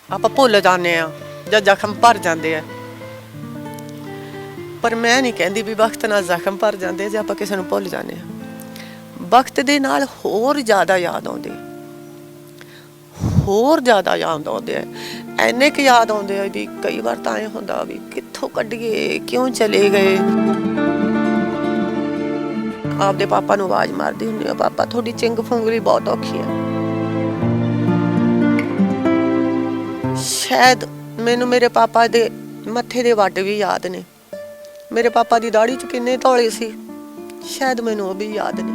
ਆਪਾਂ ਭੁੱਲ ਜਾਂਦੇ ਆ ਜਾਂ ਜ਼ਖਮ ਭਰ ਜਾਂਦੇ ਆ। ਪਰ ਮੈਂ ਨਹੀਂ ਕਹਿੰਦੀ ਵੀ ਵਕਤ ਨਾਲ ਜ਼ਖਮ ਭਰ ਜਾਂਦੇ ਜੇ ਆਪਾਂ ਕਿਸੇ ਨੂੰ ਭੁੱਲ ਜਾਂਦੇ ਆ। ਵਕਤ ਦੇ ਨਾਲ ਹੋਰ ਜ਼ਿਆਦਾ ਯਾਦ ਆਉਂਦੇ, ਹੋਰ ਜ਼ਿਆਦਾ ਯਾਦ ਆਉਂਦੇ ਆ। ਇੰਨੇ ਕੁ ਯਾਦ ਆਉਂਦੇ ਆ ਵੀ ਕਈ ਵਾਰ ਤਾਂ ਐਂ ਹੁੰਦਾ ਵੀ ਕਿੱਥੋਂ ਕੱਢੀਏ, ਕਿਉਂ ਚਲੇ ਗਏ। ਆਪਦੇ ਪਾਪਾ ਨੂੰ ਆਵਾਜ਼ ਮਾਰਦੀ ਹੁੰਦੀ ਆ, ਪਾਪਾ ਤੁਹਾਡੀ ਚਿੰਗ ਫੁੰਗਲੀ ਬਹੁਤ ਔਖੀ ਆ। ਸ਼ਾਇਦ ਮੈਨੂੰ ਮੇਰੇ ਪਾਪਾ ਦੇ ਮੱਥੇ ਦੇ ਵੱਟ ਵੀ ਯਾਦ ਨੇ। ਮੇਰੇ ਪਾਪਾ ਦੀ ਦਾੜੀ 'ਚ ਕਿੰਨੇ ਧੌਲੇ ਸੀ, ਸ਼ਾਇਦ ਮੈਨੂੰ ਉਹ ਵੀ ਯਾਦ ਨੇ।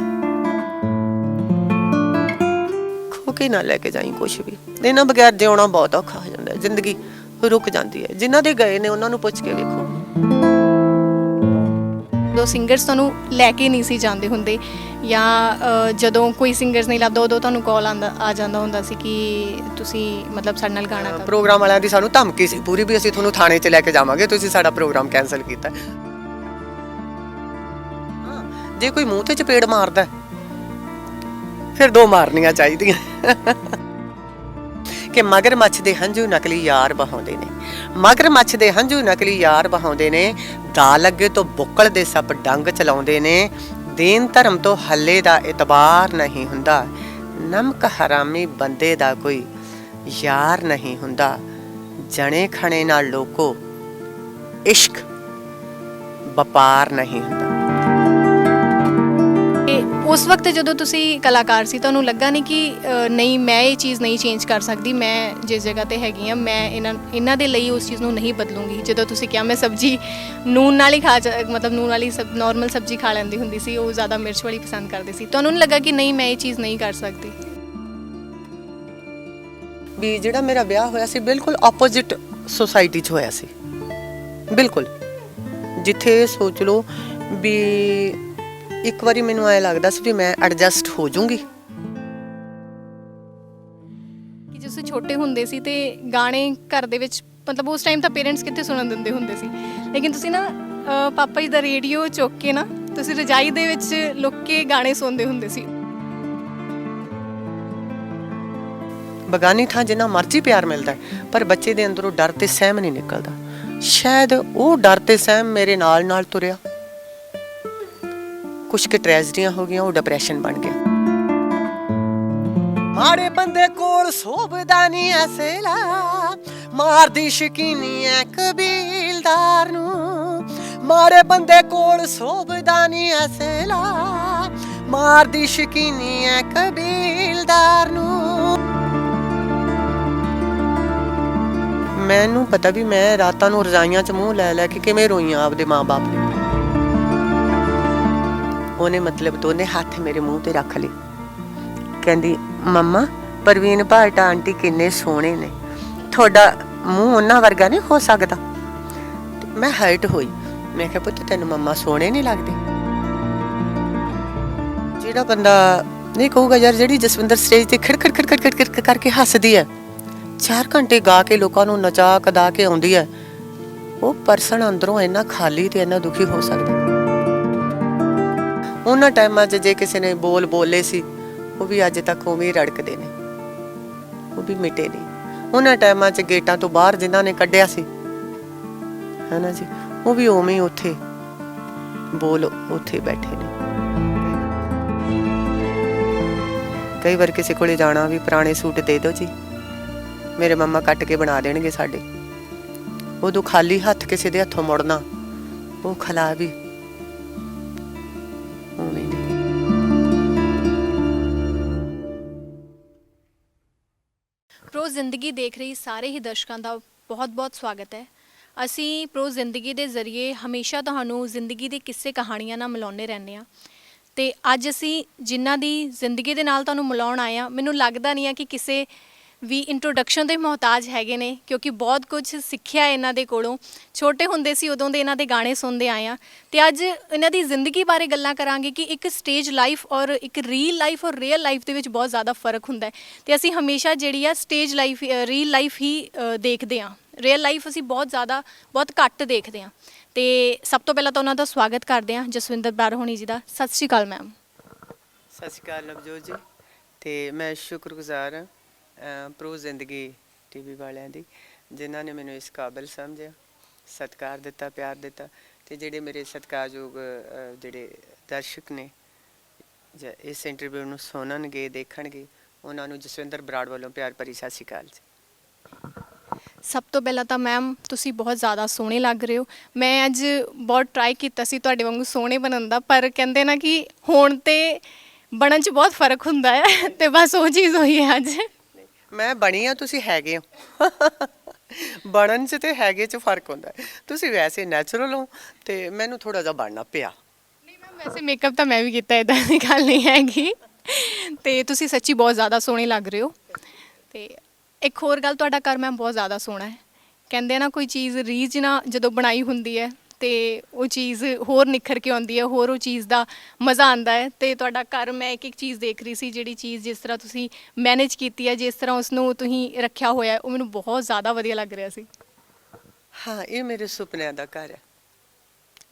ਖੋ ਕੇ ਨਾ ਲੈ ਕੇ ਜਾਈਂ ਕੁਛ ਵੀ, ਇਹਨਾਂ ਬਗੈਰ ਜਿਉਣਾ ਬਹੁਤ ਔਖਾ ਹੋ ਜਾਂਦਾ, ਜ਼ਿੰਦਗੀ ਰੁਕ ਜਾਂਦੀ ਹੈ। ਜਿਨ੍ਹਾਂ ਦੇ ਗਏ ਨੇ ਉਹਨਾਂ ਨੂੰ ਪੁੱਛ ਕੇ ਵੇਖੋ। ਜਦੋਂ ਸਿੰਗਰਸ ਤੁਹਾਨੂੰ ਲੈ ਕੇ ਨਹੀਂ ਸੀ ਜਾਂਦੇ ਹੁੰਦੇ, ਜਾਂ ਜਦੋਂ ਕੋਈ ਸਿੰਗਰਸ ਨਹੀਂ ਲੱਭਦਾ, ਉਦੋਂ ਤੁਹਾਨੂੰ ਕਾਲ ਆ ਜਾਂਦਾ ਹੁੰਦਾ ਸੀ ਕਿ ਤੁਸੀਂ ਮਤਲਬ ਸਾਡੇ ਨਾਲ ਗਾਣਾ ਕਰੋ। ਪ੍ਰੋਗਰਾਮ ਵਾਲਿਆਂ ਦੀ ਸਾਨੂੰ ਧਮਕੀ ਸੀ ਪੂਰੀ ਵੀ ਅਸੀਂ ਤੁਹਾਨੂੰ ਥਾਣੇ 'ਚ ਲੈ ਕੇ ਜਾਵਾਂਗੇ, ਤੁਸੀਂ ਸਾਡਾ ਪ੍ਰੋਗਰਾਮ ਕੈਂਸਲ ਕੀਤਾ। ਜੇ ਕੋਈ ਮੂੰਹ ਤੇ ਚਪੇੜ ਮਾਰਦਾ ਫਿਰ ਦੋ ਮਾਰਨੀਆਂ ਚਾਹੀਦੀਆਂ ਕਿ ਮਗਰਮੱਛ ਦੇ ਹੰਝੂ ਨਕਲੀ ਯਾਰ ਬਹਾਉਂਦੇ ਨੇ, ਮਗਰਮੱਛ ਦੇ ਹੰਝੂ ਨਕਲੀ ਯਾਰ ਬਹਾਉਂਦੇ ਨੇ। ਦਾ ਲੱਗੇ ਤੋਂ ਬੁੱਕਲ ਦੇ ਸੱਪ ਡੰਗ ਚਲਾਉਂਦੇ ਨੇ। ਦੀਨ ਧਰਮ ਤੋਂ ਹੱਲੇ ਦਾ ਇਤਬਾਰ ਨਹੀਂ ਹੁੰਦਾ। ਨਮਕ ਹਰਾਮੀ ਬੰਦੇ ਦਾ ਕੋਈ ਯਾਰ ਨਹੀਂ ਹੁੰਦਾ। ਜਣੇ ਖਣੇ ਨਾਲ ਲੋਕੋ ਇਸ਼ਕ ਵਪਾਰ ਨਹੀਂ ਹੁੰਦਾ। ਉਸ ਵਕਤ ਜਦੋਂ ਤੁਸੀਂ ਕਲਾਕਾਰ ਸੀ, ਤੁਹਾਨੂੰ ਲੱਗਾ ਨਹੀਂ ਕਿ ਨਹੀਂ ਮੈਂ ਇਹ ਚੀਜ਼ ਨਹੀਂ ਚੇਂਜ ਕਰ ਸਕਦੀ, ਮੈਂ ਜਿਸ ਜਗ੍ਹਾ ਤੇ ਹੈਗੀ ਹਾਂ ਮੈਂ ਇਹਨਾਂ ਦੇ ਲਈ ਉਸ ਚੀਜ਼ ਨੂੰ ਨਹੀਂ ਬਦਲੂੰਗੀ। ਜਦੋਂ ਤੁਸੀਂ ਕਿਹਾ ਮੈਂ ਸਬਜ਼ੀ ਨੂਨ ਨਾਲ ਹੀ ਮਤਲਬ ਨੂਨ ਵਾਲੀ ਨੋਰਮਲ ਸਬਜ਼ੀ ਖਾ ਲੈਂਦੀ ਹੁੰਦੀ ਸੀ, ਉਹ ਜ਼ਿਆਦਾ ਮਿਰਚ ਵਾਲੀ ਪਸੰਦ ਕਰਦੇ ਸੀ, ਤੁਹਾਨੂੰ ਨਹੀਂ ਲੱਗਾ ਕਿ ਨਹੀਂ ਮੈਂ ਇਹ ਚੀਜ਼ ਨਹੀਂ ਕਰ ਸਕਦੀ? ਵੀ ਜਿਹੜਾ ਮੇਰਾ ਵਿਆਹ ਹੋਇਆ ਸੀ ਬਿਲਕੁਲ ਆਪੋਜ਼ਿਟ ਸੋਸਾਇਟੀ 'ਚ ਹੋਇਆ ਸੀ, ਬਿਲਕੁਲ। ਜਿੱਥੇ ਸੋਚ ਲਓ ਵੀ ਇੱਕ ਵਾਰੀ ਮੈਨੂੰ ਐਂ ਲੱਗਦਾ ਸੀ ਵੀ ਮੈਂ ਐਡਜਸਟ ਹੋ ਜਾਊਂਗੀ। ਕਿ ਜਦੋਂ ਛੋਟੇ ਹੁੰਦੇ ਸੀ ਤੇ ਗਾਣੇ ਘਰ ਦੇ ਵਿੱਚ, ਮਤਲਬ ਉਸ ਟਾਈਮ ਤਾਂ ਪੇਰੈਂਟਸ ਕਿੱਥੇ ਸੁਣਨ ਦਿੰਦੇ ਹੁੰਦੇ ਸੀ, ਲੇਕਿਨ ਤੁਸੀਂ ਨਾ ਪਾਪਾ ਜੀ ਦਾ ਰੇਡੀਓ ਚੁੱਕ ਕੇ ਨਾ ਤੁਸੀਂ ਰਜਾਈ ਦੇ ਵਿੱਚ ਲੁੱਕ ਕੇ ਗਾਣੇ ਸੁਣਦੇ ਹੁੰਦੇ ਸੀ। ਬਗਾਨੀ ਥਾਂ ਜਿੰਨਾ ਮਰਜ਼ੀ ਪਿਆਰ ਮਿਲਦਾ ਪਰ ਬੱਚੇ ਦੇ ਅੰਦਰੋਂ ਡਰ ਤੇ ਸਹਿਮ ਨਹੀਂ ਨਿਕਲਦਾ। ਸ਼ਾਇਦ ਉਹ ਡਰ ਤੇ ਸਹਿਮ ਮੇਰੇ ਨਾਲ ਨਾਲ ਤੁਰਿਆ। ਕੁਛ ਕੁ ਟ੍ਰੈਜਡੀਆਂ ਹੋ ਗਈਆਂ, ਉਹ ਡਿਪਰੈਸ਼ਨ ਬਣ ਗਿਆ। ਮਾੜੇ ਬੰਦੇ ਕੋਲ ਸੋਭਦਾ ਨਹੀਂ ਐਸੇਲਾ, ਮਾਰਦੀ ਸ਼ਕੀਨੀ ਐ ਕਬੀਲਦਾਰ ਨੂੰ। ਮਾੜੇ ਬੰਦੇ ਕੋਲ ਸੋਭਦਾ ਨਹੀਂ ਐਸੇਲਾ, ਮਾਰਦੀ ਸ਼ਕੀਨੀ ਐ ਕਬੀਲਦਾਰ ਨੂੰ। ਮੈਨੂੰ ਪਤਾ ਵੀ ਮੈਂ ਰਾਤਾਂ ਨੂੰ ਰਜ਼ਾਈਆਂ 'ਚ ਮੂੰਹ ਲੈ ਲੈ ਕੇ ਕਿਵੇਂ ਰੋਈਆਂ ਆਪਦੇ ਮਾਂ-ਬਾਪ ਲਈ। ਉਹਨੇ ਮਤਲਬ ਦੋਨੇ ਹੱਥ ਮੇਰੇ ਮੂੰਹ ਤੇ ਰੱਖ ਲਏ, ਕਹਿੰਦੀ ਮੰਮਾ ਪ੍ਰਵੀਨ ਭਾਟਾ ਆਂਟੀ ਕਿੰਨੇ ਸੋਹਣੇ ਨੇ, ਤੁਹਾਡਾ ਮੂੰਹ ਉਹਨਾਂ ਵਰਗਾ ਨਹੀਂ ਹੋ ਸਕਦਾ। ਮੈਂ ਹਰਟ ਹੋਈ, ਮੈਂ ਕਿਹਾ ਪੁੱਤ ਤੈਨੂੰ ਮੰਮਾ ਸੋਹਣੇ ਨਹੀਂ ਲੱਗਦੇ? ਜਿਹੜਾ ਬੰਦਾ ਨਹੀਂ ਕਹੂਗਾ ਯਾਰ ਜਿਹੜੀ ਜਸਵਿੰਦਰ ਸਟੇਜ ਤੇ ਖੜ ਖੜ ਕਰਕੇ ਹੱਸਦੀ ਹੈ, 4 ਘੰਟੇ ਗਾ ਕੇ ਲੋਕਾਂ ਨੂੰ ਨਚਾ ਕਦਾ ਕੇ ਆਉਂਦੀ ਹੈ, ਉਹ ਪਰਸਨ ਅੰਦਰੋਂ ਇੰਨਾ ਖਾਲੀ ਤੇ ਇੰਨਾ ਦੁਖੀ ਹੋ ਸਕਦਾ। ਉਹਨਾਂ ਟਾਈਮਾਂ 'ਚ ਜੇ ਕਿਸੇ ਨੇ ਬੋਲੇ ਸੀ, ਉਹ ਵੀ ਅੱਜ ਤੱਕ ਉਵੇਂ ਹੀ ਰੜਕਦੇ ਨੇ, ਉਹ ਵੀ ਮਿਟੇ ਨਹੀਂ। ਉਹਨਾਂ ਟਾਈਮਾਂ 'ਚ ਗੇਟਾਂ ਤੋਂ ਬਾਹਰ ਜਿਨ੍ਹਾਂ ਨੇ ਕੱਢਿਆ ਸੀ ਹੈ ਨਾ ਜੀ, ਉਹ ਵੀ ਉਵੇਂ ਹੀ ਉੱਥੇ ਬੈਠੇ ਨੇ। ਕਈ ਵਾਰ ਕਿਸੇ ਕੋਲੇ ਜਾਣਾ ਵੀ ਪੁਰਾਣੇ ਸੂਟ ਦੇ ਦਿਓ ਜੀ, ਮੇਰੇ ਮੰਮਾ ਕੱਟ ਕੇ ਬਣਾ ਦੇਣਗੇ ਸਾਡੇ। ਉਦੋਂ ਖਾਲੀ ਹੱਥ ਕਿਸੇ ਦੇ ਹੱਥੋਂ ਮੁੜਨਾ, ਉਹ ਖਲਾ ਵੀ ਉਵੇਂ ਨਹੀਂ। ਪ੍ਰੋ ਜ਼ਿੰਦਗੀ ਦੇਖ ਰਹੀ ਸਾਰੇ ਹੀ ਦਰਸ਼ਕਾਂ ਦਾ ਬਹੁਤ-ਬਹੁਤ ਸਵਾਗਤ ਹੈ। ਅਸੀਂ ਪ੍ਰੋ ਜ਼ਿੰਦਗੀ ਦੇ ਜ਼ਰੀਏ ਹਮੇਸ਼ਾ ਤੁਹਾਨੂੰ ਜ਼ਿੰਦਗੀ ਦੇ ਕਿੱਸੇ ਕਹਾਣੀਆਂ ਨਾਲ ਮਿਲਾਉਂਦੇ ਰਹਿੰਦੇ ਹਾਂ, ਅਤੇ ਅੱਜ ਅਸੀਂ ਜਿਨ੍ਹਾਂ ਦੀ ਜ਼ਿੰਦਗੀ ਦੇ ਨਾਲ ਤੁਹਾਨੂੰ ਮਿਲਾਉਣ ਆਏ ਹਾਂ, ਮੈਨੂੰ ਲੱਗਦਾ ਨਹੀਂ ਆ ਕਿ ਕਿਸੇ ਵੀ ਇੰਟਰੋਡਕਸ਼ਨ ਦੇ ਮੁਹਤਾਜ ਹੈਗੇ ਨੇ, ਕਿਉਂਕਿ ਬਹੁਤ ਕੁਝ ਸਿੱਖਿਆ ਇਹਨਾਂ ਦੇ ਕੋਲੋਂ। ਛੋਟੇ ਹੁੰਦੇ ਸੀ ਉਦੋਂ ਦੇ ਇਹਨਾਂ ਦੇ ਗਾਣੇ ਸੁਣਦੇ ਆਏ ਹਾਂ, ਅਤੇ ਅੱਜ ਇਹਨਾਂ ਦੀ ਜ਼ਿੰਦਗੀ ਬਾਰੇ ਗੱਲਾਂ ਕਰਾਂਗੇ ਕਿ ਇੱਕ ਸਟੇਜ ਲਾਈਫ ਔਰ ਇੱਕ ਰੀਲ ਲਾਈਫ ਔਰ ਰੀਅਲ ਲਾਈਫ ਦੇ ਵਿੱਚ ਬਹੁਤ ਜ਼ਿਆਦਾ ਫ਼ਰਕ ਹੁੰਦਾ ਹੈ। ਅਤੇ ਅਸੀਂ ਹਮੇਸ਼ਾ ਜਿਹੜੀ ਆ ਸਟੇਜ ਲਾਈਫ ਰੀਲ ਲਾਈਫ ਹੀ ਦੇਖਦੇ ਹਾਂ, ਰੀਅਲ ਲਾਈਫ ਅਸੀਂ ਬਹੁਤ ਘੱਟ ਦੇਖਦੇ ਹਾਂ। ਅਤੇ ਸਭ ਤੋਂ ਪਹਿਲਾਂ ਤਾਂ ਉਹਨਾਂ ਦਾ ਸਵਾਗਤ ਕਰਦੇ ਹਾਂ ਜਸਵਿੰਦਰ ਬਾਰ ਹੋਣੀ ਜੀ ਦਾ। ਸਤਿ ਸ਼੍ਰੀ ਅਕਾਲ ਮੈਮ। ਸਤਿ ਸ਼੍ਰੀ ਅਕਾਲ ਨਵਜੋਤ ਜੀ, ਅਤੇ ਮੈਂ ਸ਼ੁਕਰਗੁਜ਼ਾਰ ਹਾਂ ਪ੍ਰੋ ਜ਼ਿੰਦਗੀ ਟੀਵੀ ਵਾਲਿਆਂ ਦੀ, ਜਿਨ੍ਹਾਂ ਨੇ ਮੈਨੂੰ ਇਸ ਕਾਬਿਲ ਸਮਝਿਆ, ਸਤਿਕਾਰ ਦਿੱਤਾ, ਪਿਆਰ ਦਿੱਤਾ। ਤੇ ਜਿਹੜੇ ਮੇਰੇ ਸਤਿਕਾਰਯੋਗ ਜਿਹੜੇ ਦਰਸ਼ਕ ਨੇ ਜਾਂ ਇਸ ਇੰਟਰਵਿਊ ਨੂੰ ਸੁਣਨਗੇ, ਦੇਖਣਗੇ, ਉਹਨਾਂ ਨੂੰ ਜਸਵਿੰਦਰ ਬਰਾੜ ਵੱਲੋਂ ਪਿਆਰ ਭਰੀ ਸਤਿ ਸ਼੍ਰੀ ਅਕਾਲ ਜੀ। ਸਭ ਤੋਂ ਪਹਿਲਾਂ ਤਾਂ ਮੈਮ ਤੁਸੀਂ ਬਹੁਤ ਜ਼ਿਆਦਾ ਸੋਹਣੇ ਲੱਗ ਰਹੇ ਹੋ। ਮੈਂ ਅੱਜ ਬਹੁਤ ਟਰਾਈ ਕੀਤਾ ਸੀ ਤੁਹਾਡੇ ਵਾਂਗੂ ਸੋਹਣੇ ਬਣਨ ਦਾ, ਪਰ ਕਹਿੰਦੇ ਨਾ ਕਿ ਹੋਣ ਤੇ ਬਣਨ 'ਚ ਬਹੁਤ ਫਰਕ ਹੁੰਦਾ ਹੈ, ਤੇ ਬਸ ਉਹ ਚੀਜ਼ ਹੋਈ ਹੈ ਅੱਜ। ਮੈਂ ਬਣੀ ਆ, ਤੁਸੀਂ ਹੈਗੇ ਹੋ। ਬਣਨ 'ਚ ਤੇ ਹੈਗੇ 'ਚ ਫਰਕ ਹੁੰਦਾ। ਤੁਸੀਂ ਵੈਸੇ ਨੈਚੁਰਲ ਹੋ ਤੇ ਮੈਨੂੰ ਥੋੜਾ ਜਿਹਾ ਬਣਨਾ ਪਿਆ। ਨਹੀਂ ਮੈਮ, ਵੈਸੇ ਮੇਕਅਪ ਤਾਂ ਮੈਂ ਵੀ ਕੀਤਾ, ਇਦਾਂ ਦੀ ਗੱਲ ਨਹੀਂ ਹੈਗੀ। ਤੇ ਤੁਸੀਂ ਸੱਚੀ ਬਹੁਤ ਜ਼ਿਆਦਾ ਸੋਹਣੇ ਲੱਗ ਰਹੇ ਹੋ। ਤੇ ਇੱਕ ਹੋਰ ਗੱਲ, ਤੁਹਾਡਾ ਘਰ ਮੈਮ ਬਹੁਤ ਜ਼ਿਆਦਾ ਸੋਹਣਾ ਹੈ। ਕਹਿੰਦੇ ਆ ਨਾ, ਕੋਈ ਚੀਜ਼ ਰੀਝ ਨਾਲ ਜਦੋਂ ਬਣਾਈ ਹੁੰਦੀ ਹੈ ਤੇ ਉਹ ਚੀਜ਼ ਹੋਰ ਨਿਖਰ ਕੇ ਆਉਂਦੀ ਹੈ, ਹੋਰ ਉਹ ਚੀਜ਼ ਦਾ ਮਜ਼ਾ ਆਉਂਦਾ ਹੈ। ਤੇ ਤੁਹਾਡਾ ਘਰ, ਮੈਂ ਇੱਕ ਇੱਕ ਚੀਜ਼ ਦੇਖ ਰਹੀ ਸੀ, ਜਿਹੜੀ ਚੀਜ਼ ਜਿਸ ਤਰ੍ਹਾਂ ਤੁਸੀਂ ਮੈਨੇਜ ਕੀਤੀ ਹੈ, ਜਿਸ ਤਰ੍ਹਾਂ ਉਸਨੂੰ ਤੁਸੀਂ ਰੱਖਿਆ ਹੋਇਆ ਹੈ, ਉਹ ਮੈਨੂੰ ਬਹੁਤ ਜ਼ਿਆਦਾ ਵਧੀਆ ਲੱਗ ਰਿਹਾ ਸੀ। ਹਾਂ, ਇਹ ਮੇਰੇ ਸੁਪਨਿਆਂ ਦਾ ਘਰ ਹੈ।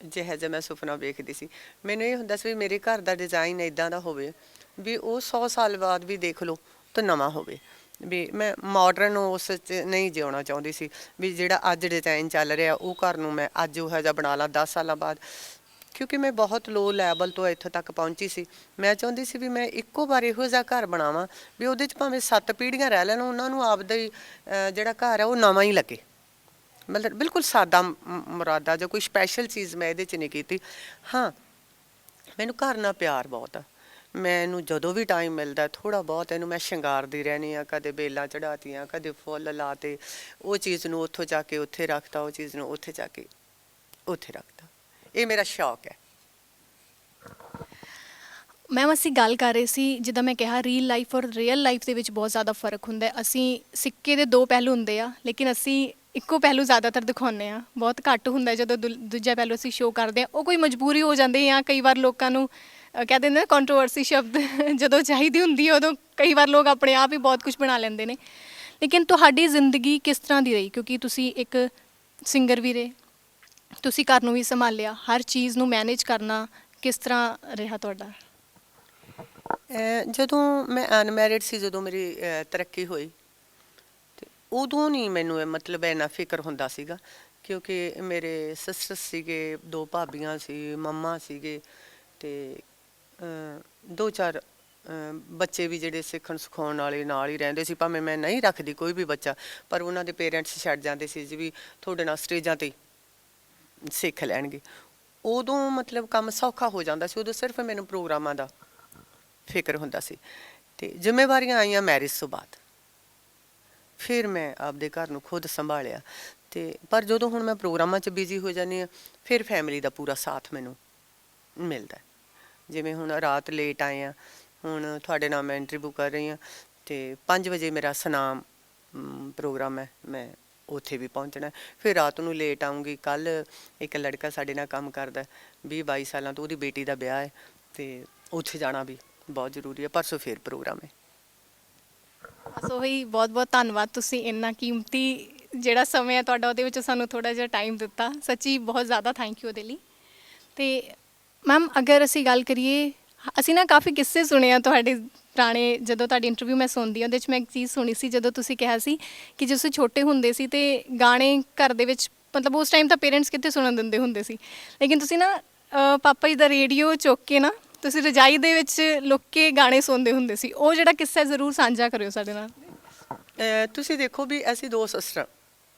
ਜਿਹੋ ਜਿਹਾ ਮੈਂ ਸੁਪਨਾ ਵੇਖਦੀ ਸੀ, ਮੈਨੂੰ ਇਹ ਹੁੰਦਾ ਸੀ ਵੀ ਮੇਰੇ ਘਰ ਦਾ ਡਿਜ਼ਾਈਨ ਇੱਦਾਂ ਦਾ ਹੋਵੇ ਵੀ ਉਹ 100 ਸਾਲ ਬਾਅਦ ਵੀ ਦੇਖ ਲਓ ਤਾਂ ਨਵਾਂ ਹੋਵੇ। ਵੀ ਮੈਂ ਮਾਡਰਨ ਉਸ 'ਚ ਨਹੀਂ ਜਿਉਣਾ ਚਾਹੁੰਦੀ ਸੀ ਵੀ ਜਿਹੜਾ ਅੱਜ ਡਿਜ਼ਾਈਨ ਚੱਲ ਰਿਹਾ ਉਹ ਘਰ ਨੂੰ ਮੈਂ ਅੱਜ ਉਹੋ ਜਿਹਾ ਬਣਾ ਲਾਂ 10 ਸਾਲਾਂ ਬਾਅਦ। ਕਿਉਂਕਿ ਮੈਂ ਬਹੁਤ ਲੋ ਲੈਵਲ ਤੋਂ ਇੱਥੋਂ ਤੱਕ ਪਹੁੰਚੀ ਸੀ। ਮੈਂ ਚਾਹੁੰਦੀ ਸੀ ਵੀ ਮੈਂ ਇੱਕੋ ਵਾਰ ਇਹੋ ਜਿਹਾ ਘਰ ਬਣਾਵਾਂ ਵੀ ਉਹਦੇ 'ਚ ਭਾਵੇਂ 7 ਪੀੜ੍ਹੀਆਂ ਰਹਿ ਲੈਣ, ਉਹਨਾਂ ਨੂੰ ਆਪਦਾ ਹੀ ਜਿਹੜਾ ਘਰ ਹੈ ਉਹ ਨਵਾਂ ਹੀ ਲੱਗੇ। ਮਤਲਬ ਬਿਲਕੁਲ ਸਾਦਾ ਮੁਰਾਦਾ, ਜਾਂ ਕੋਈ ਸਪੈਸ਼ਲ ਚੀਜ਼ ਮੈਂ ਇਹਦੇ 'ਚ ਨਹੀਂ ਕੀਤੀ। ਹਾਂ, ਮੈਨੂੰ ਘਰ ਨਾਲ ਪਿਆਰ ਬਹੁਤ ਆ। ਮੈਨੂੰ ਜਦੋਂ ਵੀ ਟਾਈਮ ਮਿਲਦਾ ਥੋੜ੍ਹਾ ਬਹੁਤ ਇਹਨੂੰ ਮੈਂ ਸ਼ਿੰਗਾਰਦੀ ਰਹਿੰਦੀ ਹਾਂ। ਕਦੇ ਬੇਲਾਂ ਚੜ੍ਹਾਤੀਆਂ, ਕਦੇ ਫੁੱਲ ਲਾਤੇ, ਉਹ ਚੀਜ਼ ਨੂੰ ਉੱਥੋਂ ਜਾ ਕੇ ਉੱਥੇ ਰੱਖਤਾ, ਉਹ ਚੀਜ਼ ਨੂੰ ਉੱਥੇ ਜਾ ਕੇ ਉੱਥੇ ਰੱਖਤਾ। ਇਹ ਮੇਰਾ ਸ਼ੌਕ ਹੈ। ਮੈਮ, ਅਸੀਂ ਗੱਲ ਕਰ ਰਹੇ ਸੀ, ਜਿੱਦਾਂ ਮੈਂ ਕਿਹਾ, ਰੀਅਲ ਲਾਈਫ ਔਰ ਰੀਅਲ ਲਾਈਫ ਦੇ ਵਿੱਚ ਬਹੁਤ ਜ਼ਿਆਦਾ ਫਰਕ ਹੁੰਦਾ ਹੈ। ਅਸੀਂ ਸਿੱਕੇ ਦੇ ਦੋ ਪਹਿਲੂ ਹੁੰਦੇ ਆ, ਲੇਕਿਨ ਅਸੀਂ ਇੱਕੋ ਪਹਿਲੂ ਜ਼ਿਆਦਾਤਰ ਦਿਖਾਉਂਦੇ ਹਾਂ। ਬਹੁਤ ਘੱਟ ਹੁੰਦਾ ਜਦੋਂ ਦੂਜਾ ਪਹਿਲੂ ਅਸੀਂ ਸ਼ੋਅ ਕਰਦੇ ਹਾਂ। ਉਹ ਕੋਈ ਮਜਬੂਰੀ ਹੋ ਜਾਂਦੀ ਆ, ਕਈ ਵਾਰ ਲੋਕਾਂ ਨੂੰ ਕਹਿ ਦਿੰਦੇ ਨੇ ਕੰਟਰੋਵਰਸੀ ਸ਼ਬਦ, ਜਦੋਂ ਚਾਹੀਦੀ ਹੁੰਦੀ ਹੈ ਉਦੋਂ ਕਈ ਵਾਰ ਲੋਕ ਆਪਣੇ ਆਪ ਹੀ ਬਹੁਤ ਕੁਝ ਬਣਾ ਲੈਂਦੇ ਨੇ। ਲੇਕਿਨ ਤੁਹਾਡੀ ਜ਼ਿੰਦਗੀ ਕਿਸ ਤਰ੍ਹਾਂ ਦੀ ਰਹੀ? ਕਿਉਂਕਿ ਤੁਸੀਂ ਇੱਕ ਸਿੰਗਰ ਵੀ ਰਹੇ, ਤੁਸੀਂ ਘਰ ਨੂੰ ਵੀ ਸੰਭਾਲਿਆ, ਹਰ ਚੀਜ਼ ਨੂੰ ਮੈਨੇਜ ਕਰਨਾ ਕਿਸ ਤਰ੍ਹਾਂ ਰਿਹਾ ਤੁਹਾਡਾ? ਜਦੋਂ ਮੈਂ ਅਨਮੈਰਿਡ ਸੀ, ਜਦੋਂ ਮੇਰੀ ਤਰੱਕੀ ਹੋਈ, ਅਤੇ ਉਦੋਂ ਨਹੀਂ ਮੈਨੂੰ ਮਤਲਬ ਇੰਨਾ ਫਿਕਰ ਹੁੰਦਾ ਸੀਗਾ। ਕਿਉਂਕਿ ਮੇਰੇ ਸਿਸਟਰ ਸੀਗੇ, 2 ਭਾਬੀਆਂ ਸੀ, ਮੰਮਾ ਸੀਗੇ, ਅਤੇ 2-4 ਬੱਚੇ ਵੀ ਜਿਹੜੇ ਸਿੱਖਣ ਸਿਖਾਉਣ ਵਾਲੇ ਨਾਲ ਹੀ ਰਹਿੰਦੇ ਸੀ। ਭਾਵੇਂ ਮੈਂ ਨਹੀਂ ਰੱਖਦੀ ਕੋਈ ਵੀ ਬੱਚਾ, ਪਰ ਉਹਨਾਂ ਦੇ ਪੇਰੈਂਟਸ ਛੱਡ ਜਾਂਦੇ ਸੀ ਜੀ ਵੀ ਤੁਹਾਡੇ ਨਾਲ ਸਟੇਜਾਂ 'ਤੇ ਸਿੱਖ ਲੈਣਗੇ। ਉਦੋਂ ਮਤਲਬ ਕੰਮ ਸੌਖਾ ਹੋ ਜਾਂਦਾ ਸੀ। ਉਦੋਂ ਸਿਰਫ ਮੈਨੂੰ ਪ੍ਰੋਗਰਾਮਾਂ ਦਾ ਫਿਕਰ ਹੁੰਦਾ ਸੀ। ਅਤੇ ਜ਼ਿੰਮੇਵਾਰੀਆਂ ਆਈਆਂ ਮੈਰਿਜ ਤੋਂ ਬਾਅਦ, ਫਿਰ ਮੈਂ ਆਪਦੇ ਘਰ ਨੂੰ ਖੁਦ ਸੰਭਾਲਿਆ। ਅਤੇ ਪਰ ਜਦੋਂ ਹੁਣ ਮੈਂ ਪ੍ਰੋਗਰਾਮਾਂ 'ਚ ਬਿਜ਼ੀ ਹੋ ਜਾਂਦੀ ਹਾਂ, ਫਿਰ ਫੈਮਿਲੀ ਦਾ ਪੂਰਾ ਸਾਥ ਮੈਨੂੰ ਮਿਲਦਾ। ਜਿਵੇਂ ਹੁਣ ਰਾਤ ਲੇਟ ਆਏ ਹਾਂ, ਹੁਣ ਤੁਹਾਡੇ ਨਾਲ ਮੈਂ ਇੰਟਰਵਿਊ ਕਰ ਰਹੀ ਹਾਂ, ਅਤੇ 5 ਵਜੇ ਮੇਰਾ ਸਨਾਮ ਪ੍ਰੋਗਰਾਮ ਹੈ, ਮੈਂ ਉੱਥੇ ਵੀ ਪਹੁੰਚਣਾ। ਫਿਰ ਰਾਤ ਨੂੰ ਲੇਟ ਆਊਂਗੀ। ਕੱਲ੍ਹ ਇੱਕ ਲੜਕਾ ਸਾਡੇ ਨਾਲ ਕੰਮ ਕਰਦਾ, 20-22 ਸਾਲਾਂ ਤੋਂ, ਉਹਦੀ ਬੇਟੀ ਦਾ ਵਿਆਹ ਹੈ, ਅਤੇ ਉੱਥੇ ਜਾਣਾ ਵੀ ਬਹੁਤ ਜ਼ਰੂਰੀ ਹੈ। ਪਰਸੋਂ ਫਿਰ ਪ੍ਰੋਗਰਾਮ ਹੈ। ਬਸ ਉਹੀ, ਬਹੁਤ ਬਹੁਤ ਧੰਨਵਾਦ, ਤੁਸੀਂ ਇੰਨਾ ਕੀਮਤੀ ਜਿਹੜਾ ਸਮੇਂ ਹੈ ਤੁਹਾਡਾ, ਉਹਦੇ ਵਿੱਚ ਸਾਨੂੰ ਥੋੜ੍ਹਾ ਜਿਹਾ ਟਾਈਮ ਦਿੱਤਾ। ਸੱਚੀ ਬਹੁਤ ਜ਼ਿਆਦਾ ਥੈਂਕ ਯੂ ਉਹਦੇ ਲਈ। ਅਤੇ ਮੈਮ, ਅਗਰ ਅਸੀਂ ਗੱਲ ਕਰੀਏ, ਅਸੀਂ ਨਾ ਕਾਫੀ ਕਿੱਸੇ ਸੁਣੇ ਆ ਤੁਹਾਡੇ ਪੁਰਾਣੇ। ਜਦੋਂ ਤੁਹਾਡੀ ਇੰਟਰਵਿਊ ਮੈਂ ਸੁਣਦੀ ਹਾਂ, ਉਹਦੇ 'ਚ ਮੈਂ ਇੱਕ ਚੀਜ਼ ਸੁਣੀ ਸੀ, ਜਦੋਂ ਤੁਸੀਂ ਕਿਹਾ ਸੀ ਕਿ ਜਦੋਂ ਤੁਸੀਂ ਛੋਟੇ ਹੁੰਦੇ ਸੀ ਅਤੇ ਗਾਣੇ ਘਰ ਦੇ ਵਿੱਚ, ਮਤਲਬ ਉਸ ਟਾਈਮ ਤਾਂ ਪੇਰੈਂਟਸ ਕਿੱਥੇ ਸੁਣਨ ਦਿੰਦੇ ਹੁੰਦੇ ਸੀ, ਲੇਕਿਨ ਤੁਸੀਂ ਨਾ ਪਾਪਾ ਜੀ ਦਾ ਰੇਡੀਓ ਚੁੱਕ ਕੇ ਨਾ ਤੁਸੀਂ ਰਜਾਈ ਦੇ ਵਿੱਚ ਲੁੱਕ ਕੇ ਗਾਣੇ ਸੁਣਦੇ ਹੁੰਦੇ ਸੀ। ਉਹ ਜਿਹੜਾ ਕਿੱਸਾ ਜ਼ਰੂਰ ਸਾਂਝਾ ਕਰਿਓ ਸਾਡੇ ਨਾਲ। ਤੁਸੀਂ ਦੇਖੋ ਵੀ ਅਸੀਂ 2 ਸਿਸਟਰ,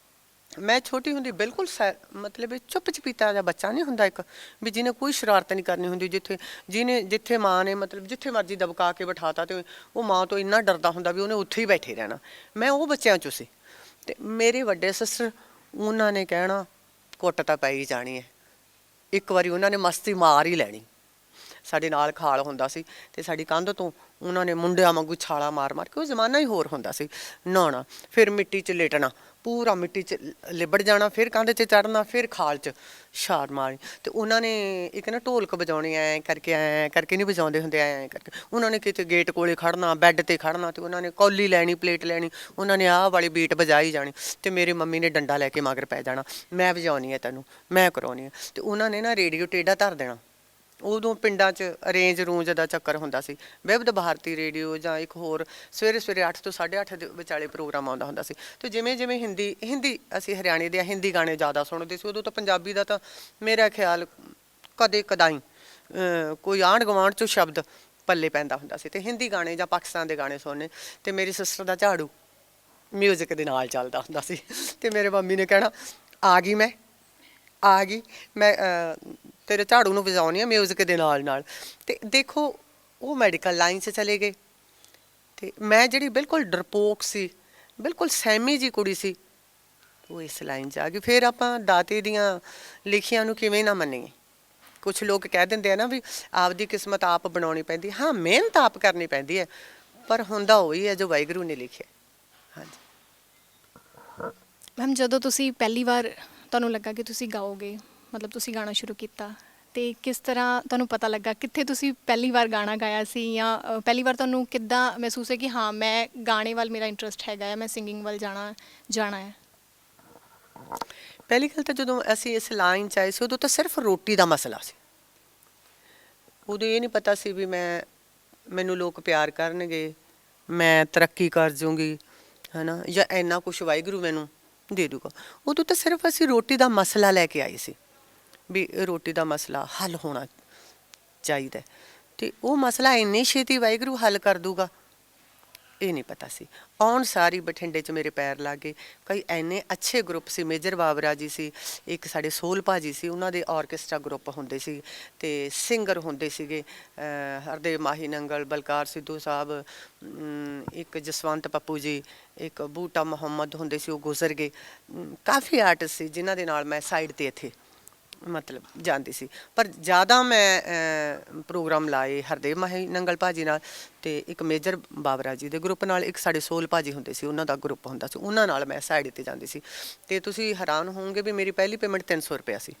ਮੈਂ ਛੋਟੀ ਹੁੰਦੀ ਬਿਲਕੁਲ ਮਤਲਬ ਚੁੱਪ ਚਪੀਤਾ ਜਿਹਾ ਬੱਚਾ ਨਹੀਂ ਹੁੰਦਾ ਇੱਕ, ਵੀ ਜਿਹਨੇ ਕੋਈ ਸ਼ਰਾਰਤ ਨਹੀਂ ਕਰਨੀ ਹੁੰਦੀ। ਜਿੱਥੇ ਮਾਂ ਨੇ ਮਤਲਬ ਜਿੱਥੇ ਮਰਜ਼ੀ ਦਬਕਾ ਕੇ ਬਿਠਾਤਾ, ਅਤੇ ਉਹ ਮਾਂ ਤੋਂ ਇੰਨਾ ਡਰਦਾ ਹੁੰਦਾ ਵੀ ਉਹਨੇ ਉੱਥੇ ਹੀ ਬੈਠੇ ਰਹਿਣਾ। ਮੈਂ ਉਹ ਬੱਚਿਆਂ 'ਚੋਂ ਸੀ। ਅਤੇ ਮੇਰੇ ਵੱਡੇ ਸਿਸਟਰ, ਉਹਨਾਂ ਨੇ ਕਹਿਣਾ ਕੁੱਟ ਤਾਂ ਪੈ ਹੀ ਜਾਣੀ ਹੈ। ਇੱਕ ਵਾਰੀ ਉਹਨਾਂ ਨੇ ਮਸਤੀ ਮਾਰ ਹੀ ਲੈਣੀ। ਸਾਡੇ ਨਾਲ ਖਾਲ ਹੁੰਦਾ ਸੀ, ਅਤੇ ਸਾਡੀ ਕੰਧ ਤੋਂ ਉਹਨਾਂ ਨੇ ਮੁੰਡਿਆਂ ਵਾਂਗੂ ਛਾਲਾਂ ਮਾਰ ਮਾਰ ਕੇ, ਉਹ ਜ਼ਮਾਨਾ ਹੀ ਹੋਰ ਹੁੰਦਾ ਸੀ, ਨਹਾਉਣਾ, ਫਿਰ ਮਿੱਟੀ 'ਚ ਲੇਟਣਾ, ਪੂਰਾ ਮਿੱਟੀ 'ਚ ਲਿਬੜ ਜਾਣਾ, ਫਿਰ ਕੰਧ 'ਚ ਚੜ੍ਹਨਾ, ਫਿਰ ਖਾਲ 'ਚ ਛਾਲ ਮਾਰਨੀ। ਅਤੇ ਉਹਨਾਂ ਨੇ ਇੱਕ ਨਾ ਢੋਲਕ ਵਜਾਉਣੀ, ਐਂ ਕਰਕੇ ਨਹੀਂ ਵਜਾਉਂਦੇ ਹੁੰਦੇ, ਐਂ ਕਰਕੇ। ਉਹਨਾਂ ਨੇ ਕਿਤੇ ਗੇਟ ਕੋਲੇ ਖੜ੍ਹਨਾ, ਬੈੱਡ 'ਤੇ ਖੜ੍ਹਨਾ, ਅਤੇ ਉਹਨਾਂ ਨੇ ਕੌਲੀ ਲੈਣੀ, ਪਲੇਟ ਲੈਣੀ, ਉਹਨਾਂ ਨੇ ਆਹ ਵਾਲੀ ਬੀਟ ਵਜਾਈ ਜਾਣੀ, ਅਤੇ ਮੇਰੀ ਮੰਮੀ ਨੇ ਡੰਡਾ ਲੈ ਕੇ ਮਗਰ ਪੈ ਜਾਣਾ, ਮੈਂ ਵਜਾਉਣੀ ਹੈ ਤੈਨੂੰ, ਮੈਂ ਕਰਾਉਣੀ ਹੈ। ਅਤੇ ਉਹਨਾਂ ਨੇ ਨਾ ਰੇਡੀਓ ਟੇਢਾ ਧਰ ਦੇਣਾ, ਉਦੋਂ ਪਿੰਡਾਂ 'ਚ ਅਰੇਂਜ ਰੂੰਜ ਦਾ ਚੱਕਰ ਹੁੰਦਾ ਸੀ। ਵਿਵਧ ਭਾਰਤੀ ਰੇਡੀਓ ਜਾਂ ਇੱਕ ਹੋਰ ਸਵੇਰੇ ਸਵੇਰੇ 8 ਤੋਂ 8:30 ਦੇ ਵਿਚਾਲੇ ਪ੍ਰੋਗਰਾਮ ਆਉਂਦਾ ਹੁੰਦਾ ਸੀ। ਅਤੇ ਜਿਵੇਂ ਜਿਵੇਂ ਹਿੰਦੀ ਅਸੀਂ ਹਰਿਆਣੇ ਦੇ ਹਿੰਦੀ ਗਾਣੇ ਜ਼ਿਆਦਾ ਸੁਣਦੇ ਸੀ। ਉਦੋਂ ਤਾਂ ਪੰਜਾਬੀ ਦਾ ਤਾਂ ਮੇਰਾ ਖਿਆਲ ਕਦੇ ਕਦਾਈ ਕੋਈ ਆਂਢ ਗੁਆਂਢ 'ਚੋਂ ਸ਼ਬਦ ਪੱਲੇ ਪੈਂਦਾ ਹੁੰਦਾ ਸੀ, ਅਤੇ ਹਿੰਦੀ ਗਾਣੇ ਜਾਂ ਪਾਕਿਸਤਾਨ ਦੇ ਗਾਣੇ ਸੁਣਨੇ। ਅਤੇ ਮੇਰੀ ਸਿਸਟਰ ਦਾ ਝਾੜੂ ਮਿਊਜ਼ਿਕ ਦੇ ਨਾਲ ਚੱਲਦਾ ਹੁੰਦਾ ਸੀ, ਅਤੇ ਮੇਰੇ ਮੰਮੀ ਨੇ ਕਹਿਣਾ ਆ ਗਈ ਮੈਂ ਤੇਰੇ ਝਾੜੂ ਨੂੰ ਵਜਾਉਣੀ ਆ ਮਿਊਜ਼ਿਕ ਦੇ ਨਾਲ ਨਾਲ। ਅਤੇ ਦੇਖੋ ਉਹ ਮੈਡੀਕਲ ਲਾਈਨ 'ਚ ਚਲੇ ਗਏ, ਅਤੇ ਮੈਂ ਜਿਹੜੀ ਬਿਲਕੁਲ ਡਰਪੋਕ ਸੀ, ਬਿਲਕੁਲ ਸਹਿਮੀ ਜਿਹੀ ਕੁੜੀ ਸੀ, ਉਹ ਇਸ ਲਾਈਨ 'ਚ ਆ ਗਈ। ਫਿਰ ਆਪਾਂ ਦਾਤੇ ਦੀਆਂ ਲਿਖੀਆਂ ਨੂੰ ਕਿਵੇਂ ਨਾ ਮੰਨੀਏ। ਕੁਛ ਲੋਕ ਕਹਿ ਦਿੰਦੇ ਆ ਨਾ ਵੀ ਆਪਦੀ ਕਿਸਮਤ ਆਪ ਬਣਾਉਣੀ ਪੈਂਦੀ। ਹਾਂ, ਮਿਹਨਤ ਆਪ ਕਰਨੀ ਪੈਂਦੀ ਹੈ, ਪਰ ਹੁੰਦਾ ਉਹੀ ਹੈ ਜੋ ਵਾਹਿਗੁਰੂ ਨੇ ਲਿਖਿਆ। ਹਾਂਜੀ ਮੈਮ, ਜਦੋਂ ਤੁਸੀਂ ਪਹਿਲੀ ਵਾਰ ਤੁਹਾਨੂੰ ਲੱਗਾ ਕਿ ਤੁਸੀਂ ਗਾਓਗੇ, ਮਤਲਬ ਤੁਸੀਂ ਗਾਣਾ ਸ਼ੁਰੂ ਕੀਤਾ, ਅਤੇ ਕਿਸ ਤਰ੍ਹਾਂ ਤੁਹਾਨੂੰ ਪਤਾ ਲੱਗਾ, ਕਿੱਥੇ ਤੁਸੀਂ ਪਹਿਲੀ ਵਾਰ ਗਾਣਾ ਗਾਇਆ ਸੀ, ਜਾਂ ਪਹਿਲੀ ਵਾਰ ਤੁਹਾਨੂੰ ਕਿੱਦਾਂ ਮਹਿਸੂਸ ਹੈ ਕਿ ਹਾਂ ਮੈਂ ਗਾਣੇ ਵੱਲ ਮੇਰਾ ਇੰਟਰਸਟ ਹੈਗਾ ਹੈ, ਮੈਂ ਸਿੰਗਿੰਗ ਵੱਲ ਜਾਣਾ ਹੈ? ਪਹਿਲੀ ਗੱਲ ਤਾਂ ਜਦੋਂ ਅਸੀਂ ਇਸ ਲਾਈਨ 'ਚ ਆਏ ਸੀ, ਉਦੋਂ ਤਾਂ ਸਿਰਫ ਰੋਟੀ ਦਾ ਮਸਲਾ ਸੀ। ਉਦੋਂ ਇਹ ਨਹੀਂ ਪਤਾ ਸੀ ਵੀ ਮੈਨੂੰ ਲੋਕ ਪਿਆਰ ਕਰਨਗੇ, ਮੈਂ ਤਰੱਕੀ ਕਰ ਜੂੰਗੀ, ਹੈ ਨਾ, ਜਾਂ ਇੰਨਾ ਕੁਛ ਵਾਹਿਗੁਰੂ ਮੈਨੂੰ ਦੇ ਦੂਗਾ। ਉਦੋਂ ਤਾਂ ਸਿਰਫ ਅਸੀਂ ਰੋਟੀ ਦਾ ਮਸਲਾ ਲੈ ਕੇ ਆਏ ਸੀ ਵੀ ਰੋਟੀ ਦਾ ਮਸਲਾ ਹੱਲ ਹੋਣਾ ਚਾਹੀਦਾ, ਅਤੇ ਉਹ ਮਸਲਾ ਇੰਨੀ ਛੇਤੀ ਵਾਹਿਗੁਰੂ ਹੱਲ ਕਰ ਦੂਗਾ ਇਹ ਨਹੀਂ ਪਤਾ ਸੀ। ਆਉਣ ਸਾਰੀ ਬਠਿੰਡੇ 'ਚ ਮੇਰੇ ਪੈਰ ਲੱਗ ਗਏ। ਕਈ ਇੰਨੇ ਅੱਛੇ ਗਰੁੱਪ ਸੀ, ਮੇਜਰ ਬਾਬਰਾ ਜੀ ਸੀ, ਇੱਕ ਸਾਡੇ ਸੋਹਲ ਭਾਜੀ ਸੀ, ਉਹਨਾਂ ਦੇ ਆਰਕੈਸਟਰਾ ਗਰੁੱਪ ਹੁੰਦੇ ਸੀ, ਅਤੇ ਸਿੰਗਰ ਹੁੰਦੇ ਸੀਗੇ ਹਰਦੇਵ ਮਾਹੀ ਨੰਗਲ, ਬਲਕਾਰ ਸਿੱਧੂ ਸਾਹਿਬ, ਇੱਕ ਜਸਵੰਤ ਪੱਪੂ ਜੀ, ਇੱਕ ਬੂਟਾ ਮੁਹੰਮਦ ਹੁੰਦੇ ਸੀ, ਉਹ ਗੁਜ਼ਰ ਗਏ। ਕਾਫੀ ਆਰਟਿਸਟ ਸੀ ਜਿਨ੍ਹਾਂ ਦੇ ਨਾਲ ਮੈਂ ਸਾਈਡ 'ਤੇ ਇੱਥੇ ਮਤਲਬ ਜਾਂਦੀ ਸੀ, ਪਰ ਜ਼ਿਆਦਾ ਮੈਂ ਪ੍ਰੋਗਰਾਮ ਲਾਏ ਹਰਦੇਵ ਮਾਹੀ ਨੰਗਲ ਭਾਜੀ ਨਾਲ, ਅਤੇ ਇੱਕ ਮੇਜਰ ਬਾਬਰਾ ਜੀ ਦੇ ਗਰੁੱਪ ਨਾਲ, ਇੱਕ ਸਾਡੇ ਸੋਹਲ ਭਾਜੀ ਹੁੰਦੇ ਸੀ, ਉਹਨਾਂ ਦਾ ਗਰੁੱਪ ਹੁੰਦਾ ਸੀ, ਉਹਨਾਂ ਨਾਲ ਮੈਂ ਸਾਈਡ 'ਤੇ ਜਾਂਦੀ ਸੀ। ਅਤੇ ਤੁਸੀਂ ਹੈਰਾਨ ਹੋਵੋਗੇ ਵੀ ਮੇਰੀ ਪਹਿਲੀ ਪੇਮੈਂਟ 300 ਰੁਪਇਆ ਸੀ।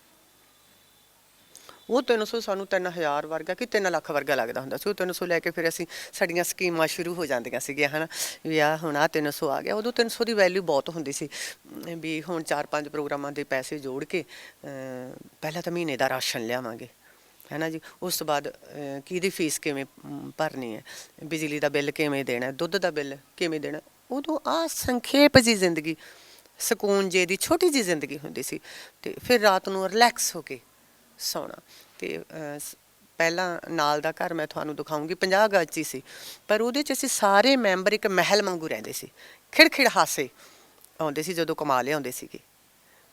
ਉਹ 300 ਸਾਨੂੰ 3000 ਵਰਗਾ ਕਿ 3 ਲੱਖ ਵਰਗਾ ਲੱਗਦਾ ਹੁੰਦਾ ਸੀ। ਉਹ 300 ਲੈ ਕੇ ਫਿਰ ਅਸੀਂ ਸਾਡੀਆਂ ਸਕੀਮਾਂ ਸ਼ੁਰੂ ਹੋ ਜਾਂਦੀਆਂ ਸੀਗੀਆਂ, ਹੈ ਨਾ, ਵੀ ਆਹ ਹੁਣ ਆਹ 300 ਆ ਗਿਆ। ਉਦੋਂ 300 ਦੀ ਵੈਲਿਊ ਬਹੁਤ ਹੁੰਦੀ ਸੀ, ਵੀ ਹੁਣ 4-5 ਪ੍ਰੋਗਰਾਮਾਂ ਦੇ ਪੈਸੇ ਜੋੜ ਕੇ ਪਹਿਲਾਂ ਤਾਂ ਮਹੀਨੇ ਦਾ ਰਾਸ਼ਨ ਲਿਆਵਾਂਗੇ, ਹੈ ਨਾ ਜੀ, ਉਸ ਤੋਂ ਬਾਅਦ ਕਿਹਦੀ ਫੀਸ ਕਿਵੇਂ ਭਰਨੀ ਹੈ, ਬਿਜਲੀ ਦਾ ਬਿੱਲ ਕਿਵੇਂ ਦੇਣਾ, ਦੁੱਧ ਦਾ ਬਿੱਲ ਕਿਵੇਂ ਦੇਣਾ। ਉਦੋਂ ਆਹ ਸੰਖੇਪ ਜਿਹੀ ਜ਼ਿੰਦਗੀ, ਸਕੂਨ ਜੇ ਦੀ ਛੋਟੀ ਜਿਹੀ ਜ਼ਿੰਦਗੀ ਹੁੰਦੀ ਸੀ, ਅਤੇ ਫਿਰ ਰਾਤ ਨੂੰ ਰਿਲੈਕਸ ਹੋ ਕੇ ਸੌਣਾ। ਅਤੇ ਪਹਿਲਾਂ ਨਾਲ ਦਾ ਘਰ ਮੈਂ ਤੁਹਾਨੂੰ ਦਿਖਾਊਂਗੀ, 50 ਗਜ਼ 'ਚ ਹੀ ਸੀ, ਪਰ ਉਹਦੇ 'ਚ ਅਸੀਂ ਸਾਰੇ ਮੈਂਬਰ ਇੱਕ ਮਹਿਲ ਵਾਂਗੂ ਰਹਿੰਦੇ ਸੀ। ਖਿੜਖਿੜ ਹਾਸੇ ਆਉਂਦੇ ਸੀ ਜਦੋਂ ਕਮਾ ਲਿਆਉਂਦੇ ਸੀਗੇ।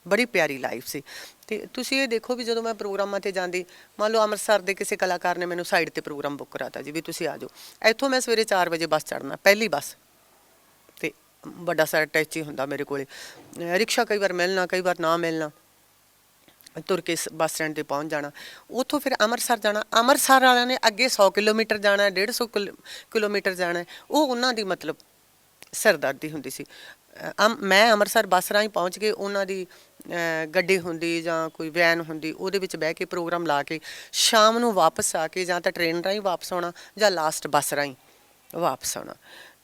ਬੜੀ ਪਿਆਰੀ ਲਾਈਫ ਸੀ। ਅਤੇ ਤੁਸੀਂ ਇਹ ਦੇਖੋ ਵੀ ਜਦੋਂ ਮੈਂ ਪ੍ਰੋਗਰਾਮਾਂ 'ਤੇ ਜਾਂਦੀ, ਮੰਨ ਲਓ ਅੰਮ੍ਰਿਤਸਰ ਦੇ ਕਿਸੇ ਕਲਾਕਾਰ ਨੇ ਮੈਨੂੰ ਸਾਈਡ 'ਤੇ ਪ੍ਰੋਗਰਾਮ ਬੁੱਕ ਕਰਾਤਾ ਜੀ ਵੀ ਤੁਸੀਂ ਆ ਜਾਓ, ਇੱਥੋਂ ਮੈਂ ਸਵੇਰੇ 4 ਵਜੇ ਬੱਸ ਚੜ੍ਹਨਾ, ਪਹਿਲੀ ਬੱਸ, ਅਤੇ ਵੱਡਾ ਸਾਰਾ ਟੈਚੀ ਹੁੰਦਾ ਮੇਰੇ ਕੋਲ, ਰਿਕਸ਼ਾ ਕਈ ਵਾਰ ਮਿਲਣਾ, ਕਈ ਵਾਰ ਨਾ ਮਿਲਣਾ, ਤੁਰ ਕੇ ਬੱਸ ਸਟੈਂਡ 'ਤੇ ਪਹੁੰਚ ਜਾਣਾ। ਉੱਥੋਂ ਫਿਰ ਅੰਮ੍ਰਿਤਸਰ ਜਾਣਾ, ਅੰਮ੍ਰਿਤਸਰ ਵਾਲਿਆਂ ਨੇ ਅੱਗੇ 100 ਕਿਲੋਮੀਟਰ ਜਾਣਾ, 150 ਕਿਲੋਮੀਟਰ ਜਾਣਾ, ਉਹ ਉਹਨਾਂ ਦੀ ਮਤਲਬ ਸਿਰਦਰਦੀ ਹੁੰਦੀ ਸੀ। ਮੈਂ ਅੰਮ੍ਰਿਤਸਰ ਬੱਸ ਰਾਹੀਂ ਪਹੁੰਚ ਕੇ ਉਹਨਾਂ ਦੀ ਗੱਡੀ ਹੁੰਦੀ ਜਾਂ ਕੋਈ ਵੈਨ ਹੁੰਦੀ, ਉਹਦੇ ਵਿੱਚ ਬਹਿ ਕੇ ਪ੍ਰੋਗਰਾਮ ਲਾ ਕੇ ਸ਼ਾਮ ਨੂੰ ਵਾਪਸ ਆ ਕੇ ਜਾਂ ਤਾਂ ਟ੍ਰੇਨ ਰਾਹੀਂ ਵਾਪਸ ਆਉਣਾ ਜਾਂ ਲਾਸਟ ਬੱਸ ਰਾਹੀਂ ਵਾਪਸ ਆਉਣਾ।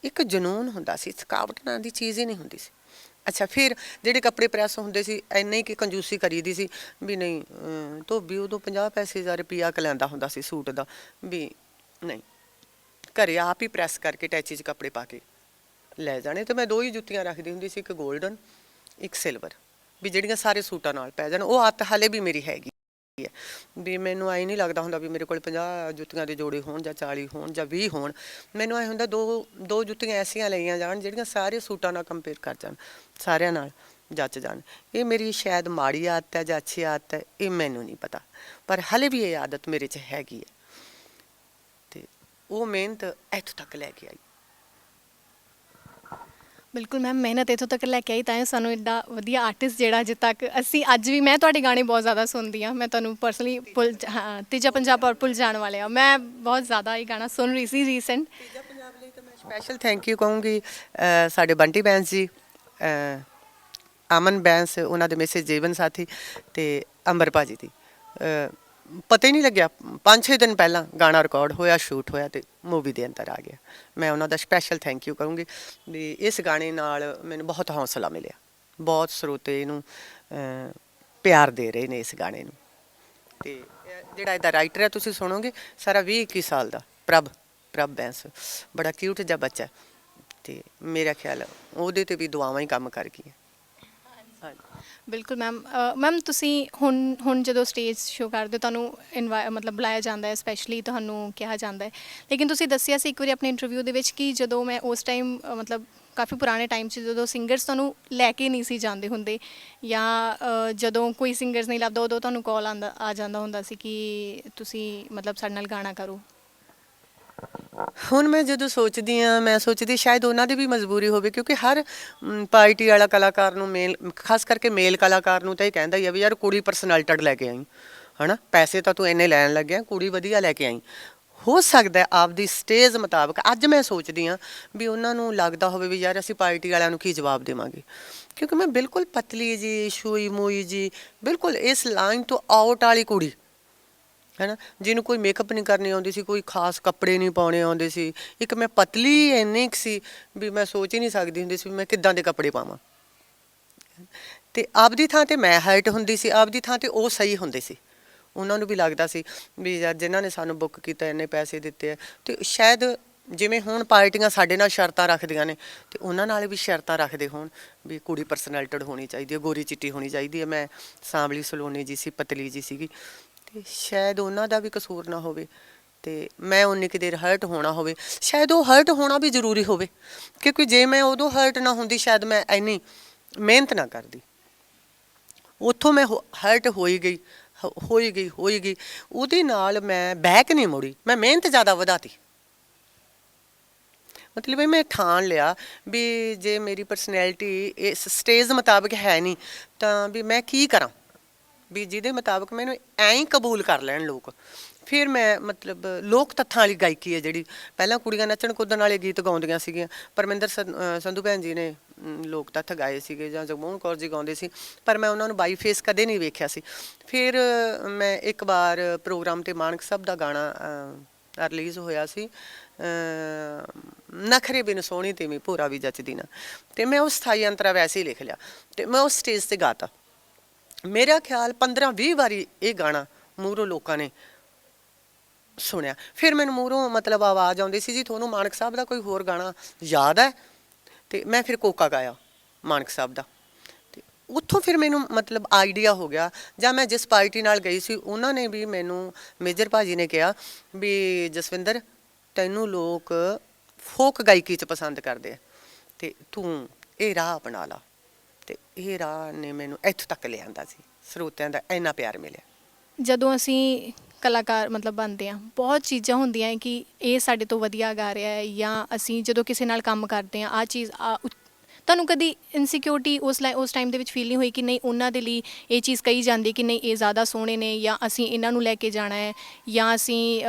ਇੱਕ ਜਨੂੰਨ ਹੁੰਦਾ ਸੀ, ਥਕਾਵਟ ਨਾਂ ਦੀ ਚੀਜ਼ ਹੀ ਨਹੀਂ ਹੁੰਦੀ ਸੀ। ਅੱਛਾ, ਫਿਰ ਜਿਹੜੇ ਕੱਪੜੇ ਪ੍ਰੈਸ ਹੁੰਦੇ ਸੀ, ਇੰਨੀ ਕਿ ਕੰਜੂਸੀ ਕਰੀਦੀ ਸੀ ਵੀ ਨਹੀਂ, ਧੋਬੀ ਉਦੋਂ 50 ਪੈਸੇ ਜਾਂ ਰੁਪਈਆ ਕੁ ਲੈਂਦਾ ਹੁੰਦਾ ਸੀ ਸੂਟ ਦਾ, ਵੀ ਨਹੀਂ, ਘਰੇ ਆਪ ਹੀ ਪ੍ਰੈਸ ਕਰਕੇ ਟੈਚੀ 'ਚ ਕੱਪੜੇ ਪਾ ਕੇ ਲੈ ਜਾਣੇ। ਅਤੇ ਮੈਂ 2 ਹੀ ਜੁੱਤੀਆਂ ਰੱਖਦੀ ਹੁੰਦੀ ਸੀ, ਇੱਕ ਗੋਲਡਨ, ਇੱਕ ਸਿਲਵਰ, ਵੀ ਜਿਹੜੀਆਂ ਸਾਰੇ ਸੂਟਾਂ ਨਾਲ ਪੈ ਜਾਣ। ਉਹ ਆਦਤ ਹਾਲੇ ਵੀ ਮੇਰੀ ਹੈਗੀ ਹੈ, ਵੀ ਮੈਨੂੰ ਐਂ ਨਹੀਂ ਲੱਗਦਾ ਹੁੰਦਾ ਵੀ ਮੇਰੇ ਕੋਲ 50 ਜੁੱਤੀਆਂ ਦੇ ਜੋੜੇ ਹੋਣ ਜਾਂ 40 ਹੋਣ ਜਾਂ 20 ਹੋਣ। ਮੈਨੂੰ ਐਂ ਹੁੰਦਾ ਦੋ ਜੁੱਤੀਆਂ ਐਸੀਆਂ ਲਈਆਂ ਜਾਣ ਜਿਹੜੀਆਂ ਸਾਰੇ ਸੂਟਾਂ ਨਾਲ ਕੰਪੇਅਰ ਕਰ ਜਾਣ, ਸਾਰਿਆਂ ਨਾਲ ਜੱਚ ਜਾਣ। ਇਹ ਮੇਰੀ ਸ਼ਾਇਦ ਮਾੜੀ ਆਦਤ ਹੈ ਜਾਂ ਅੱਛੀ ਆਦਤ ਹੈ, ਇਹ ਮੈਨੂੰ ਨਹੀਂ ਪਤਾ, ਪਰ ਹਾਲੇ ਵੀ ਇਹ ਆਦਤ ਮੇਰੇ 'ਚ ਹੈਗੀ ਹੈ, ਅਤੇ ਉਹ ਮਿਹਨਤ ਇੱਥੋਂ ਤੱਕ ਲੈ ਕੇ ਆਈ। ਬਿਲਕੁਲ ਮੈਮ, ਮਿਹਨਤ ਇੱਥੋਂ ਤੱਕ ਲੈ ਕੇ ਆਈ, ਤਾਂ ਸਾਨੂੰ ਐਡਾ ਵਧੀਆ ਆਰਟਿਸਟ ਜਿਹੜਾ ਅੱਜ ਤੱਕ ਅੱਜ ਵੀ ਮੈਂ ਤੁਹਾਡੇ ਗਾਣੇ ਬਹੁਤ ਜ਼ਿਆਦਾ ਸੁਣਦੀ ਹਾਂ। ਮੈਂ ਤੁਹਾਨੂੰ ਪਰਸਨਲੀ ਤੀਜਾ ਪੰਜਾਬ ਔਰ ਭੁੱਲ ਜਾਣ ਵਾਲੇ ਆ, ਮੈਂ ਬਹੁਤ ਜ਼ਿਆਦਾ ਇਹ ਗਾਣਾ ਸੁਣ ਰਹੀ ਸੀ ਰੀਸੈਂਟ। ਤੀਜਾ ਪੰਜਾਬ ਲਈ ਤਾਂ ਮੈਂ ਸਪੈਸ਼ਲ ਥੈਂਕ ਯੂ ਕਹੂੰਗੀ ਸਾਡੇ ਬੰਟੀ ਬੈਂਸ ਜੀ, ਅਮਨ ਬੈਂਸ, ਉਹਨਾਂ ਦੇ ਮਿਸਿਸ ਜੀਵਨ ਸਾਥੀ, ਅਤੇ ਅੰਬਰ ਭਾਜੀ ਦੀ। ਪਤਾ ਹੀ ਨਹੀਂ ਲੱਗਿਆ, 5-6 ਦਿਨ ਪਹਿਲਾਂ ਗਾਣਾ ਰਿਕਾਰਡ ਹੋਇਆ, ਸ਼ੂਟ ਹੋਇਆ, ਅਤੇ ਮੂਵੀ ਦੇ ਅੰਦਰ ਆ ਗਿਆ। ਮੈਂ ਉਹਨਾਂ ਦਾ ਸਪੈਸ਼ਲ ਥੈਂਕ ਯੂ ਕਹੂੰਗੀ ਵੀ ਇਸ ਗਾਣੇ ਨਾਲ ਮੈਨੂੰ ਬਹੁਤ ਹੌਸਲਾ ਮਿਲਿਆ, ਬਹੁਤ ਸਰੋਤੇ ਇਹਨੂੰ ਪਿਆਰ ਦੇ ਰਹੇ ਨੇ ਇਸ ਗਾਣੇ ਨੂੰ, ਤੇ ਜਿਹੜਾ ਇਹਦਾ ਰਾਈਟਰ ਹੈ ਤੁਸੀਂ ਸੁਣੋਗੇ, ਸਾਰਾ 20-21 ਸਾਲ ਦਾ ਪ੍ਰਭ ਬੈਂਸ, ਬੜਾ ਕਿਊਟ ਜਿਹਾ ਬੱਚਾ। ਤੇ ਮੇਰਾ ਖਿਆਲ ਉਹਦੇ ਤੇ ਵੀ ਦੁਆਵਾਂ ਹੀ ਕੰਮ ਕਰ ਗਈਆਂ। ਬਿਲਕੁਲ ਮੈਮ। ਮੈਮ ਤੁਸੀਂ ਹੁਣ ਜਦੋਂ ਸਟੇਜ ਸ਼ੋਅ ਕਰਦੇ ਹੋ ਤੁਹਾਨੂੰ ਮਤਲਬ ਬੁਲਾਇਆ ਜਾਂਦਾ ਹੈ, ਸਪੈਸ਼ਲੀ ਤੁਹਾਨੂੰ ਕਿਹਾ ਜਾਂਦਾ ਹੈ, ਲੇਕਿਨ ਤੁਸੀਂ ਦੱਸਿਆ ਸੀ ਇੱਕ ਵਾਰੀ ਆਪਣੇ ਇੰਟਰਵਿਊ ਦੇ ਵਿੱਚ ਕਿ ਜਦੋਂ ਮੈਂ ਉਸ ਟਾਈਮ ਮਤਲਬ ਕਾਫੀ ਪੁਰਾਣੇ ਟਾਈਮ 'ਚ ਜਦੋਂ ਸਿੰਗਰਸ ਤੁਹਾਨੂੰ ਲੈ ਕੇ ਨਹੀਂ ਸੀ ਜਾਂਦੇ ਹੁੰਦੇ, ਜਾਂ ਜਦੋਂ ਕੋਈ ਸਿੰਗਰਸ ਨਹੀਂ ਲੱਭਦਾ ਉਦੋਂ ਤੁਹਾਨੂੰ ਕਾਲ ਆ ਜਾਂਦਾ ਹੁੰਦਾ ਸੀ ਕਿ ਤੁਸੀਂ ਮਤਲਬ ਸਾਡੇ ਨਾਲ ਗਾਣਾ ਕਰੋ। ਹੁਣ ਮੈਂ ਜਦੋਂ ਸੋਚਦੀ ਹਾਂ, ਮੈਂ ਸੋਚਦੀ ਸ਼ਾਇਦ ਉਹਨਾਂ ਦੀ ਵੀ ਮਜਬੂਰੀ ਹੋਵੇ, ਕਿਉਂਕਿ ਹਰ ਪਾਰਟੀ ਵਾਲਾ ਕਲਾਕਾਰ ਨੂੰ ਖਾਸ ਕਰਕੇ ਮੇਲ ਕਲਾਕਾਰ ਨੂੰ ਤਾਂ ਇਹ ਕਹਿੰਦਾ ਹੀ ਆ ਵੀ ਯਾਰ ਕੁੜੀ ਪਰਸਨੈਲਿਟਡ ਲੈ ਕੇ ਆਈ, ਹੈ ਨਾ, ਪੈਸੇ ਤਾਂ ਤੂੰ ਇੰਨੇ ਲੈਣ ਲੱਗਿਆ, ਕੁੜੀ ਵਧੀਆ ਲੈ ਕੇ ਆਈ। ਹੋ ਸਕਦਾ ਆਪਦੀ ਸਟੇਜ ਮੁਤਾਬਕ ਅੱਜ ਮੈਂ ਸੋਚਦੀ ਹਾਂ ਵੀ ਉਹਨਾਂ ਨੂੰ ਲੱਗਦਾ ਹੋਵੇ ਵੀ ਯਾਰ ਅਸੀਂ ਪਾਰਟੀ ਵਾਲਿਆਂ ਨੂੰ ਕੀ ਜਵਾਬ ਦੇਵਾਂਗੇ, ਕਿਉਂਕਿ ਮੈਂ ਬਿਲਕੁਲ ਪਤਲੀ ਜੀ, ਛੂਈ ਮੂਈ ਜੀ, ਬਿਲਕੁਲ ਇਸ ਲਾਈਨ ਤੋਂ ਆਊਟ ਵਾਲੀ ਕੁੜੀ, ਹੈ ਨਾ, ਜਿਹਨੂੰ ਕੋਈ ਮੇਕਅਪ ਨਹੀਂ ਕਰਨੀ ਆਉਂਦੀ ਸੀ, ਕੋਈ ਖਾਸ ਕੱਪੜੇ ਨਹੀਂ ਪਾਉਣੇ ਆਉਂਦੇ ਸੀ। ਇੱਕ ਮੈਂ ਪਤਲੀ ਇੰਨੀ ਕੁ ਸੀ ਵੀ ਮੈਂ ਸੋਚ ਹੀ ਨਹੀਂ ਸਕਦੀ ਹੁੰਦੀ ਸੀ ਵੀ ਮੈਂ ਕਿੱਦਾਂ ਦੇ ਕੱਪੜੇ ਪਾਵਾਂ। ਅਤੇ ਆਪਦੀ ਥਾਂ 'ਤੇ ਮੈਂ ਹਾਈਟ ਹੁੰਦੀ ਸੀ, ਆਪਦੀ ਥਾਂ 'ਤੇ ਉਹ ਸਹੀ ਹੁੰਦੇ ਸੀ। ਉਹਨਾਂ ਨੂੰ ਵੀ ਲੱਗਦਾ ਸੀ ਵੀ ਯਾਰ ਜਿਨ੍ਹਾਂ ਨੇ ਸਾਨੂੰ ਬੁੱਕ ਕੀਤਾ, ਇੰਨੇ ਪੈਸੇ ਦਿੱਤੇ ਆ, ਅਤੇ ਸ਼ਾਇਦ ਜਿਵੇਂ ਹੁਣ ਪਾਰਟੀਆਂ ਸਾਡੇ ਨਾਲ ਸ਼ਰਤਾਂ ਰੱਖਦੀਆਂ ਨੇ ਅਤੇ ਉਹਨਾਂ ਨਾਲ ਵੀ ਸ਼ਰਤਾਂ ਰੱਖਦੇ ਹੋਣ ਵੀ ਕੁੜੀ ਪਰਸਨੈਲਿਟਡ ਹੋਣੀ ਚਾਹੀਦੀ ਹੈ, ਗੋਰੀ ਚਿੱਟੀ ਹੋਣੀ ਚਾਹੀਦੀ ਹੈ। ਮੈਂ ਸਾਂਵਲੀ ਸਲੋਨੀ ਜੀ ਸੀ, ਪਤਲੀ ਜੀ ਸੀਗੀ, ਅਤੇ ਸ਼ਾਇਦ ਉਹਨਾਂ ਦਾ ਵੀ ਕਸੂਰ ਨਾ ਹੋਵੇ ਅਤੇ ਮੈਂ ਉਨੀ ਕੁ ਦੇਰ ਹਰਟ ਹੋਣਾ ਹੋਵੇ। ਸ਼ਾਇਦ ਉਹ ਹਰਟ ਹੋਣਾ ਵੀ ਜ਼ਰੂਰੀ ਹੋਵੇ, ਕਿਉਂਕਿ ਜੇ ਮੈਂ ਉਦੋਂ ਹਰਟ ਨਾ ਹੁੰਦੀ ਸ਼ਾਇਦ ਮੈਂ ਇੰਨੀ ਮਿਹਨਤ ਨਾ ਕਰਦੀ। ਉੱਥੋਂ ਮੈਂ ਹਰਟ ਹੋਈ ਗਈ, ਉਹਦੇ ਨਾਲ ਮੈਂ ਬੈਕ ਨਹੀਂ ਮੁੜੀ, ਮੈਂ ਮਿਹਨਤ ਜ਼ਿਆਦਾ ਵਧਾਤੀ। ਮਤਲਬ ਇਹ ਮੈਂ ਠਾਣ ਲਿਆ ਵੀ ਜੇ ਮੇਰੀ ਪਰਸਨੈਲਿਟੀ ਇਸ ਸਟੇਜ ਮੁਤਾਬਕ ਹੈ ਨਹੀਂ ਤਾਂ ਵੀ ਮੈਂ ਕੀ ਕਰਾਂ, ਵੀ ਜਿਹਦੇ ਮੁਤਾਬਕ ਮੈਨੂੰ ਐਂ ਹੀ ਕਬੂਲ ਕਰ ਲੈਣ ਲੋਕ। ਫਿਰ ਮੈਂ ਮਤਲਬ ਲੋਕ ਤੱਥਾਂ ਵਾਲੀ ਗਾਇਕੀ ਹੈ ਜਿਹੜੀ, ਪਹਿਲਾਂ ਕੁੜੀਆਂ ਨੱਚਣ ਕੁੱਦਣ ਵਾਲੇ ਗੀਤ ਗਾਉਂਦੀਆਂ ਸੀਗੀਆਂ, ਪਰਮਿੰਦਰ ਸੰਧੂ ਭੈਣ ਜੀ ਨੇ ਲੋਕ ਤੱਥ ਗਾਏ ਸੀਗੇ, ਜਾਂ ਜਗਮੋਹਨ ਕੌਰ ਜੀ ਗਾਉਂਦੇ ਸੀ, ਪਰ ਮੈਂ ਉਹਨਾਂ ਨੂੰ ਬਾਈ ਫੇਸ ਕਦੇ ਨਹੀਂ ਵੇਖਿਆ ਸੀ। ਫਿਰ ਮੈਂ ਇੱਕ ਵਾਰ ਪ੍ਰੋਗਰਾਮ 'ਤੇ ਮਾਨਕ ਸਾਹਿਬ ਦਾ ਗਾਣਾ ਰਿਲੀਜ਼ ਹੋਇਆ ਸੀ, ਨਖਰੇ ਬਿਨ ਸੋਹਣੀ ਤੇਵੀਂ ਭੋਰਾ ਵੀ ਜੱਚਦੀ ਨਾ, ਅਤੇ ਮੈਂ ਉਹ ਸਥਾਈ ਅੰਤਰਾ ਵੈਸੇ ਹੀ ਲਿਖ ਲਿਆ ਅਤੇ ਮੈਂ ਉਸ ਸਟੇਜ 'ਤੇ ਗਾਤਾ। ਮੇਰਾ ਖਿਆਲ 15-20 ਵਾਰੀ ਇਹ ਗਾਣਾ ਮੂਹਰੋਂ ਲੋਕਾਂ ਨੇ ਸੁਣਿਆ। ਫਿਰ ਮੈਨੂੰ ਮੂਹਰੋਂ ਮਤਲਬ ਆਵਾਜ਼ ਆਉਂਦੀ ਸੀ, ਜੀ ਤੁਹਾਨੂੰ ਮਾਨਕ ਸਾਹਿਬ ਦਾ ਕੋਈ ਹੋਰ ਗਾਣਾ ਯਾਦ ਹੈ? ਅਤੇ ਮੈਂ ਫਿਰ ਕੋਕਾ ਗਾਇਆ ਮਾਨਕ ਸਾਹਿਬ ਦਾ, ਅਤੇ ਉੱਥੋਂ ਫਿਰ ਮੈਨੂੰ ਮਤਲਬ ਆਈਡੀਆ ਹੋ ਗਿਆ। ਜਾਂ ਮੈਂ ਜਿਸ ਪਾਰਟੀ ਨਾਲ ਗਈ ਸੀ ਉਹਨਾਂ ਨੇ ਵੀ ਮੈਨੂੰ, ਮੇਜਰ ਭਾਜੀ ਨੇ ਕਿਹਾ ਵੀ ਜਸਵਿੰਦਰ ਤੈਨੂੰ ਲੋਕ ਫੋਕ ਗਾਇਕੀ 'ਚ ਪਸੰਦ ਕਰਦੇ ਆ ਅਤੇ ਤੂੰ ਇਹ ਰਾਹ ਅਪਣਾ ਲਾ, ਅਤੇ ਇਹ ਰਾਹ ਨੇ ਮੈਨੂੰ ਇੱਥੋਂ ਤੱਕ ਲਿਆਂਦਾ ਸੀ। ਸਰੋਤਿਆਂ ਦਾ ਇੰਨਾ ਪਿਆਰ ਮਿਲਿਆ। ਜਦੋਂ ਅਸੀਂ ਕਲਾਕਾਰ ਮਤਲਬ ਬਣਦੇ ਹਾਂ, ਬਹੁਤ ਚੀਜ਼ਾਂ ਹੁੰਦੀਆਂ ਹੈ ਕਿ ਇਹ ਸਾਡੇ ਤੋਂ ਵਧੀਆ ਗਾ ਰਿਹਾ ਹੈ, ਜਾਂ ਅਸੀਂ ਜਦੋਂ ਕਿਸੇ ਨਾਲ ਕੰਮ ਕਰਦੇ ਹਾਂ ਆਹ ਚੀਜ਼ ਤੁਹਾਨੂੰ ਕਦੀ ਇਨਸਿਕਿਉਰਿਟੀ ਉਸ ਟਾਈਮ ਦੇ ਵਿੱਚ ਫੀਲ ਨਹੀਂ ਹੋਈ ਕਿ ਨਹੀਂ ਉਹਨਾਂ ਦੇ ਲਈ ਇਹ ਚੀਜ਼ ਕਹੀ ਜਾਂਦੀ ਕਿ ਨਹੀਂ ਇਹ ਜ਼ਿਆਦਾ ਸੋਹਣੇ ਨੇ, ਜਾਂ ਅਸੀਂ ਇਹਨਾਂ ਨੂੰ ਲੈ ਕੇ ਜਾਣਾ ਹੈ, ਜਾਂ ਅਸੀਂ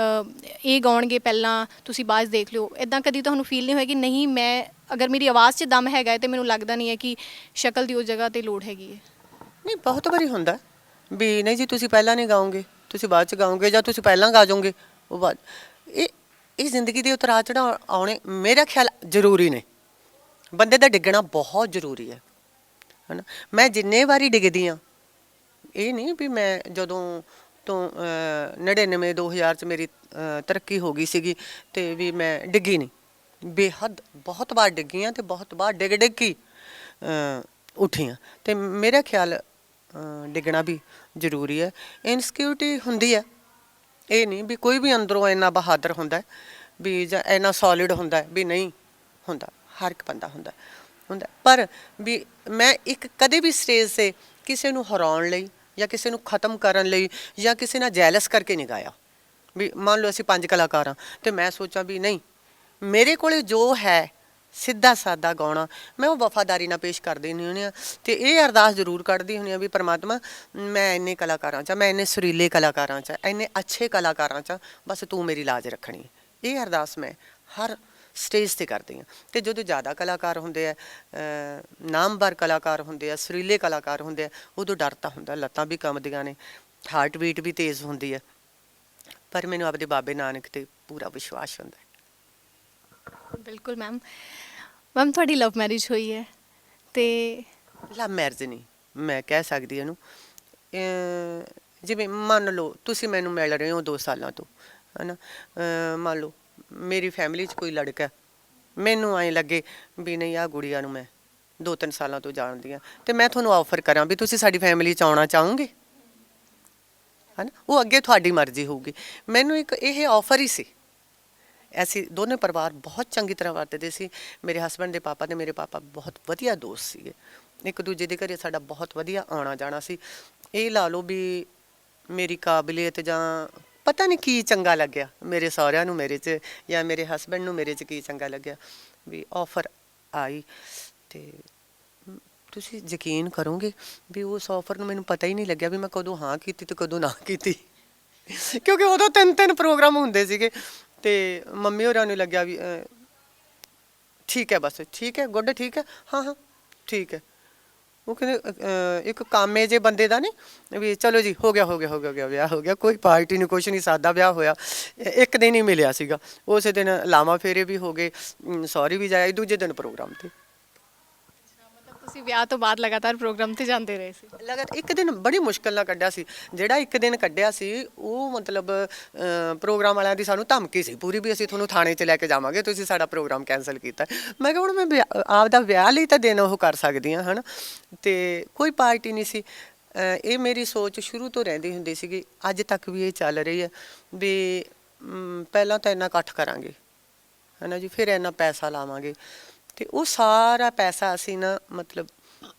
ਇਹ ਗਾਉਣਗੇ ਪਹਿਲਾਂ ਤੁਸੀਂ ਬਾਅਦ ਦੇਖ ਲਿਓ, ਇੱਦਾਂ ਕਦੀ ਤੁਹਾਨੂੰ ਫੀਲ ਨਹੀਂ ਹੋਇਆ ਕਿ ਨਹੀਂ ਮੈਂ ਅਗਰ ਮੇਰੀ ਆਵਾਜ਼ 'ਚ ਦਮ ਹੈਗਾ ਹੈ ਤਾਂ ਮੈਨੂੰ ਲੱਗਦਾ ਨਹੀਂ ਹੈ ਕਿ ਸ਼ਕਲ ਦੀ ਉਸ ਜਗ੍ਹਾ 'ਤੇ ਲੋੜ ਹੈਗੀ ਹੈ? ਨਹੀਂ, ਬਹੁਤ ਵਾਰੀ ਹੁੰਦਾ ਵੀ ਨਹੀਂ ਜੀ ਤੁਸੀਂ ਪਹਿਲਾਂ ਨਹੀਂ ਗਾਓਗੇ, ਤੁਸੀਂ ਬਾਅਦ 'ਚ ਗਾਓਗੇ, ਜਾਂ ਤੁਸੀਂ ਪਹਿਲਾਂ ਗਾ ਜਾਓਗੇ ਉਹ ਬਾਅਦ। ਇਹ ਜ਼ਿੰਦਗੀ ਦੇ ਉਤਰਾਅ ਚੜ੍ਹਾਅ ਆਉਣੇ ਮੇਰਾ ਖਿਆਲ ਜ਼ਰੂਰੀ ਨੇ, ਬੰਦੇ ਦਾ ਡਿੱਗਣਾ ਬਹੁਤ ਜ਼ਰੂਰੀ ਹੈ ਨਾ। ਮੈਂ ਜਿੰਨੇ ਵਾਰੀ ਡਿੱਗਦੀ ਹਾਂ, ਇਹ ਨਹੀਂ ਵੀ ਮੈਂ ਜਦੋਂ ਤੋਂ 99-2000 'ਚ ਮੇਰੀ ਤਰੱਕੀ ਹੋ ਗਈ ਸੀਗੀ ਅਤੇ ਵੀ ਮੈਂ ਡਿੱਗੀ ਨਹੀਂ, ਬੇਹੱਦ ਬਹੁਤ ਵਾਰ ਡਿੱਗੀ ਹਾਂ ਅਤੇ ਬਹੁਤ ਵਾਰ ਡਿੱਗ ਕੇ ਉੱਠੀ ਹਾਂ। ਅਤੇ ਮੇਰਾ ਖਿਆਲ ਡਿੱਗਣਾ ਵੀ ਜ਼ਰੂਰੀ ਹੈ। ਇਨਸਿਕਿਉਰਿਟੀ ਹੁੰਦੀ ਹੈ, ਇਹ ਨਹੀਂ ਵੀ ਕੋਈ ਵੀ ਅੰਦਰੋਂ ਇੰਨਾ ਬਹਾਦਰ ਹੁੰਦਾ ਵੀ ਜਾਂ ਇੰਨਾ ਸੋਲਿਡ ਹੁੰਦਾ ਵੀ ਨਹੀਂ ਹੁੰਦਾ, ਹਰ ਇੱਕ ਬੰਦਾ ਹੁੰਦਾ। ਪਰ ਵੀ ਮੈਂ ਕਦੇ ਵੀ ਸਟੇਜ 'ਤੇ ਕਿਸੇ ਨੂੰ ਹਰਾਉਣ ਲਈ ਜਾਂ ਕਿਸੇ ਨੂੰ ਖ਼ਤਮ ਕਰਨ ਲਈ ਜਾਂ ਕਿਸੇ ਨਾਲ ਜੈਲਸ ਕਰਕੇ ਨਹੀਂ ਗਾਇਆ। ਵੀ ਮੰਨ ਲਓ ਅਸੀਂ 5 ਕਲਾਕਾਰ ਹਾਂ ਅਤੇ ਮੈਂ ਸੋਚਾਂ ਵੀ ਨਹੀਂ, ਮੇਰੇ ਕੋਲ ਜੋ ਹੈ ਸਿੱਧਾ ਸਾਦਾ ਗਾਉਣਾ, ਮੈਂ ਉਹ ਵਫਾਦਾਰੀ ਨਾਲ ਪੇਸ਼ ਕਰ ਦਿੰਦੀ ਹੁੰਦੀ ਹਾਂ। ਅਤੇ ਇਹ ਅਰਦਾਸ ਜ਼ਰੂਰ ਕੱਢਦੀ ਹੁੰਦੀ ਹਾਂ ਵੀ ਪਰਮਾਤਮਾ ਮੈਂ ਇੰਨੇ ਕਲਾਕਾਰਾਂ 'ਚ, ਮੈਂ ਇੰਨੇ ਸੁਰੀਲੇ ਕਲਾਕਾਰਾਂ 'ਚ, ਇੰਨੇ ਅੱਛੇ ਕਲਾਕਾਰਾਂ 'ਚ, ਬਸ ਤੂੰ ਮੇਰੀ ਲਾਜ ਰੱਖਣੀ। ਇਹ ਅਰਦਾਸ ਮੈਂ ਹਰ ਸਟੇਜ 'ਤੇ ਕਰਦੀ ਹਾਂ। ਅਤੇ ਜਦੋਂ ਜ਼ਿਆਦਾ ਕਲਾਕਾਰ ਹੁੰਦੇ ਆ, ਨਾਮਵਰ ਕਲਾਕਾਰ ਹੁੰਦੇ ਆ, ਸੁਰੀਲੇ ਕਲਾਕਾਰ ਹੁੰਦੇ ਆ, ਉਦੋਂ ਡਰ ਤਾਂ ਹੁੰਦਾ, ਲੱਤਾਂ ਵੀ ਕੰਬਦੀਆਂ ਨੇ, ਹਾਰਟ ਬੀਟ ਵੀ ਤੇਜ਼ ਹੁੰਦੀ ਹੈ, ਪਰ ਮੈਨੂੰ ਆਪਦੇ ਬਾਬੇ ਨਾਨਕ 'ਤੇ ਪੂਰਾ ਵਿਸ਼ਵਾਸ ਹੁੰਦਾ। ਬਿਲਕੁਲ ਮੈਮ। ਮੈਮ ਤੁਹਾਡੀ ਲਵ ਮੈਰਿਜ ਹੋਈ ਹੈ ਅਤੇ ਲਵ ਮੈਰਿਜ ਨਹੀਂ ਮੈਂ ਕਹਿ ਸਕਦੀ ਇਹਨੂੰ, ਜਿਵੇਂ ਮੰਨ ਲਓ ਤੁਸੀਂ ਮੈਨੂੰ ਮਿਲ ਰਹੇ ਹੋ 2 ਸਾਲਾਂ ਤੋਂ, ਹੈ ਨਾ, ਮੰਨ ਲਓ ਮੇਰੀ ਫੈਮਿਲੀ 'ਚ ਕੋਈ ਲੜਕਾ, ਮੈਨੂੰ ਐਂ ਲੱਗੇ ਵੀ ਨਹੀਂ ਆਹ ਗੁੜੀਆ ਨੂੰ ਮੈਂ 2-3 ਸਾਲਾਂ ਤੋਂ ਜਾਣਦੀ ਹਾਂ, ਅਤੇ ਮੈਂ ਤੁਹਾਨੂੰ ਆਫਰ ਕਰਾਂ ਵੀ ਤੁਸੀਂ ਸਾਡੀ ਫੈਮਿਲੀ 'ਚ ਆਉਣਾ ਚਾਹੋਗੇ, ਹੈ ਨਾ, ਉਹ ਅੱਗੇ ਤੁਹਾਡੀ ਮਰਜ਼ੀ ਹੋਊਗੀ। ਮੈਨੂੰ ਇੱਕ ਇਹ ਆਫਰ ਹੀ ਸੀ। ਅਸੀਂ ਦੋਨੇ ਪਰਿਵਾਰ ਬਹੁਤ ਚੰਗੀ ਤਰ੍ਹਾਂ ਵਰਤਦੇ ਸੀ। ਮੇਰੇ ਹਸਬੈਂਡ ਦੇ ਪਾਪਾ ਅਤੇ ਮੇਰੇ ਪਾਪਾ ਬਹੁਤ ਵਧੀਆ ਦੋਸਤ ਸੀਗੇ, ਇੱਕ ਦੂਜੇ ਦੇ ਘਰੇ ਸਾਡਾ ਬਹੁਤ ਵਧੀਆ ਆਉਣਾ ਜਾਣਾ ਸੀ। ਇਹ ਲਾ ਲਓ ਵੀ ਮੇਰੀ ਕਾਬਲੀਅਤ ਜਾਂ ਪਤਾ ਨਹੀਂ ਕੀ ਚੰਗਾ ਲੱਗਿਆ ਮੇਰੇ ਸਹੁਰਿਆਂ ਨੂੰ ਮੇਰੇ 'ਚ, ਜਾਂ ਮੇਰੇ ਹਸਬੈਂਡ ਨੂੰ ਮੇਰੇ 'ਚ ਕੀ ਚੰਗਾ ਲੱਗਿਆ ਵੀ ਆਫਰ ਆਈ। ਅਤੇ ਤੁਸੀਂ ਯਕੀਨ ਕਰੋਗੇ ਵੀ ਉਸ ਆਫਰ ਨੂੰ ਮੈਨੂੰ ਪਤਾ ਹੀ ਨਹੀਂ ਲੱਗਿਆ ਵੀ ਮੈਂ ਕਦੋਂ ਹਾਂ ਕੀਤੀ ਅਤੇ ਕਦੋਂ ਨਾ ਕੀਤੀ, ਕਿਉਂਕਿ ਉਦੋਂ 3-3 ਪ੍ਰੋਗਰਾਮ ਹੁੰਦੇ ਸੀਗੇ। ਅਤੇ ਮੰਮੀ ਹੋਰਾਂ ਨੂੰ ਲੱਗਿਆ ਵੀ ਠੀਕ ਹੈ, ਬਸ ਠੀਕ ਹੈ, ਗੁੱਡ, ਠੀਕ ਹੈ, ਹਾਂ ਹਾਂ ਠੀਕ ਹੈ। ਉਹ ਕਹਿੰਦੇ ਇੱਕ ਕਾਮੇ ਜੇ ਬੰਦੇ ਦਾ ਨਹੀਂ ਵੀ ਚਲੋ ਜੀ ਹੋ ਗਿਆ ਹੋ ਗਿਆ ਹੋ ਗਿਆ ਹੋ ਗਿਆ ਵਿਆਹ ਹੋ ਗਿਆ, ਕੋਈ ਪਾਰਟੀ ਨਹੀਂ, ਕੁਛ ਨਹੀਂ, ਸਾਦਾ ਵਿਆਹ ਹੋਇਆ। ਇੱਕ ਦਿਨ ਹੀ ਮਿਲਿਆ ਸੀਗਾ, ਉਸੇ ਦਿਨ ਲਾਵਾਂ ਫੇਰੇ ਵੀ ਹੋ ਗਏ, ਸਹੁਰੇ ਵੀ ਜਾਇਆ, ਦੂਜੇ ਦਿਨ ਪ੍ਰੋਗਰਾਮ 'ਤੇ। ਤੁਸੀਂ ਵਿਆਹ ਤੋਂ ਬਾਅਦ ਲਗਾਤਾਰ ਪ੍ਰੋਗਰਾਮ ਤੇ ਜਾਂਦੇ ਰਹੇ ਸੀ? ਲਗਾਤਾਰ ਇੱਕ ਦਿਨ ਬੜੀ ਮੁਸ਼ਕਿਲ ਨਾਲ ਕੱਢਿਆ ਸੀ। ਜਿਹੜਾ ਇੱਕ ਦਿਨ ਕੱਢਿਆ ਸੀ ਉਹ ਮਤਲਬ ਪ੍ਰੋਗਰਾਮ ਵਾਲਿਆਂ ਦੀ ਸਾਨੂੰ ਧਮਕੀ ਸੀ ਪੂਰੀ ਵੀ ਅਸੀਂ ਤੁਹਾਨੂੰ ਥਾਣੇ 'ਚ ਲੈ ਕੇ ਜਾਵਾਂਗੇ, ਤੁਸੀਂ ਸਾਡਾ ਪ੍ਰੋਗਰਾਮ ਕੈਂਸਲ ਕੀਤਾ। ਮੈਂ ਕਿਹਾ ਹੁਣ ਮੈਂ ਆਪਦਾ ਵਿਆਹ ਲਈ ਤਾਂ ਦਿਨ ਉਹ ਕਰ ਸਕਦੀ ਹਾਂ, ਹੈ ਨਾ, ਅਤੇ ਕੋਈ ਪਾਰਟੀ ਨਹੀਂ ਸੀ। ਇਹ ਮੇਰੀ ਸੋਚ ਸ਼ੁਰੂ ਤੋਂ ਰਹਿੰਦੀ ਹੁੰਦੀ ਸੀਗੀ, ਅੱਜ ਤੱਕ ਵੀ ਇਹ ਚੱਲ ਰਹੀ ਹੈ ਵੀ ਪਹਿਲਾਂ ਤਾਂ ਇੰਨਾ ਇਕੱਠ ਕਰਾਂਗੇ, ਹੈ ਨਾ ਜੀ, ਫਿਰ ਇੰਨਾ ਪੈਸਾ ਲਾਵਾਂਗੇ। ਅਤੇ ਉਹ ਸਾਰਾ ਪੈਸਾ ਅਸੀਂ ਨਾ ਮਤਲਬ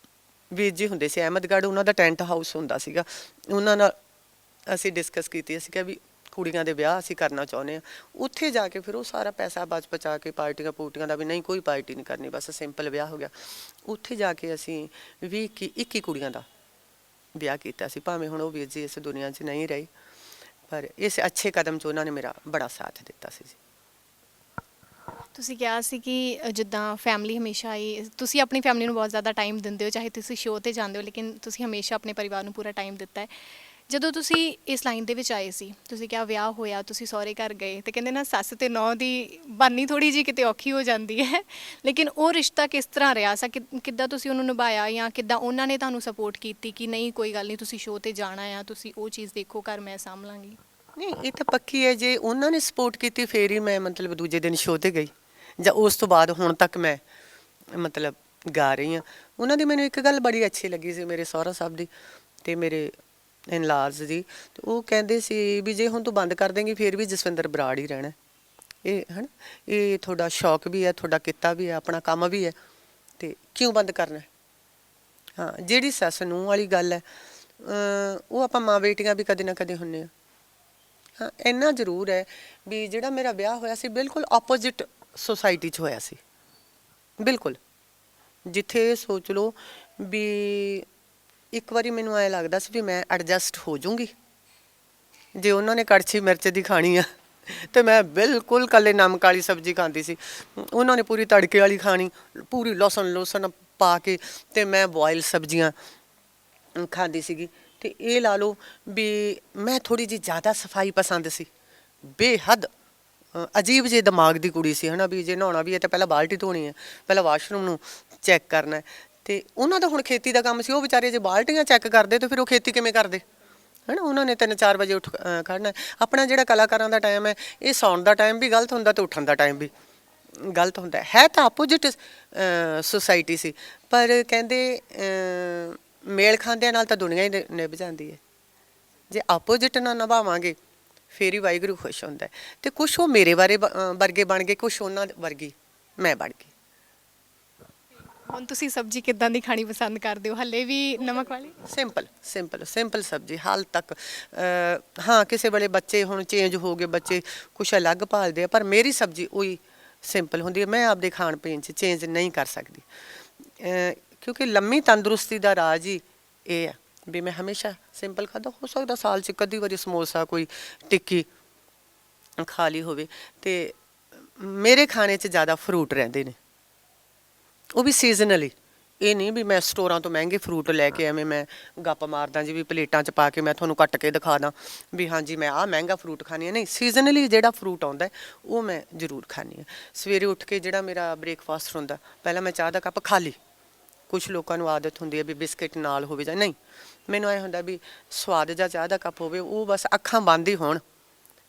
ਵੀਰ ਜੀ ਹੁੰਦੇ ਸੀ ਅਹਿਮਦਗੜ੍ਹ, ਉਹਨਾਂ ਦਾ ਟੈਂਟ ਹਾਊਸ ਹੁੰਦਾ ਸੀਗਾ, ਉਹਨਾਂ ਨਾਲ ਅਸੀਂ ਡਿਸਕਸ ਕੀਤੀ। ਅਸੀਂ ਕਿਹਾ ਵੀ ਕੁੜੀਆਂ ਦੇ ਵਿਆਹ ਅਸੀਂ ਕਰਨਾ ਚਾਹੁੰਦੇ ਹਾਂ, ਉੱਥੇ ਜਾ ਕੇ ਫਿਰ ਉਹ ਸਾਰਾ ਪੈਸਾ ਬਚਾ ਕੇ ਪਾਰਟੀਆਂ ਪੂਰਟੀਆਂ ਦਾ ਵੀ ਨਹੀਂ, ਕੋਈ ਪਾਰਟੀ ਨਹੀਂ ਕਰਨੀ, ਬਸ ਸਿੰਪਲ ਵਿਆਹ ਹੋ ਗਿਆ। ਉੱਥੇ ਜਾ ਕੇ ਅਸੀਂ 20-21 ਕੁੜੀਆਂ ਦਾ ਵਿਆਹ ਕੀਤਾ ਸੀ। ਭਾਵੇਂ ਹੁਣ ਉਹ ਵੀਰ ਜੀ ਇਸ ਦੁਨੀਆ 'ਚ ਨਹੀਂ ਰਹੇ, ਪਰ ਇਸ ਅੱਛੇ ਕਦਮ 'ਚ ਉਹਨਾਂ ਨੇ ਮੇਰਾ ਬੜਾ ਸਾਥ ਦਿੱਤਾ ਸੀ ਜੀ। ਤੁਸੀਂ ਕਿਹਾ ਸੀ ਕਿ ਜਿੱਦਾਂ ਫੈਮਿਲੀ ਹਮੇਸ਼ਾ ਹੀ, ਤੁਸੀਂ ਆਪਣੀ ਫੈਮਿਲੀ ਨੂੰ ਬਹੁਤ ਜ਼ਿਆਦਾ ਟਾਈਮ ਦਿੰਦੇ ਹੋ, ਚਾਹੇ ਤੁਸੀਂ ਸ਼ੋਅ 'ਤੇ ਜਾਂਦੇ ਹੋ, ਲੇਕਿਨ ਤੁਸੀਂ ਹਮੇਸ਼ਾ ਆਪਣੇ ਪਰਿਵਾਰ ਨੂੰ ਪੂਰਾ ਟਾਈਮ ਦਿੱਤਾ ਹੈ। ਜਦੋਂ ਤੁਸੀਂ ਇਸ ਲਾਈਨ ਦੇ ਵਿੱਚ ਆਏ ਸੀ, ਤੁਸੀਂ ਕਿਹਾ ਵਿਆਹ ਹੋਇਆ, ਤੁਸੀਂ ਸਹੁਰੇ ਘਰ ਗਏ, ਅਤੇ ਕਹਿੰਦੇ ਨਾ ਸੱਸ ਅਤੇ ਨੌਂ ਦੀ ਬਣਨੀ ਥੋੜ੍ਹੀ ਜਿਹੀ ਕਿਤੇ ਔਖੀ ਹੋ ਜਾਂਦੀ ਹੈ, ਲੇਕਿਨ ਉਹ ਰਿਸ਼ਤਾ ਕਿਸ ਤਰ੍ਹਾਂ ਰਿਹਾ ਸਾ, ਕਿੱਦਾਂ ਤੁਸੀਂ ਉਹਨੂੰ ਨਿਭਾਇਆ, ਜਾਂ ਕਿੱਦਾਂ ਉਹਨਾਂ ਨੇ ਤੁਹਾਨੂੰ ਸਪੋਰਟ ਕੀਤੀ ਕਿ ਨਹੀਂ ਕੋਈ ਗੱਲ ਨਹੀਂ, ਤੁਸੀਂ ਸ਼ੋਅ 'ਤੇ ਜਾਣਾ ਆ, ਤੁਸੀਂ ਉਹ ਚੀਜ਼ ਦੇਖੋ, ਘਰ ਮੈਂ ਸਾਂਭ ਲਾਂਗੀ? ਨਹੀਂ, ਇਹ ਤਾਂ ਪੱਕੀ ਹੈ, ਜੇ ਉਹਨਾਂ ਨੇ ਸਪੋਰਟ ਕੀਤੀ ਫਿਰ ਹੀ ਮੈਂ ਮਤਲਬ ਦੂਜੇ ਦਿਨ ਸ਼ੋਅ 'ਤੇ ਗਈ, ਜਾਂ ਉਸ ਤੋਂ ਬਾਅਦ ਹੁਣ ਤੱਕ ਮੈਂ ਮਤਲਬ ਗਾ ਰਹੀ ਹਾਂ। ਉਹਨਾਂ ਦੀ ਮੈਨੂੰ ਇੱਕ ਗੱਲ ਬੜੀ ਅੱਛੀ ਲੱਗੀ ਸੀ, ਮੇਰੇ ਸਹੁਰਾ ਸਾਹਿਬ ਦੀ ਅਤੇ ਮੇਰੇ ਇਨਲਾਜ਼ ਦੀ, ਅਤੇ ਉਹ ਕਹਿੰਦੇ ਸੀ ਵੀ ਜੇ ਹੁਣ ਤੂੰ ਬੰਦ ਕਰ ਦੇਂਗੀ ਫਿਰ ਵੀ ਜਸਵਿੰਦਰ ਬਰਾੜ ਹੀ ਰਹਿਣਾ, ਇਹ ਹੈ ਨਾ, ਇਹ ਤੁਹਾਡਾ ਸ਼ੌਕ ਵੀ ਹੈ, ਤੁਹਾਡਾ ਕਿੱਤਾ ਵੀ ਹੈ, ਆਪਣਾ ਕੰਮ ਵੀ ਹੈ, ਅਤੇ ਕਿਉਂ ਬੰਦ ਕਰਨਾ। ਹਾਂ, ਜਿਹੜੀ ਸੱਸ ਨੂੰਹ ਵਾਲੀ ਗੱਲ ਹੈ ਉਹ ਆਪਾਂ ਮਾਂ ਬੇਟੀਆਂ ਵੀ ਕਦੇ ਨਾ ਕਦੇ ਹੁੰਦੇ ਹਾਂ। ਹਾਂ, ਇੰਨਾ ਜ਼ਰੂਰ ਹੈ ਵੀ ਜਿਹੜਾ ਮੇਰਾ ਵਿਆਹ ਹੋਇਆ ਸੀ ਬਿਲਕੁਲ ਆਪੋਜ਼ਿਟ ਸੁਸਾਇਟੀ 'ਚ ਹੋਇਆ ਸੀ, ਬਿਲਕੁਲ, ਜਿੱਥੇ ਸੋਚ ਲਓ ਵੀ ਇੱਕ ਵਾਰੀ ਮੈਨੂੰ ਐਂ ਲੱਗਦਾ ਸੀ ਵੀ ਮੈਂ ਐਡਜਸਟ ਹੋ ਜੂੰਗੀ, ਜੇ ਉਹਨਾਂ ਨੇ ਕੜਛੀ ਮਿਰਚ ਦੀ ਖਾਣੀ ਆ ਅਤੇ ਮੈਂ ਬਿਲਕੁਲ ਇਕੱਲੇ ਨਮਕ ਵਾਲੀ ਸਬਜ਼ੀ ਖਾਂਦੀ ਸੀ, ਉਹਨਾਂ ਨੇ ਪੂਰੀ ਤੜਕੇ ਵਾਲੀ ਖਾਣੀ, ਪੂਰੀ ਲਸਣ ਪਾ ਕੇ, ਅਤੇ ਮੈਂ ਬੋਇਲ ਸਬਜ਼ੀਆਂ ਖਾਂਦੀ ਸੀਗੀ। ਅਤੇ ਇਹ ਲਾ ਲਓ ਵੀ ਮੈਂ ਥੋੜ੍ਹੀ ਜਿਹੀ ਜ਼ਿਆਦਾ ਸਫਾਈ ਪਸੰਦ ਸੀ, ਬੇਹੱਦ ਅਜੀਬ ਜਿਹੇ ਦਿਮਾਗ ਦੀ ਕੁੜੀ ਸੀ, ਹੈ ਨਾ, ਵੀ ਜੇ ਨਹਾਉਣਾ ਵੀ ਹੈ ਤਾਂ ਪਹਿਲਾਂ ਬਾਲਟੀ ਧੋਣੀ ਹੈ, ਪਹਿਲਾਂ ਵਾਸ਼ਰੂਮ ਨੂੰ ਚੈੱਕ ਕਰਨਾ। ਅਤੇ ਉਹਨਾਂ ਦਾ ਹੁਣ ਖੇਤੀ ਦਾ ਕੰਮ ਸੀ, ਉਹ ਵਿਚਾਰੇ ਜੇ ਬਾਲਟੀਆਂ ਚੈੱਕ ਕਰਦੇ ਤਾਂ ਫਿਰ ਉਹ ਖੇਤੀ ਕਿਵੇਂ ਕਰਦੇ, ਹੈ ਨਾ। ਉਹਨਾਂ ਨੇ 3-4 ਵਜੇ ਉੱਠ ਖੜ੍ਹਨਾ। ਆਪਣਾ ਜਿਹੜਾ ਕਲਾਕਾਰਾਂ ਦਾ ਟਾਈਮ ਹੈ, ਇਹ ਸੌਣ ਦਾ ਟਾਈਮ ਵੀ ਗਲਤ ਹੁੰਦਾ ਅਤੇ ਉੱਠਣ ਦਾ ਟਾਈਮ ਵੀ ਗਲਤ ਹੁੰਦਾ ਹੈ। ਤਾਂ ਆਪੋਜਿਟ ਸੁਸਾਇਟੀ ਸੀ, ਪਰ ਕਹਿੰਦੇ ਮੇਲ ਖਾਂਦਿਆਂ ਨਾਲ ਤਾਂ ਦੁਨੀਆ ਹੀ ਨਿਭ ਜਾਂਦੀ ਹੈ। ਜੇ ਆਪੋਜਿਟ ਨਾਲ ਨਿਭਾਵਾਂਗੇ ਫਿਰ ਹੀ ਵਾਹਿਗੁਰੂ ਖੁਸ਼ ਹੁੰਦਾ। ਅਤੇ ਕੁਛ ਉਹ ਮੇਰੇ ਵਰਗੇ ਬਣ ਗਏ, ਕੁਛ ਉਹਨਾਂ ਵਰਗੀ ਮੈਂ ਬਣ ਗਈ। ਹੁਣ ਤੁਸੀਂ ਸਬਜ਼ੀ ਕਿੱਦਾਂ ਦੀ ਖਾਣੀ ਪਸੰਦ ਕਰਦੇ ਹੋ, ਹਾਲੇ ਵੀ ਨਮਕ ਵਾਲੀ? ਸਿੰਪਲ ਸਬਜ਼ੀ ਹਾਲ ਤੱਕ। ਹਾਂ, ਕਿਸੇ ਵੇਲੇ ਬੱਚੇ ਹੁਣ ਚੇਂਜ ਹੋ ਗਏ, ਬੱਚੇ ਕੁਛ ਅਲੱਗ ਭਾਲਦੇ ਆ, ਪਰ ਮੇਰੀ ਸਬਜ਼ੀ ਉਹੀ ਸਿੰਪਲ ਹੁੰਦੀ ਹੈ। ਮੈਂ ਆਪਦੇ ਖਾਣ ਪੀਣ 'ਚ ਚੇਂਜ ਨਹੀਂ ਕਰ ਸਕਦੀ, ਕਿਉਂਕਿ ਲੰਮੀ ਤੰਦਰੁਸਤੀ ਦਾ ਰਾਜ ਹੀ ਇਹ ਹੈ ਵੀ ਮੈਂ ਹਮੇਸ਼ਾ ਸਿੰਪਲ ਖਾਧਾ। ਹੋ ਸਕਦਾ ਸਾਲ 'ਚ ਕਦੀ ਵਾਰੀ ਸਮੋਸਾ, ਕੋਈ ਟਿੱਕੀ ਖਾ ਲਈ ਹੋਵੇ। ਅਤੇ ਮੇਰੇ ਖਾਣੇ 'ਚ ਜ਼ਿਆਦਾ ਫਰੂਟ ਰਹਿੰਦੇ ਨੇ, ਉਹ ਵੀ ਸੀਜ਼ਨਲੀ। ਇਹ ਨਹੀਂ ਵੀ ਮੈਂ ਸਟੋਰਾਂ ਤੋਂ ਮਹਿੰਗੇ ਫਰੂਟ ਲੈ ਕੇ ਐਵੇਂ ਮੈਂ ਗੱਪ ਮਾਰਦਾ ਜੀ ਵੀ ਪਲੇਟਾਂ 'ਚ ਪਾ ਕੇ ਮੈਂ ਤੁਹਾਨੂੰ ਕੱਟ ਕੇ ਦਿਖਾ ਦਾਂ ਵੀ ਹਾਂਜੀ ਮੈਂ ਆਹ ਮਹਿੰਗਾ ਫਰੂਟ ਖਾਂਦੀ ਹਾਂ। ਨਹੀਂ, ਸੀਜ਼ਨਲੀ ਜਿਹੜਾ ਫਰੂਟ ਆਉਂਦਾ ਉਹ ਮੈਂ ਜ਼ਰੂਰ ਖਾਂਦੀ ਹਾਂ। ਸਵੇਰੇ ਉੱਠ ਕੇ ਜਿਹੜਾ ਮੇਰਾ ਬ੍ਰੇਕਫਾਸਟ ਹੁੰਦਾ, ਪਹਿਲਾਂ ਮੈਂ ਚਾਹ ਦਾ ਕੱਪ ਖਾਲੀ, ਕੁਝ ਲੋਕਾਂ ਨੂੰ ਆਦਤ ਹੁੰਦੀ ਹੈ ਵੀ ਬਿਸਕਿਟ ਨਾਲ ਹੋਵੇ ਜਾਂ ਨਹੀਂ, ਮੈਨੂੰ ਐ ਹੁੰਦਾ ਵੀ ਸਵਾਦ ਜਾਂ ਚਾਹ ਦਾ ਕੱਪ ਹੋਵੇ, ਉਹ ਬਸ ਅੱਖਾਂ ਬੰਦ ਹੀ ਹੋਣ,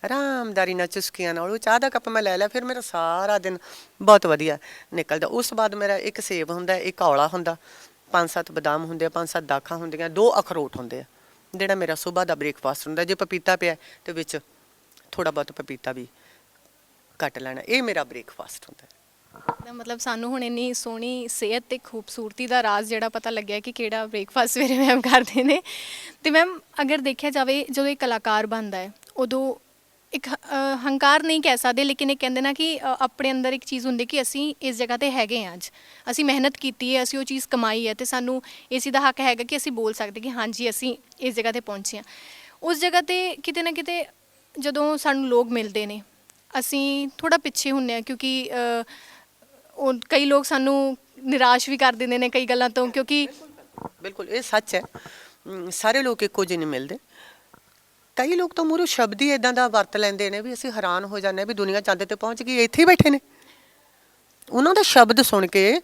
ਆਰਾਮਦਾਰੀ ਨਾਲ ਚੁਸਕੀਆਂ ਨਾਲ ਉਹ ਚਾਹ ਦਾ ਕੱਪ ਮੈਂ ਲੈ ਲਿਆ, ਫਿਰ ਮੇਰਾ ਸਾਰਾ ਦਿਨ ਬਹੁਤ ਵਧੀਆ ਨਿਕਲਦਾ। ਉਸ ਤੋਂ ਬਾਅਦ ਮੇਰਾ ਇੱਕ ਸੇਬ ਹੁੰਦਾ, ਇੱਕ ਔਲਾ ਹੁੰਦਾ, 5-7 ਬਦਾਮ ਹੁੰਦੇ ਆ, 5-7 ਦਾਖਾਂ ਹੁੰਦੀਆਂ, 2 ਅਖਰੋਟ ਹੁੰਦੇ ਆ, ਜਿਹੜਾ ਮੇਰਾ ਸੁਬਾਹ ਦਾ ਬ੍ਰੇਕਫਾਸਟ ਹੁੰਦਾ। ਜੇ ਪਪੀਤਾ ਪਿਆ ਤੇ ਵਿੱਚ ਥੋੜਾ ਬਹੁਤ ਪਪੀਤਾ ਵੀ ਕੱਟ ਲੈਣਾ, ਇਹ ਮੇਰਾ ਬ੍ਰੇਕਫਾਸਟ ਹੁੰਦਾ। ਦਾ ਮਤਲਬ ਸਾਨੂੰ ਹੁਣ ਇੰਨੀ ਸੋਹਣੀ ਸਿਹਤ ਤੇ ਖੂਬਸੂਰਤੀ ਦਾ ਰਾਜ਼ ਜਿਹੜਾ ਪਤਾ ਲੱਗਿਆ ਕਿ ਕਿਹੜਾ ਬ੍ਰੇਕਫਾਸਟ ਸਵੇਰੇ ਮੈਮ ਕਰਦੇ ਨੇ। ਤੇ ਮੈਮ ਅਗਰ ਦੇਖਿਆ ਜਾਵੇ ਜਦੋਂ ਇੱਕ ਕਲਾਕਾਰ ਬਣਦਾ ਹੈ ਉਦੋਂ ਇੱਕ ਹੰਕਾਰ ਨਹੀਂ ਕਹਿ ਸਕਦੇ, ਲੇਕਿਨ ਇਹ ਕਹਿੰਦੇ ਨਾ ਕਿ ਆਪਣੇ ਅੰਦਰ ਇੱਕ ਚੀਜ਼ ਹੁੰਦੀ ਕਿ ਅਸੀਂ ਇਸ ਜਗ੍ਹਾ ਤੇ ਹੈਗੇ ਹਾਂ, ਅੱਜ ਅਸੀਂ ਮਿਹਨਤ ਕੀਤੀ ਹੈ, ਅਸੀਂ ਉਹ ਚੀਜ਼ ਕਮਾਈ ਹੈ, ਤੇ ਸਾਨੂੰ ਇਸੇ ਦਾ ਹੱਕ ਹੈਗਾ ਕਿ ਅਸੀਂ ਬੋਲ ਸਕਦੇ ਕਿ ਹਾਂਜੀ ਅਸੀਂ ਇਸ ਜਗ੍ਹਾ ਤੇ ਪਹੁੰਚੇ ਹਾਂ। ਉਸ ਜਗ੍ਹਾ ਤੇ ਕਿਤੇ ਨਾ ਕਿਤੇ ਜਦੋਂ ਸਾਨੂੰ ਲੋਕ ਮਿਲਦੇ ਨੇ ਅਸੀਂ ਥੋੜਾ ਪਿੱਛੇ ਹੁੰਦੇ ਹਾਂ, ਕਿਉਂਕਿ ਉਹ ਕਈ ਲੋਕ ਸਾਨੂੰ ਨਿਰਾਸ਼ ਵੀ ਕਰ ਦਿੰਦੇ ਨੇ ਕਈ ਗੱਲਾਂ ਤੋਂ, ਕਿਉਂਕਿ ਬਿਲਕੁਲ ਇਹ ਸੱਚ ਹੈ, ਸਾਰੇ ਲੋਕ ਇੱਕੋ ਜਿਹੇ ਨਹੀਂ ਮਿਲਦੇ। ਕਈ ਲੋਕ ਤਾਂ ਮੂਹਰੋਂ ਸ਼ਬਦ ਹੀ ਇਦਾਂ ਦਾ ਵਰਤ ਲੈਂਦੇ ਨੇ ਵੀ ਅਸੀਂ ਹੈਰਾਨ ਹੋ ਜਾਂਦੇ ਵੀ ਦੁਨੀਆ ਚੰਦ ਤੇ ਪਹੁੰਚ ਗਈ, ਇੱਥੇ ਹੀ ਬੈਠੇ ਨੇ। ਉਹਨਾਂ ਦਾ ਸ਼ਬਦ ਸੁਣ ਕੇ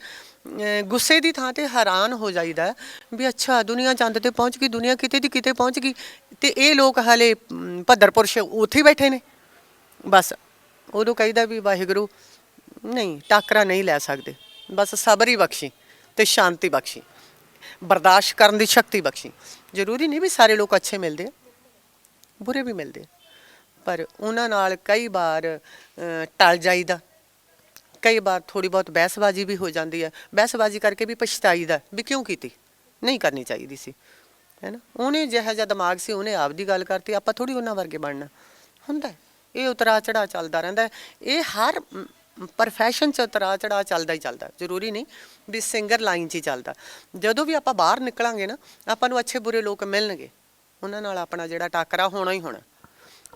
ਗੁੱਸੇ ਦੀ ਥਾਂ ਤੇ ਹੈਰਾਨ ਹੋ ਜਾਈਦਾ ਵੀ ਅੱਛਾ ਦੁਨੀਆ ਚੰਦ ਤੇ ਪਹੁੰਚ ਗਈ, ਦੁਨੀਆ ਕਿਤੇ ਦੀ ਕਿਤੇ ਪਹੁੰਚ ਗਈ, ਤੇ ਇਹ ਲੋਕ ਹਾਲੇ ਭੱਦਰਪੁਰ ਉੱਥੇ ਹੀ ਬੈਠੇ ਨੇ। ਬਸ ਉਦੋਂ ਕਹੀਦਾ ਵੀ ਵਾਹਿਗੁਰੂ ਨਹੀਂ, ਟਾਕਰਾ ਨਹੀਂ ਲੈ ਸਕਦੇ, ਬਸ ਸਬਰ ਹੀ ਬਖਸ਼ੀ ਤੇ ਸ਼ਾਂਤੀ ਬਖਸ਼ੀ, ਬਰਦਾਸ਼ਤ ਕਰਨ ਦੀ ਸ਼ਕਤੀ ਬਖਸ਼ੀ। ਜ਼ਰੂਰੀ ਨਹੀਂ ਵੀ ਸਾਰੇ ਲੋਕ ਅੱਛੇ ਮਿਲਦੇ ਆ, ਬੁਰੇ ਵੀ ਮਿਲਦੇ ਆ, ਪਰ ਉਹਨਾਂ ਨਾਲ ਕਈ ਵਾਰ ਟਲ ਜਾਈਦਾ, ਕਈ ਵਾਰ ਥੋੜ੍ਹੀ ਬਹੁਤ ਬਹਿਸਬਾਜ਼ੀ ਵੀ ਹੋ ਜਾਂਦੀ ਹੈ, ਬਹਿਸਬਾਜ਼ੀ ਕਰਕੇ ਵੀ ਪਛਤਾਈਦਾ ਵੀ ਕਿਉਂ ਕੀਤੀ, ਨਹੀਂ ਕਰਨੀ ਚਾਹੀਦੀ ਸੀ, ਹੈ ਨਾ। ਉਹਨੇ ਜਿਹੋ ਜਿਹਾ ਦਿਮਾਗ ਸੀ ਉਹਨੇ ਆਪਦੀ ਗੱਲ ਕਰਤੀ, ਆਪਾਂ ਥੋੜ੍ਹੀ ਉਹਨਾਂ ਵਰਗੇ ਬਣਨਾ ਹੁੰਦਾ। ਇਹ ਉਤਰਾ ਚੜ੍ਹਾਅ ਚੱਲਦਾ ਰਹਿੰਦਾ, ਇਹ ਹਰ ਪ੍ਰੋਫੈਸ਼ਨ 'ਚ ਉਤਰਾ ਚੜ੍ਹਾਅ ਚੱਲਦਾ ਹੀ ਚੱਲਦਾ, ਜ਼ਰੂਰੀ ਨਹੀਂ ਵੀ ਸਿੰਗਰ ਲਾਈਨ 'ਚ ਹੀ ਚੱਲਦਾ। ਜਦੋਂ ਵੀ ਆਪਾਂ ਬਾਹਰ ਨਿਕਲਾਂਗੇ ਨਾ, ਆਪਾਂ ਨੂੰ ਅੱਛੇ ਬੁਰੇ ਲੋਕ ਮਿਲਣਗੇ, ਉਹਨਾਂ ਨਾਲ ਆਪਣਾ ਜਿਹੜਾ ਟਾਕਰਾ ਹੋਣਾ ਹੀ ਹੋਣਾ।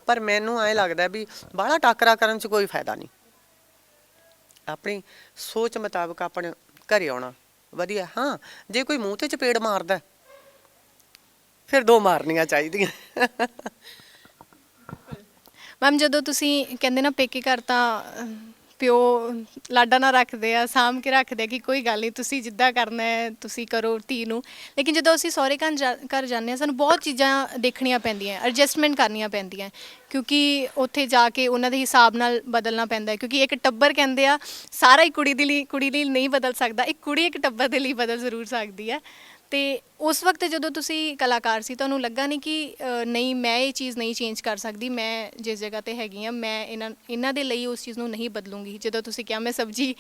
ਪਰ ਮੈਨੂੰ ਐਂ ਲੱਗਦਾ ਵੀ ਬਾਹਲਾ ਟਾਕਰਾ ਕਰਨ 'ਚ ਕੋਈ ਫਾਇਦਾ ਨਹੀਂ, ਆਪਣੀ ਸੋਚ ਮੁਤਾਬਕ ਆਪਣੇ ਘਰੇ ਆਉਣਾ ਵਧੀਆ। ਹਾਂ, ਜੇ ਕੋਈ ਮੂੰਹ 'ਤੇ ਚਪੇੜ ਮਾਰਦਾ ਫਿਰ 2 ਮਾਰਨੀਆਂ ਚਾਹੀਦੀਆਂ। ਮੈਮ ਜਦੋਂ ਤੁਸੀਂ ਕਹਿੰਦੇ ਨਾ ਪੇਕੇ ਘਰ ਤਾਂ ਪਿਓ ਲਾਡਾ ਨਾਲ ਰੱਖਦੇ ਆ, ਸਾਂਭ ਕੇ ਰੱਖਦੇ ਆ ਕਿ ਕੋਈ ਗੱਲ ਨਹੀਂ ਤੁਸੀਂ ਜਿੱਦਾਂ ਕਰਨਾ ਹੈ ਤੁਸੀਂ ਕਰੋ ਧੀ ਨੂੰ, ਲੇਕਿਨ ਜਦੋਂ ਅਸੀਂ ਸਹੁਰੇ ਘਰ ਜਾਂਦੇ ਹਾਂ ਸਾਨੂੰ ਬਹੁਤ ਚੀਜ਼ਾਂ ਦੇਖਣੀਆਂ ਪੈਂਦੀਆਂ, ਐਡਜਸਟਮੈਂਟ ਕਰਨੀਆਂ ਪੈਂਦੀਆਂ, ਕਿਉਂਕਿ ਉੱਥੇ ਜਾ ਕੇ ਉਹਨਾਂ ਦੇ ਹਿਸਾਬ ਨਾਲ ਬਦਲਣਾ ਪੈਂਦਾ, ਕਿਉਂਕਿ ਇੱਕ ਟੱਬਰ ਕਹਿੰਦੇ ਆ ਸਾਰਾ ਹੀ ਕੁੜੀ ਲਈ ਨਹੀਂ ਬਦਲ ਸਕਦਾ, ਇੱਕ ਕੁੜੀ ਇੱਕ ਟੱਬਰ ਦੇ ਲਈ ਬਦਲ ਜ਼ਰੂਰ ਸਕਦੀ ਹੈ। ਤੇ ਉਸ ਵਕਤ ਜਦੋਂ ਤੁਸੀਂ ਕਲਾਕਾਰ ਸੀ ਤੁਹਾਨੂੰ ਲੱਗਾ ਨਹੀਂ ਕਿ ਨਹੀਂ ਮੈਂ ਇਹ ਚੀਜ਼ ਨਹੀਂ ਚੇਂਜ ਕਰ ਸਕਦੀ, ਮੈਂ ਜਿਸ ਜਗ੍ਹਾ ਤੇ ਹੈਗੀ ਹਾਂ ਮੈਂ ਇਹਨਾਂ ਦੇ ਲਈ ਉਸ ਚੀਜ਼ ਨੂੰ ਨਹੀਂ ਬਦਲੂੰਗੀ। ਜਦੋਂ ਤੁਸੀਂ ਕਿਹਾ ਮੈਂ ਸਬਜ਼ੀ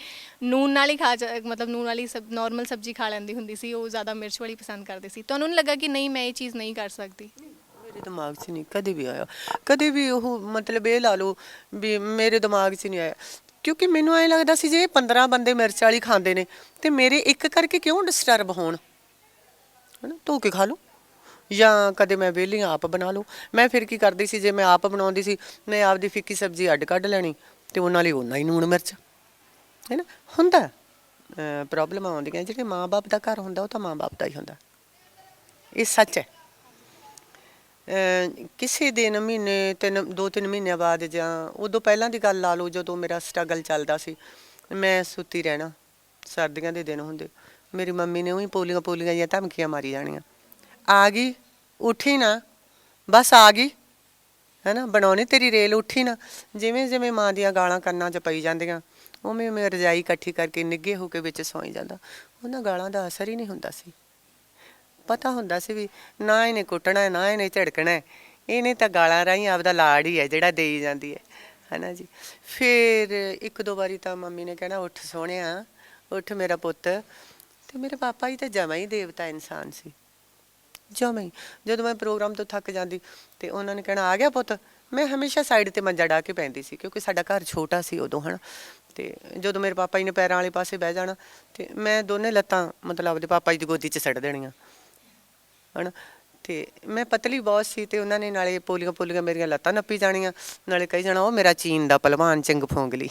ਨੂਨ ਨਾਲ ਹੀ ਮਤਲਬ ਨੂਨ ਵਾਲੀ ਨੋਰਮਲ ਸਬਜ਼ੀ ਖਾ ਲੈਂਦੀ ਹੁੰਦੀ ਸੀ, ਉਹ ਜ਼ਿਆਦਾ ਮਿਰਚ ਵਾਲੀ ਪਸੰਦ ਕਰਦੇ ਸੀ, ਤੁਹਾਨੂੰ ਨਹੀਂ ਲੱਗਾ ਕਿ ਨਹੀਂ ਮੈਂ ਇਹ ਚੀਜ਼ ਨਹੀਂ ਕਰ ਸਕਦੀ? ਮੇਰੇ ਦਿਮਾਗ 'ਚ ਨਹੀਂ ਕਦੇ ਵੀ ਆਇਆ, ਕਦੇ ਵੀ ਉਹ ਮਤਲਬ ਇਹ ਲਾ ਲਓ ਵੀ ਮੇਰੇ ਦਿਮਾਗ 'ਚ ਨਹੀਂ ਆਇਆ, ਕਿਉਂਕਿ ਮੈਨੂੰ ਐਂ ਲੱਗਦਾ ਸੀ ਜੇ 15 ਬੰਦੇ ਮਿਰਚ ਵਾਲੀ ਖਾਂਦੇ ਨੇ ਤੇ ਮੇਰੇ ਇੱਕ ਕਰਕੇ ਕਿਉਂ ਡਿਸਟਰਬ ਹੋਣ, ਹੈ ਨਾ। ਧੋ ਕੇ ਖਾ ਲਓ ਜਾਂ ਕਦੇ ਮੈਂ ਵਿਹਲੀ ਆਪ ਬਣਾ ਲਓ। ਮੈਂ ਫਿਰ ਕੀ ਕਰਦੀ ਸੀ, ਜੇ ਮੈਂ ਆਪ ਬਣਾਉਂਦੀ ਸੀ ਮੈਂ ਆਪਦੀ ਫਿੱਕੀ ਸਬਜ਼ੀ ਅੱਡ ਕੱਢ ਲੈਣੀ ਅਤੇ ਉਹਨਾਂ ਲਈ ਓਨਾ ਹੀ ਲੂਣ ਮਿਰਚ, ਹੈ ਨਾ। ਹੁੰਦਾ ਪ੍ਰੋਬਲਮਾਂ ਆਉਂਦੀਆਂ, ਜਿਹੜੇ ਮਾਂ ਬਾਪ ਦਾ ਘਰ ਹੁੰਦਾ ਉਹ ਤਾਂ ਮਾਂ ਬਾਪ ਦਾ ਹੀ ਹੁੰਦਾ, ਇਹ ਸੱਚ ਹੈ। ਕਿਸੇ ਦਿਨ ਮਹੀਨੇ 2-3 ਮਹੀਨਿਆਂ ਬਾਅਦ ਜਾਂ ਉਦੋਂ ਪਹਿਲਾਂ ਦੀ ਗੱਲ ਲਾ ਲਓ, ਜਦੋਂ ਮੇਰਾ ਸਟਰਗਲ ਚੱਲਦਾ ਸੀ, ਮੈਂ ਸੁੱਤੀ ਰਹਿਣਾ, ਸਰਦੀਆਂ ਦੇ ਦਿਨ ਹੁੰਦੇ, ਮੇਰੀ ਮੰਮੀ ਨੇ ਉਹੀ ਪੋਲੀਆਂ ਜਾਂ ਧਮਕੀਆਂ ਮਾਰੀ ਜਾਣੀਆਂ, ਆ ਗਈ ਉੱਠੀ ਨਾ, ਬਸ ਆ ਗਈ, ਹੈ ਨਾ, ਬਣਾਉਣੀ ਤੇਰੀ ਰੇਲ, ਉੱਠੀ ਨਾ। ਜਿਵੇਂ ਜਿਵੇਂ ਮਾਂ ਦੀਆਂ ਗਾਲਾਂ ਕੰਨਾਂ 'ਚ ਪਈ ਜਾਂਦੀਆਂ ਉਵੇਂ ਮੈਂ ਰਜਾਈ ਇਕੱਠੀ ਕਰਕੇ ਨਿੱਘੇ ਹੋ ਕੇ ਵਿੱਚ ਸੌਂ ਜਾਂਦਾ। ਉਹਨਾਂ ਗਾਲਾਂ ਦਾ ਅਸਰ ਹੀ ਨਹੀਂ ਹੁੰਦਾ ਸੀ, ਪਤਾ ਹੁੰਦਾ ਸੀ ਵੀ ਨਾ ਇਹਨੇ ਕੁੱਟਣਾ ਨਾ ਇਹਨੇ ਝਿੜਕਣਾ, ਇਹਨੇ ਤਾਂ ਗਾਲਾਂ ਰਾਹੀਂ ਆਪਦਾ ਲਾੜ ਹੀ ਹੈ ਜਿਹੜਾ ਦੇਈ ਜਾਂਦੀ ਹੈ ਨਾ ਜੀ। ਫਿਰ 1-2 ਵਾਰੀ ਤਾਂ ਮੰਮੀ ਨੇ ਕਹਿਣਾ ਉੱਠ ਸੋਹਣਿਆ, ਉੱਠ ਮੇਰਾ ਪੁੱਤ, ਅਤੇ ਮੇਰੇ ਪਾਪਾ ਜੀ ਤਾਂ ਜਮਾਂ ਹੀ ਦੇਵਤਾ ਇਨਸਾਨ ਸੀ, ਜਮਾਂ ਹੀ। ਜਦੋਂ ਮੈਂ ਪ੍ਰੋਗਰਾਮ ਤੋਂ ਥੱਕ ਜਾਂਦੀ ਅਤੇ ਉਹਨਾਂ ਨੇ ਕਹਿਣਾ ਆ ਗਿਆ ਪੁੱਤ, ਮੈਂ ਹਮੇਸ਼ਾ ਸਾਈਡ 'ਤੇ ਮੰਜਾ ਡਾ ਕੇ ਪੈਂਦੀ ਸੀ, ਕਿਉਂਕਿ ਸਾਡਾ ਘਰ ਛੋਟਾ ਸੀ ਉਦੋਂ, ਹੈ ਨਾ। ਅਤੇ ਜਦੋਂ ਮੇਰੇ ਪਾਪਾ ਜੀ ਨੇ ਪੈਰਾਂ ਵਾਲੇ ਪਾਸੇ ਬਹਿ ਜਾਣਾ ਅਤੇ ਮੈਂ ਦੋਨੇ ਲੱਤਾਂ ਮਤਲਬ ਆਪਦੇ ਪਾਪਾ ਜੀ ਦੀ ਗੋਦੀ 'ਚ ਸੁੱਟ ਦੇਣੀਆਂ, ਹੈ ਨਾ। ਅਤੇ ਮੈਂ ਪਤਲੀ ਬਹੁਤ ਸੀ ਅਤੇ ਉਹਨਾਂ ਨੇ ਨਾਲੇ ਪੋਲੀਆਂ ਮੇਰੀਆਂ ਲੱਤਾਂ ਨੱਪੀ ਜਾਣੀਆਂ, ਨਾਲੇ ਕਹੀ ਜਾਣਾ ਉਹ ਮੇਰਾ ਚੀਨ ਦਾ ਭਲਵਾਨ ਚਿੰਗ ਫੋਂਗਲੀ,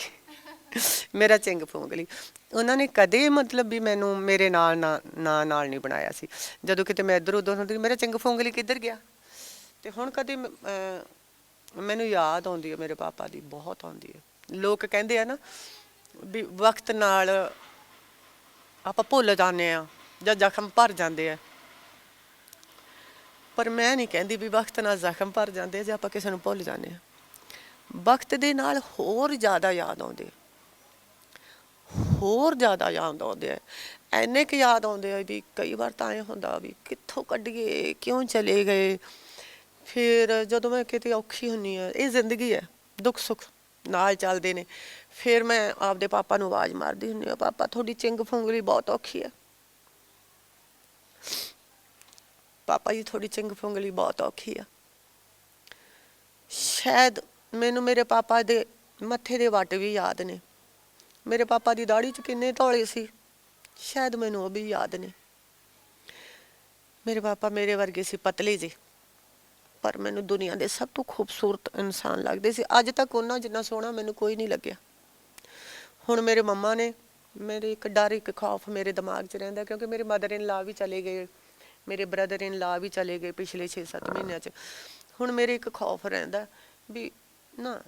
ਮੇਰਾ ਚਿੰਗ ਫੋਂਗਲੀ। ਉਹਨਾਂ ਨੇ ਕਦੇ ਮਤਲਬ ਵੀ ਮੈਨੂੰ ਮੇਰੇ ਨਾਲ ਨਾਲ ਨਹੀਂ ਬਣਾਇਆ ਸੀ। ਜਦੋਂ ਕਿਤੇ ਮੈਂ ਇੱਧਰ ਉੱਧਰ ਹੁੰਦੀ ਮੇਰਾ ਚਿੰਗ ਫੋਂਗਲੀ ਕਿੱਧਰ ਗਿਆ। ਅਤੇ ਹੁਣ ਕਦੇ ਮੈਨੂੰ ਯਾਦ ਆਉਂਦੀ ਹੈ ਮੇਰੇ ਪਾਪਾ ਦੀ, ਬਹੁਤ ਆਉਂਦੀ ਹੈ। ਲੋਕ ਕਹਿੰਦੇ ਆ ਨਾ ਵੀ ਵਕਤ ਨਾਲ ਆਪਾਂ ਭੁੱਲ ਜਾਂਦੇ ਹਾਂ, ਜਾਂ ਜ਼ਖਮ ਭਰ ਜਾਂਦੇ ਆ। ਪਰ ਮੈਂ ਨਹੀਂ ਕਹਿੰਦੀ ਵੀ ਵਕਤ ਨਾਲ ਜ਼ਖਮ ਭਰ ਜਾਂਦੇ ਜਾਂ ਆਪਾਂ ਕਿਸੇ ਨੂੰ ਭੁੱਲ ਜਾਂਦੇ ਹਾਂ। ਵਕਤ ਦੇ ਨਾਲ ਹੋਰ ਜ਼ਿਆਦਾ ਯਾਦ ਆਉਂਦੇ ਆ, ਹੋਰ ਜ਼ਿਆਦਾ ਯਾਦ ਆਉਂਦੇ ਆ। ਇੰਨੇ ਕੁ ਯਾਦ ਆਉਂਦੇ ਆ ਵੀ ਕਈ ਵਾਰ ਤਾਂ ਐਂ ਹੁੰਦਾ ਵੀ ਕਿੱਥੋਂ ਕੱਢੀਏ, ਕਿਉਂ ਚਲੇ ਗਏ। ਫਿਰ ਜਦੋਂ ਮੈਂ ਕਿਤੇ ਔਖੀ ਹੁੰਦੀ ਹਾਂ, ਇਹ ਜ਼ਿੰਦਗੀ ਹੈ, ਦੁੱਖ ਸੁੱਖ ਨਾਲ ਚੱਲਦੇ ਨੇ। ਫਿਰ ਮੈਂ ਆਪਦੇ ਪਾਪਾ ਨੂੰ ਆਵਾਜ਼ ਮਾਰਦੀ ਹੁੰਦੀ ਹਾਂ, ਪਾਪਾ ਤੁਹਾਡੀ ਚਿੰਗ ਫੁੰਗਲੀ ਬਹੁਤ ਔਖੀ ਹੈ, ਪਾਪਾ ਜੀ ਤੁਹਾਡੀ ਚਿੰਗ ਫੁੰਗਲੀ ਬਹੁਤ ਔਖੀ ਆ। ਸ਼ਾਇਦ ਮੈਨੂੰ ਮੇਰੇ ਪਾਪਾ ਦੇ ਮੱਥੇ ਦੇ ਵੱਟ ਵੀ ਯਾਦ ਨੇ, ਮੇਰੇ ਪਾਪਾ ਦੀ ਦਾੜੀ 'ਚ ਕਿੰਨੇ ਧੌਲੇ ਸੀ, ਸ਼ਾਇਦ ਮੈਨੂੰ ਉਹ ਵੀ ਯਾਦ ਨੇ। ਮੇਰੇ ਪਾਪਾ ਮੇਰੇ ਵਰਗੇ ਸੀ, ਪਤਲੇ ਜਿਹੇ, ਪਰ ਮੈਨੂੰ ਦੁਨੀਆ ਦੇ ਸਭ ਤੋਂ ਖੂਬਸੂਰਤ ਇਨਸਾਨ ਲੱਗਦੇ ਸੀ। ਅੱਜ ਤੱਕ ਉਹਨਾਂ ਜਿੰਨਾ ਸੋਹਣਾ ਮੈਨੂੰ ਕੋਈ ਨਹੀਂ ਲੱਗਿਆ। ਹੁਣ ਮੇਰੇ ਮੰਮਾ ਨੇ, ਮੇਰੇ ਇੱਕ ਡਰ ਇੱਕ ਖੌਫ ਮੇਰੇ ਦਿਮਾਗ 'ਚ ਰਹਿੰਦਾ, ਕਿਉਂਕਿ ਮੇਰੇ ਮਦਰ ਇਨ ਲਾ ਵੀ ਚਲੇ ਗਏ, ਮੇਰੇ ਬ੍ਰਦਰ ਇਨ ਲਾ ਵੀ ਚਲੇ ਗਏ ਪਿਛਲੇ 6-7 ਮਹੀਨਿਆਂ 'ਚ। ਹੁਣ ਮੇਰੇ ਇੱਕ ਖੌਫ ਰਹਿੰਦਾ ਵੀ ਨਾ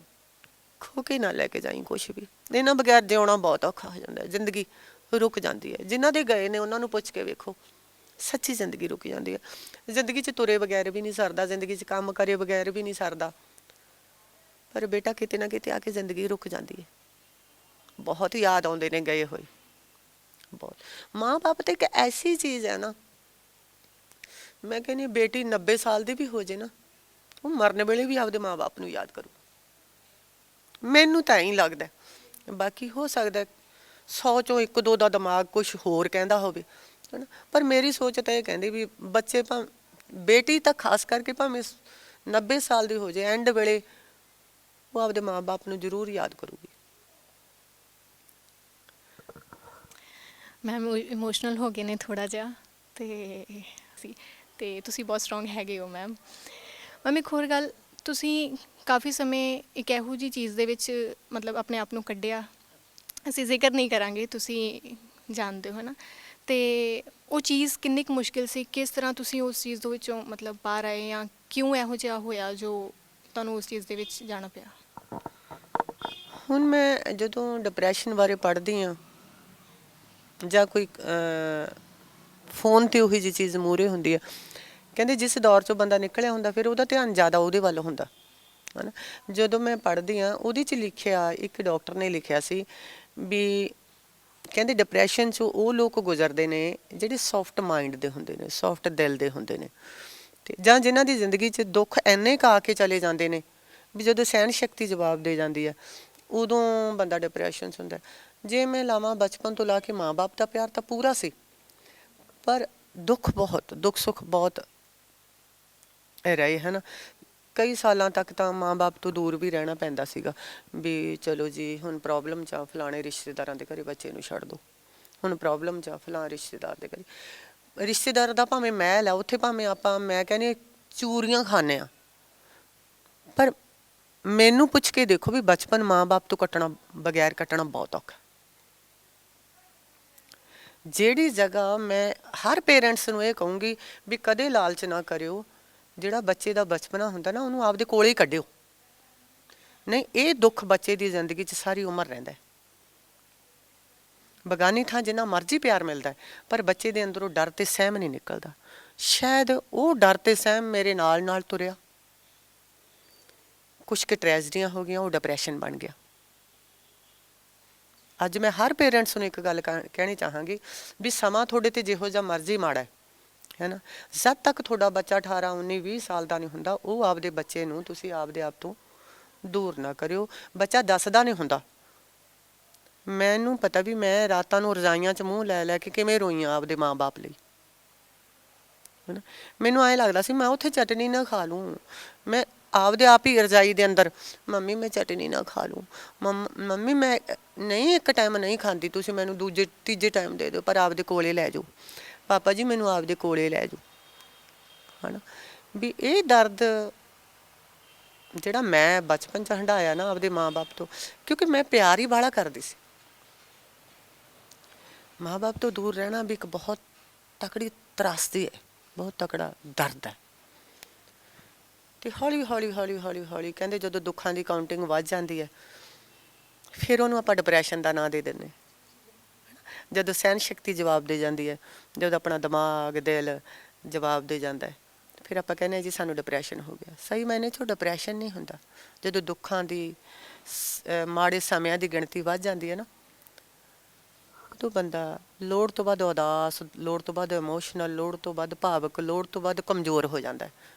ਖੋ ਕੇ ਨਾ ਲੈ ਕੇ ਜਾਈਂ ਕੁਛ ਵੀ। ਇਹਨਾਂ ਬਗੈਰ ਜਿਉਣਾ ਬਹੁਤ ਔਖਾ ਹੋ ਜਾਂਦਾ, ਜ਼ਿੰਦਗੀ ਰੁਕ ਜਾਂਦੀ ਹੈ। ਜਿਨ੍ਹਾਂ ਦੇ ਗਏ ਨੇ ਉਹਨਾਂ ਨੂੰ ਪੁੱਛ ਕੇ ਵੇਖੋ, ਸੱਚੀ ਜ਼ਿੰਦਗੀ ਰੁਕ ਜਾਂਦੀ ਹੈ। ਜ਼ਿੰਦਗੀ 'ਚ ਤੁਰੇ ਬਗੈਰ ਵੀ ਨਹੀਂ ਸਰਦਾ, ਜ਼ਿੰਦਗੀ 'ਚ ਕੰਮ ਕਰੇ ਬਗੈਰ ਵੀ ਨਹੀਂ ਸਰਦਾ। ਪਰ ਬੇਟਾ ਕਿਤੇ ਨਾ ਕਿਤੇ ਆ ਕੇ ਜ਼ਿੰਦਗੀ ਰੁਕ ਜਾਂਦੀ ਹੈ। ਬਹੁਤ ਯਾਦ ਆਉਂਦੇ ਨੇ ਗਏ ਹੋਏ, ਬਹੁਤ। ਮਾਂ ਬਾਪ ਤੇ ਇੱਕ ਐਸੀ ਚੀਜ਼ ਹੈ ਨਾ, ਮੈਂ ਕਹਿੰਦੀ ਬੇਟੀ 90 ਸਾਲ ਦੀ ਵੀ ਹੋ ਜੇ ਨਾ, ਉਹ ਮਰਨ ਵੇਲੇ ਵੀ ਆਪਦੇ ਮਾਂ ਬਾਪ ਨੂੰ ਯਾਦ ਕਰੂ। ਮੈਨੂੰ ਤਾਂ ਐਂ ਲੱਗਦਾ, ਬਾਕੀ ਹੋ ਸਕਦਾ 100 ਚੋਂ 1-2 ਦਾ ਦਿਮਾਗ ਕੁਛ ਹੋਰ ਕਹਿੰਦਾ ਹੋਵੇ, ਹੈ ਨਾ। ਪਰ ਮੇਰੀ ਸੋਚ ਤਾਂ ਇਹ ਕਹਿੰਦੀ ਵੀ ਬੱਚੇ ਬੇਟੀ ਤਾਂ ਖਾਸ ਕਰਕੇ ਭਾਵੇਂ 90 ਸਾਲ ਦੀ ਹੋ ਜੇ, ਐਂਡ ਵੇਲੇ ਉਹ ਆਪਦੇ ਮਾਂ ਬਾਪ ਨੂੰ ਜ਼ਰੂਰ ਯਾਦ ਕਰੂਗੀ। ਮੈਮ ਇਮੋਸ਼ਨਲ ਹੋ ਗਏ ਨੇ ਥੋੜ੍ਹਾ ਜਿਹਾ, ਤੇ ਤੁਸੀਂ ਬਹੁਤ ਸਟਰੋਂਗ ਹੈਗੇ ਹੋ ਮੈਮ। ਮੈਮ ਇੱਕ ਹੋਰ ਗੱਲ, ਤੁਸੀਂ ਕਾਫੀ ਸਮੇਂ ਇੱਕ ਇਹੋ ਜਿਹੀ ਚੀਜ਼ ਦੇ ਵਿੱਚ ਮਤਲਬ ਆਪਣੇ ਆਪ ਨੂੰ ਕੱਢਿਆ, ਅਸੀਂ ਜ਼ਿਕਰ ਨਹੀਂ ਕਰਾਂਗੇ, ਤੁਸੀਂ ਜਾਣਦੇ ਹੋ ਨਾ। ਅਤੇ ਉਹ ਚੀਜ਼ ਕਿੰਨੀ ਕੁ ਮੁਸ਼ਕਿਲ ਸੀ, ਕਿਸ ਤਰ੍ਹਾਂ ਤੁਸੀਂ ਉਸ ਚੀਜ਼ ਦੇ ਵਿੱਚੋਂ ਮਤਲਬ ਬਾਹਰ ਆਏ, ਜਾਂ ਕਿਉਂ ਇਹੋ ਜਿਹਾ ਹੋਇਆ ਜੋ ਤੁਹਾਨੂੰ ਉਸ ਚੀਜ਼ ਦੇ ਵਿੱਚ ਜਾਣਾ ਪਿਆ? ਹੁਣ ਮੈਂ ਜਦੋਂ ਡਿਪਰੈਸ਼ਨ ਬਾਰੇ ਪੜ੍ਹਦੀ ਹਾਂ, ਜਾਂ ਕੋਈ ਫੋਨ 'ਤੇ ਉਹੀ ਜਿਹੀ ਚੀਜ਼ ਮੂਹਰੇ ਹੁੰਦੀ ਆ, ਕਹਿੰਦੇ ਜਿਸ ਦੌਰ 'ਚੋਂ ਬੰਦਾ ਨਿਕਲਿਆ ਹੁੰਦਾ ਫਿਰ ਉਹਦਾ ਧਿਆਨ ਜ਼ਿਆਦਾ ਉਹਦੇ ਵੱਲ ਹੁੰਦਾ, ਹੈ ਨਾ। ਜਦੋਂ ਮੈਂ ਪੜ੍ਹਦੀ ਹਾਂ ਉਹਦੇ 'ਚ ਲਿਖਿਆ, ਇੱਕ ਡਾਕਟਰ ਨੇ ਲਿਖਿਆ ਸੀ ਵੀ ਕਹਿੰਦੇ ਡਿਪਰੈਸ਼ਨ 'ਚੋਂ ਉਹ ਲੋਕ ਗੁਜ਼ਰਦੇ ਨੇ ਜਿਹੜੇ ਸੌਫਟ ਮਾਈਂਡ ਦੇ ਹੁੰਦੇ ਨੇ, ਸੌਫਟ ਦਿਲ ਦੇ ਹੁੰਦੇ ਨੇ, ਅਤੇ ਜਾਂ ਜਿਨ੍ਹਾਂ ਦੀ ਜ਼ਿੰਦਗੀ 'ਚ ਦੁੱਖ ਇੰਨੇ ਕੁ ਆ ਕੇ ਚਲੇ ਜਾਂਦੇ ਨੇ ਵੀ ਜਦੋਂ ਸਹਿਣ ਸ਼ਕਤੀ ਜਵਾਬ ਦੇ ਜਾਂਦੀ ਹੈ, ਉਦੋਂ ਬੰਦਾ ਡਿਪਰੈਸ਼ਨ 'ਚ ਹੁੰਦਾ। ਜੇ ਮੈਂ ਲਾਵਾਂ ਬਚਪਨ ਤੋਂ ਲਾ ਕੇ ਮਾਂ ਬਾਪ ਦਾ ਪਿਆਰ ਤਾਂ ਪੂਰਾ ਸੀ, ਪਰ ਦੁੱਖ ਬਹੁਤ, ਦੁੱਖ ਸੁੱਖ ਬਹੁਤ ਰਹੇ, ਹੈ ਨਾ। ਕਈ ਸਾਲਾਂ ਤੱਕ ਤਾਂ ਮਾਂ ਬਾਪ ਤੋਂ ਦੂਰ ਵੀ ਰਹਿਣਾ ਪੈਂਦਾ ਸੀਗਾ ਵੀ ਚਲੋ ਜੀ ਹੁਣ ਪ੍ਰੋਬਲਮ 'ਚ ਆ, ਫਲਾਣੇ ਰਿਸ਼ਤੇਦਾਰਾਂ ਦੇ ਘਰੇ ਬੱਚੇ ਨੂੰ ਛੱਡ ਦਿਓ, ਹੁਣ ਪ੍ਰੋਬਲਮ 'ਚ ਆ ਫਲਾਣੇ ਰਿਸ਼ਤੇਦਾਰ ਦੇ ਘਰੇ। ਰਿਸ਼ਤੇਦਾਰ ਦਾ ਭਾਵੇਂ ਮਹਿਲ ਆ, ਉੱਥੇ ਭਾਵੇਂ ਆਪਾਂ, ਮੈਂ ਕਹਿੰਦੀ ਚੂਰੀਆਂ ਖਾਂਦੇ ਹਾਂ, ਪਰ ਮੈਨੂੰ ਪੁੱਛ ਕੇ ਦੇਖੋ ਵੀ ਬਚਪਨ ਮਾਂ ਬਾਪ ਤੋਂ ਬਗੈਰ ਕੱਟਣਾ ਬਹੁਤ ਔਖਾ। ਜਿਹੜੀ ਜਗ੍ਹਾ ਮੈਂ ਹਰ ਪੇਰੈਂਟਸ ਨੂੰ ਇਹ ਕਹੂੰਗੀ ਵੀ ਕਦੇ ਲਾਲਚ ਨਾ ਕਰਿਓ, ਜਿਹੜਾ ਬੱਚੇ ਦਾ ਬਚਪਨਾ ਹੁੰਦਾ ਨਾ ਉਹਨੂੰ ਆਪਦੇ ਕੋਲੇ ਹੀ ਕੱਢਿਓ, ਨਹੀਂ ਇਹ ਦੁੱਖ ਬੱਚੇ ਦੀ ਜ਼ਿੰਦਗੀ 'ਚ ਸਾਰੀ ਉਮਰ ਰਹਿੰਦਾ। ਬਗਾਨੀ ਥਾਂ ਜਿੰਨਾ ਮਰਜ਼ੀ ਪਿਆਰ ਮਿਲਦਾ, ਪਰ ਬੱਚੇ ਦੇ ਅੰਦਰੋਂ ਡਰ ਤੇ ਸਹਿਮ ਨਹੀਂ ਨਿਕਲਦਾ। ਸ਼ਾਇਦ ਉਹ ਡਰ ਤੇ ਸਹਿਮ ਮੇਰੇ ਨਾਲ ਨਾਲ ਤੁਰਿਆ, ਕੁਛ ਕੁ ਟ੍ਰੈਜਡੀਆਂ ਹੋ ਗਈਆਂ, ਉਹ ਡਿਪਰੈਸ਼ਨ ਬਣ ਗਿਆ। ਅੱਜ ਮੈਂ ਹਰ ਪੇਰੈਂਟਸ ਨੂੰ ਇੱਕ ਗੱਲ ਕਹਿਣੀ ਚਾਹਾਂਗੀ ਵੀ ਸਮਾਂ ਤੁਹਾਡੇ 'ਤੇ ਜਿਹੋ ਜਿਹਾ ਮਰਜ਼ੀ ਮਾੜਾ ਹੈ ਨਾ, ਜਦ ਤੱਕ ਤੁਹਾਡਾ ਬੱਚਾ 18, 19, 20 ਸਾਲ ਦਾ ਨਹੀਂ ਹੁੰਦਾ, ਉਹ ਆਪਦੇ ਬੱਚੇ ਨੂੰ ਤੁਸੀਂ ਆਪਦੇ ਆਪ ਤੋਂ ਦੂਰ ਨਾ ਕਰਿਓ। ਬੱਚਾ ਦੱਸਦਾ ਨਹੀਂ ਹੁੰਦਾ। ਮੈਨੂੰ ਪਤਾ ਵੀ ਮੈਂ ਰਾਤਾਂ ਨੂੰ ਰਜ਼ਾਈਆਂ 'ਚ ਮੂੰਹ ਲੈ ਲੈ ਕੇ ਕਿਵੇਂ ਰੋਈਆਂ ਆਪਦੇ ਮਾਂ ਬਾਪ ਲਈ, ਹੈ ਨਾ। ਮੈਨੂੰ ਐਂ ਲੱਗਦਾ ਸੀ ਮੈਂ ਉੱਥੇ ਚਟਨੀ ਨਾ ਖਾ ਲੂੰ, ਮੈਂ ਆਪਦੇ ਆਪ ਹੀ ਰਜਾਈ ਦੇ ਅੰਦਰ, ਮੰਮੀ ਮੈਂ ਚਟਨੀ ਨਾ ਖਾ ਲੂੰ, ਮੰਮੀ ਮੈਂ ਨਹੀਂ ਇੱਕ ਟਾਈਮ ਨਹੀਂ ਖਾਂਦੀ, ਤੁਸੀਂ ਮੈਨੂੰ ਦੂਜੇ ਤੀਜੇ ਟਾਈਮ ਦੇ ਦਿਓ ਪਰ ਆਪਦੇ ਕੋਲੇ ਲੈ ਜਾਓ, ਪਾਪਾ ਜੀ ਮੈਨੂੰ ਆਪਦੇ ਕੋਲੇ ਲੈ ਜਾਓ, ਹੈ ਨਾ। ਵੀ ਇਹ ਦਰਦ ਜਿਹੜਾ ਮੈਂ ਬਚਪਨ 'ਚ ਹੰਢਾਇਆ ਨਾ ਆਪਦੇ ਮਾਂ ਬਾਪ ਤੋਂ, ਕਿਉਂਕਿ ਮੈਂ ਪਿਆਰ ਹੀ ਬਾਹਲਾ ਕਰਦੀ ਸੀ। ਮਾਂ ਬਾਪ ਤੋਂ ਦੂਰ ਰਹਿਣਾ ਵੀ ਇੱਕ ਬਹੁਤ ਤਕੜੀ ਤਰਾਸਦੀ ਹੈ, ਬਹੁਤ ਤਕੜਾ ਦਰਦ ਹੈ। ਅਤੇ ਹੌਲੀ ਹੌਲੀ ਹੌਲੀ ਹੌਲੀ ਹੌਲੀ ਕਹਿੰਦੇ ਜਦੋਂ ਦੁੱਖਾਂ ਦੀ ਕਾਊਂਟਿੰਗ ਵੱਧ ਜਾਂਦੀ ਹੈ, ਫਿਰ ਉਹਨੂੰ ਆਪਾਂ ਡਿਪਰੈਸ਼ਨ ਦਾ ਨਾਂ ਦੇ ਦਿੰਦੇ। ਜਦੋਂ ਸਹਿਣ ਸ਼ਕਤੀ ਜਵਾਬ ਦੇ ਜਾਂਦੀ ਹੈ, ਜਦੋਂ ਆਪਣਾ ਦਿਮਾਗ ਦਿਲ ਜਵਾਬ ਦੇ ਜਾਂਦਾ ਹੈ, ਫਿਰ ਆਪਾਂ ਕਹਿੰਦੇ ਹਾਂ ਜੀ ਸਾਨੂੰ ਡਿਪਰੈਸ਼ਨ ਹੋ ਗਿਆ। ਸਹੀ ਮਾਇਨੇ 'ਚ ਡਿਪਰੈਸ਼ਨ ਨਹੀਂ ਹੁੰਦਾ। ਜਦੋਂ ਦੁੱਖਾਂ ਦੀ ਮਾੜੇ ਸਮਿਆਂ ਦੀ ਗਿਣਤੀ ਵੱਧ ਜਾਂਦੀ ਹੈ ਨਾ, ਉਦੋਂ ਬੰਦਾ ਲੋੜ ਤੋਂ ਵੱਧ ਉਦਾਸ, ਲੋੜ ਤੋਂ ਵੱਧ ਇਮੋਸ਼ਨਲ, ਲੋੜ ਤੋਂ ਵੱਧ ਭਾਵਕ, ਲੋੜ ਤੋਂ ਵੱਧ ਕਮਜ਼ੋਰ ਹੋ ਜਾਂਦਾ ਹੈ।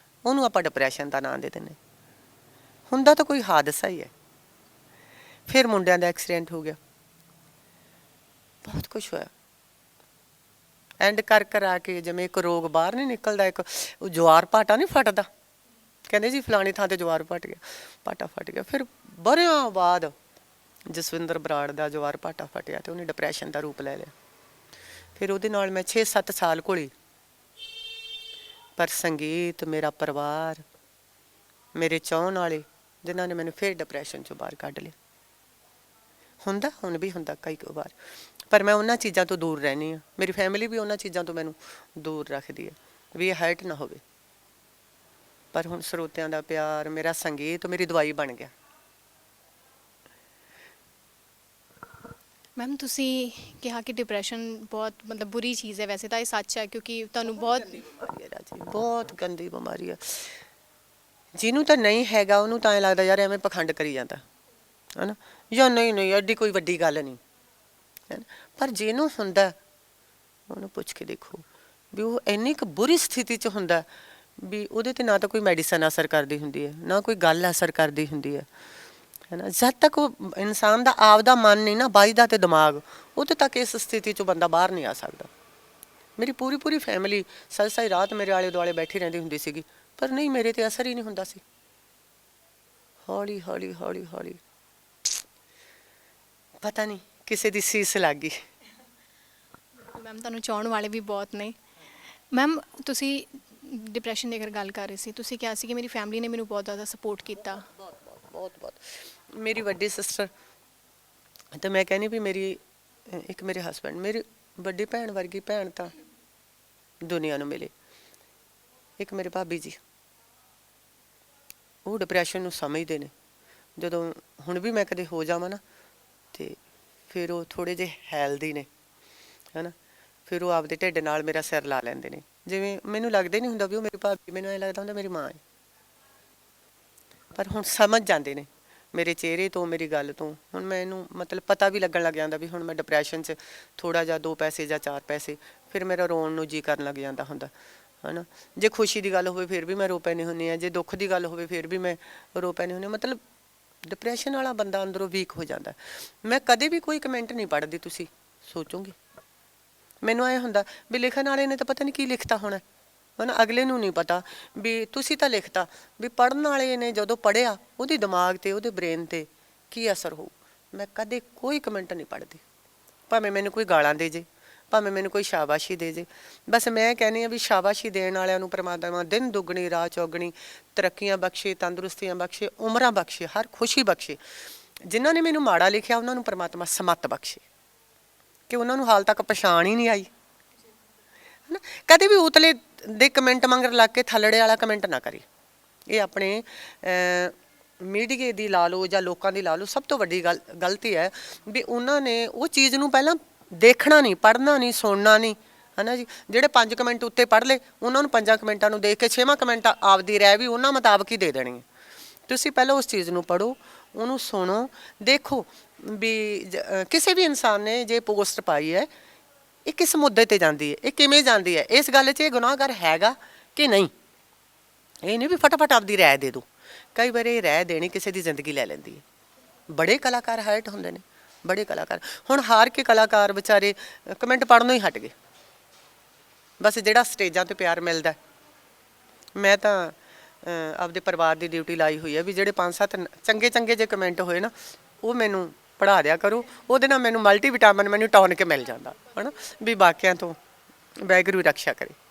ਉਹਨੂੰ ਆਪਾਂ ਡਿਪਰੈਸ਼ਨ ਦਾ ਨਾਂ ਦੇ ਦਿੰਦੇ। ਹੁੰਦਾ ਤਾਂ ਕੋਈ ਹਾਦਸਾ ਹੀ ਹੈ। ਫਿਰ ਮੁੰਡਿਆਂ ਦਾ ਐਕਸੀਡੈਂਟ ਹੋ ਗਿਆ, ਬਹੁਤ ਕੁਛ ਹੋਇਆ। ਐਂਡ ਕਰ ਆ ਕੇ ਜਿਵੇਂ ਇੱਕ ਰੋਗ ਬਾਹਰ ਨਹੀਂ ਨਿਕਲਦਾ, ਇੱਕ ਉਹ ਜਵਾਰ ਭਾਟਾ ਨਹੀਂ ਫਟਦਾ, ਕਹਿੰਦੇ ਜੀ ਫਲਾਣੀ ਥਾਂ ਤੇ ਜਵਾਰ ਭਾਟਾ ਫਟ ਗਿਆ। ਫਿਰ ਬਰਿਆਂ ਬਾਅਦ ਜਸਵਿੰਦਰ ਬਰਾੜ ਦਾ ਜਵਾਰ ਭਾਟਾ ਫਟਿਆ ਤੇ ਉਹਨੇ ਡਿਪਰੈਸ਼ਨ ਦਾ ਰੂਪ ਲੈ ਲਿਆ। ਫਿਰ ਉਹਦੇ ਨਾਲ ਮੈਂ 6-7 ਸਾਲ ਘੁਲੀ, ਪਰ ਸੰਗੀਤ, ਮੇਰਾ ਪਰਿਵਾਰ, ਮੇਰੇ ਚਾਹੁਣ ਵਾਲੇ, ਜਿਨ੍ਹਾਂ ਨੇ ਮੈਨੂੰ ਫਿਰ ਡਿਪਰੈਸ਼ਨ ਚੋਂ ਬਾਹਰ ਕੱਢ ਲਿਆ। ਹੁੰਦਾ, ਹੁਣ ਵੀ ਹੁੰਦਾ ਕਈ ਵਾਰ, ਪਰ ਮੈਂ ਉਹਨਾਂ ਚੀਜ਼ਾਂ ਤੋਂ ਦੂਰ ਰਹਿੰਦੀ ਹਾਂ। ਮੇਰੀ ਫੈਮਿਲੀ ਵੀ ਉਹਨਾਂ ਚੀਜ਼ਾਂ ਤੋਂ ਮੈਨੂੰ ਦੂਰ ਰੱਖਦੀ ਹੈ ਵੀ ਇਹ ਹਰਟ ਨਾ ਹੋਵੇ। ਪਰ ਹੁਣ ਸਰੋਤਿਆਂ ਦਾ ਪਿਆਰ, ਮੇਰਾ ਸੰਗੀਤ ਮੇਰੀ ਦਵਾਈ ਬਣ ਗਿਆ। ਮੈਮ ਤੁਸੀਂ ਕਿਹਾ ਕਿ ਡਿਪਰੈਸ਼ਨ ਬਹੁਤ ਮਤਲਬ ਬੁਰੀ ਚੀਜ਼ ਹੈ, ਵੈਸੇ ਤਾਂ ਇਹ ਸੱਚ ਹੈ ਕਿਉਂਕਿ ਤੁਹਾਨੂੰ ਬਹੁਤ ਬਿਮਾਰੀ ਹੈ ਰਾਜੀ, ਬਹੁਤ ਗੰਦੀ ਬਿਮਾਰੀ ਹੈ। ਜਿਹਨੂੰ ਤਾਂ ਨਹੀਂ ਹੈਗਾ ਉਹਨੂੰ ਤਾਂ ਐਂ ਲੱਗਦਾ ਯਾਰ ਐਵੇਂ ਪਖੰਡ ਕਰੀ ਜਾਂਦਾ ਹੈ ਨਾ, ਜਾਂ ਨਹੀਂ ਐਡੀ ਕੋਈ ਵੱਡੀ ਗੱਲ ਨਹੀਂ ਹੈ ਨਾ। ਪਰ ਜਿਹਨੂੰ ਹੁੰਦਾ ਉਹਨੂੰ ਪੁੱਛ ਕੇ ਦੇਖੋ ਵੀ ਉਹ ਇੰਨੀ ਕੁ ਬੁਰੀ ਸਥਿਤੀ 'ਚ ਹੁੰਦਾ ਵੀ ਉਹਦੇ 'ਤੇ ਨਾ ਤਾਂ ਕੋਈ ਮੈਡੀਸਨ ਅਸਰ ਕਰਦੀ ਹੁੰਦੀ ਹੈ, ਨਾ ਕੋਈ ਗੱਲ ਅਸਰ ਕਰਦੀ ਹੁੰਦੀ ਹੈ ਨਾ। ਜਦ ਤੱਕ ਉਹ ਇਨਸਾਨ ਦਾ ਆਪਦਾ ਮਨ ਨਹੀਂ ਨਾ ਵੱਜਦਾ ਤੇ ਦਿਮਾਗ, ਉਦੋਂ ਤੱਕ ਇਸ ਸਥਿਤੀ 'ਚੋਂ ਬੰਦਾ ਬਾਹਰ ਨਹੀਂ ਆ ਸਕਦਾ। ਮੇਰੀ ਪੂਰੀ ਫੈਮਿਲੀ ਸਾਰੀ ਰਾਤ ਮੇਰੇ ਆਲੇ ਦੁਆਲੇ ਬੈਠੀ ਰਹਿੰਦੀ ਹੁੰਦੀ ਸੀਗੀ, ਪਰ ਨਹੀਂ, ਮੇਰੇ 'ਤੇ ਅਸਰ ਹੀ ਨਹੀਂ ਹੁੰਦਾ ਸੀ। ਹੌਲੀ ਹੌਲੀ ਪਤਾ ਨਹੀਂ ਕਿਸੇ ਦੀ ਸੀਸ ਲੱਗ ਗਈ। ਮੈਮ ਤੁਹਾਨੂੰ ਚਾਹੁਣ ਵਾਲੇ ਵੀ ਬਹੁਤ ਨੇ। ਮੈਮ ਤੁਸੀਂ ਡਿਪਰੈਸ਼ਨ ਦੀ ਅਗਰ ਗੱਲ ਕਰ ਰਹੇ ਸੀ, ਤੁਸੀਂ ਕਿਹਾ ਸੀ ਕਿ ਮੇਰੀ ਫੈਮਿਲੀ ਨੇ ਮੈਨੂੰ ਬਹੁਤ ਜ਼ਿਆਦਾ ਸਪੋਰਟ ਕੀਤਾ। ਬਹੁਤ ਮੇਰੀ ਵੱਡੀ ਸਿਸਟਰ, ਤੇ ਮੈਂ ਕਹਿੰਦੀ ਵੀ ਮੇਰੀ ਇੱਕ ਮੇਰੇ ਹਸਬੈਂਡ, ਮੇਰੀ ਵੱਡੀ ਭੈਣ ਵਰਗੀ ਭੈਣ ਤਾਂ ਦੁਨੀਆ ਨੂੰ ਮਿਲੇ। ਇੱਕ ਮੇਰੇ ਭਾਬੀ ਜੀ, ਉਹ ਡਿਪਰੈਸ਼ਨ ਨੂੰ ਸਮਝਦੇ ਨੇ। ਜਦੋਂ ਹੁਣ ਵੀ ਮੈਂ ਕਦੇ ਹੋ ਜਾਵਾਂ ਨਾ, ਤੇ ਫਿਰ ਉਹ ਥੋੜ੍ਹੇ ਜਿਹੇ ਹੈਲਦੀ ਨੇ ਹੈ ਨਾ, ਫਿਰ ਉਹ ਆਪਦੇ ਢਿੱਡ ਨਾਲ ਮੇਰਾ ਸਿਰ ਲਾ ਲੈਂਦੇ ਨੇ। ਜਿਵੇਂ ਮੈਨੂੰ ਲੱਗਦਾ ਹੀ ਨਹੀਂ ਹੁੰਦਾ ਵੀ ਉਹ ਮੇਰੀ ਭਾਬੀ, ਮੈਨੂੰ ਐਂ ਲੱਗਦਾ ਹੁੰਦਾ ਮੇਰੀ ਮਾਂ ਹੈ। ਪਰ ਹੁਣ ਸਮਝ ਜਾਂਦੇ ਨੇ ਮੇਰੇ ਚਿਹਰੇ ਤੋਂ, ਮੇਰੀ ਗੱਲ ਤੋਂ। ਹੁਣ ਮੈਨੂੰ ਮਤਲਬ ਪਤਾ ਵੀ ਲੱਗਣ ਲੱਗ ਜਾਂਦਾ ਵੀ ਹੁਣ ਮੈਂ ਡਿਪਰੈਸ਼ਨ 'ਚ ਥੋੜ੍ਹਾ ਜਿਹਾ 2 ਪੈਸੇ ਜਾਂ 4 ਪੈਸੇ, ਫਿਰ ਮੇਰਾ ਰੋਣ ਨੂੰ ਜੀ ਕਰਨ ਲੱਗ ਜਾਂਦਾ ਹੁੰਦਾ ਹੈ ਨਾ। ਜੇ ਖੁਸ਼ੀ ਦੀ ਗੱਲ ਹੋਵੇ ਫਿਰ ਵੀ ਮੈਂ ਰੋ ਪੈਂਦੀ ਹੁੰਦੀ ਹਾਂ, ਜੇ ਦੁੱਖ ਦੀ ਗੱਲ ਹੋਵੇ ਫਿਰ ਵੀ ਮੈਂ ਰੋ ਪੈਂਦੀ ਹੁੰਦੀ ਹਾਂ। ਮਤਲਬ ਡਿਪਰੈਸ਼ਨ ਵਾਲਾ ਬੰਦਾ ਅੰਦਰੋਂ ਵੀਕ ਹੋ ਜਾਂਦਾ। ਮੈਂ ਕਦੇ ਵੀ ਕੋਈ ਕਮੈਂਟ ਨਹੀਂ ਪੜ੍ਹਦੀ, ਤੁਸੀਂ ਸੋਚੋਗੇ। ਮੈਨੂੰ ਐਂ ਹੁੰਦਾ ਵੀ ਲਿਖਣ ਵਾਲੇ ਨੇ ਤਾਂ ਪਤਾ ਨਹੀਂ ਕੀ ਲਿਖਤਾ ਹੋਣਾ ਹੈ ਨਾ, ਅਗਲੇ ਨੂੰ ਨਹੀਂ ਪਤਾ ਵੀ ਤੁਸੀਂ ਤਾਂ ਲਿਖਤਾ, ਵੀ ਪੜ੍ਹਨ ਵਾਲੇ ਨੇ ਜਦੋਂ ਪੜ੍ਹਿਆ ਉਹਦੇ ਦਿਮਾਗ 'ਤੇ, ਉਹਦੇ ਬ੍ਰੇਨ 'ਤੇ ਕੀ ਅਸਰ ਹੋਊ। ਮੈਂ ਕਦੇ ਕੋਈ ਕਮੈਂਟ ਨਹੀਂ ਪੜ੍ਹਦੀ, ਭਾਵੇਂ ਮੈਨੂੰ ਕੋਈ ਗਾਲਾਂ ਦੇ ਜੇ, ਭਾਵੇਂ ਮੈਨੂੰ ਕੋਈ ਸ਼ਾਬਾਸ਼ੀ ਦੇ ਜੇ। ਬਸ ਮੈਂ ਕਹਿੰਦੀ ਹਾਂ ਵੀ ਸ਼ਾਬਾਸ਼ੀ ਦੇਣ ਵਾਲਿਆਂ ਨੂੰ ਪ੍ਰਮਾਤਮਾ ਦਿਨ ਦੁੱਗਣੀ ਰਾਤ ਚੌਗਣੀ ਤਰੱਕੀਆਂ ਬਖਸ਼ੇ, ਤੰਦਰੁਸਤੀਆਂ ਬਖਸ਼ੇ, ਉਮਰਾਂ ਬਖਸ਼ੇ, ਹਰ ਖੁਸ਼ੀ ਬਖਸ਼ੇ। ਜਿਨ੍ਹਾਂ ਨੇ ਮੈਨੂੰ ਮਾੜਾ ਲਿਖਿਆ ਉਹਨਾਂ ਨੂੰ ਪ੍ਰਮਾਤਮਾ ਸਮੱਤ ਬਖਸ਼ੇ, ਕਿ ਉਹਨਾਂ ਨੂੰ ਹਾਲ ਤੱਕ ਪਛਾਣ ਹੀ ਨਹੀਂ ਆਈ ਹੈ ਨਾ। ਕਦੇ ਵੀ ਉਤਲੇ ਦੇ ਕਮੈਂਟ ਮੰਗਰ ਲੱਗ ਕੇ ਥੱਲੜੇ ਵਾਲਾ ਕਮੈਂਟ ਨਾ ਕਰੇ। ਇਹ ਆਪਣੇ ਮੀਡੀਏ ਦੀ ਲਾ ਲਓ ਜਾਂ ਲੋਕਾਂ ਦੀ ਲਾ ਲਓ, ਸਭ ਤੋਂ ਵੱਡੀ ਗਲਤੀ ਹੈ ਵੀ ਉਹਨਾਂ ਨੇ ਉਹ ਚੀਜ਼ ਨੂੰ ਪਹਿਲਾਂ ਦੇਖਣਾ ਨਹੀਂ, ਪੜ੍ਹਨਾ ਨਹੀਂ, ਸੁਣਨਾ ਨਹੀਂ ਹੈ ਨਾ ਜੀ। ਜਿਹੜੇ 5 ਕਮੈਂਟ ਉੱਤੇ ਪੜ੍ਹ ਲਏ, ਉਹਨਾਂ ਨੂੰ 5 ਕਮੈਂਟਾਂ ਨੂੰ ਦੇਖ ਕੇ 6ਵਾਂ ਕਮੈਂਟ ਆਪਦੀ ਰਹਿ ਵੀ ਉਹਨਾਂ ਮੁਤਾਬਕ ਹੀ ਦੇ ਦੇਣੀ ਹੈ। ਤੁਸੀਂ ਪਹਿਲਾਂ ਉਸ ਚੀਜ਼ ਨੂੰ ਪੜ੍ਹੋ, ਉਹਨੂੰ ਸੁਣੋ, ਦੇਖੋ ਵੀ ਕਿਸੇ ਵੀ ਇਨਸਾਨ ਨੇ ਜੇ ਪੋਸਟ ਪਾਈ ਹੈ, ਇਹ ਕਿਸ ਮੁੱਦੇ 'ਤੇ ਜਾਂਦੀ ਹੈ, ਇਹ ਕਿਵੇਂ ਜਾਂਦੀ ਹੈ, ਇਸ ਗੱਲ 'ਚ ਇਹ ਗੁਨਾਹਗਾਰ ਹੈਗਾ ਕਿ ਨਹੀਂ। ਇਹ ਨਹੀਂ ਵੀ ਫਟਾਫਟ ਆਪਦੀ ਰਾਏ ਦੇ ਦਿਓ। ਕਈ ਵਾਰ ਇਹ ਰਾਏ ਦੇਣੀ ਕਿਸੇ ਦੀ ਜ਼ਿੰਦਗੀ ਲੈ ਲੈਂਦੀ ਹੈ। ਬੜੇ ਕਲਾਕਾਰ ਹਰਟ ਹੁੰਦੇ ਨੇ, ਬੜੇ ਕਲਾਕਾਰ। ਹੁਣ ਹਾਰ ਕੇ ਕਲਾਕਾਰ ਵਿਚਾਰੇ ਕਮੈਂਟ ਪੜ੍ਹਨੋਂ ਹੀ ਹਟ ਗਏ। ਬਸ ਜਿਹੜਾ ਸਟੇਜਾਂ 'ਤੇ ਪਿਆਰ ਮਿਲਦਾ, ਮੈਂ ਤਾਂ ਆਪਦੇ ਪਰਿਵਾਰ ਦੀ ਡਿਊਟੀ ਲਾਈ ਹੋਈ ਹੈ ਵੀ ਜਿਹੜੇ 5-7 ਚੰਗੇ ਜੇ ਕਮੈਂਟ ਹੋਏ ਨਾ, ਉਹ ਮੈਨੂੰ ਪੜ੍ਹਾ ਦਿਆ ਕਰੋ। ਉਹਦੇ ਨਾਲ ਮੈਨੂੰ ਮਲਟੀਵਿਟਾਮਿਨ, ਮੈਨੂੰ ਟੌਨਿਕ ਮਿਲ ਜਾਂਦਾ ਹੈ ਨਾ, ਵੀ ਬਾਕੀਆਂ ਤੋਂ ਵਾਹਿਗੁਰੂ ਰਕਸ਼ਾ ਕਰੇ।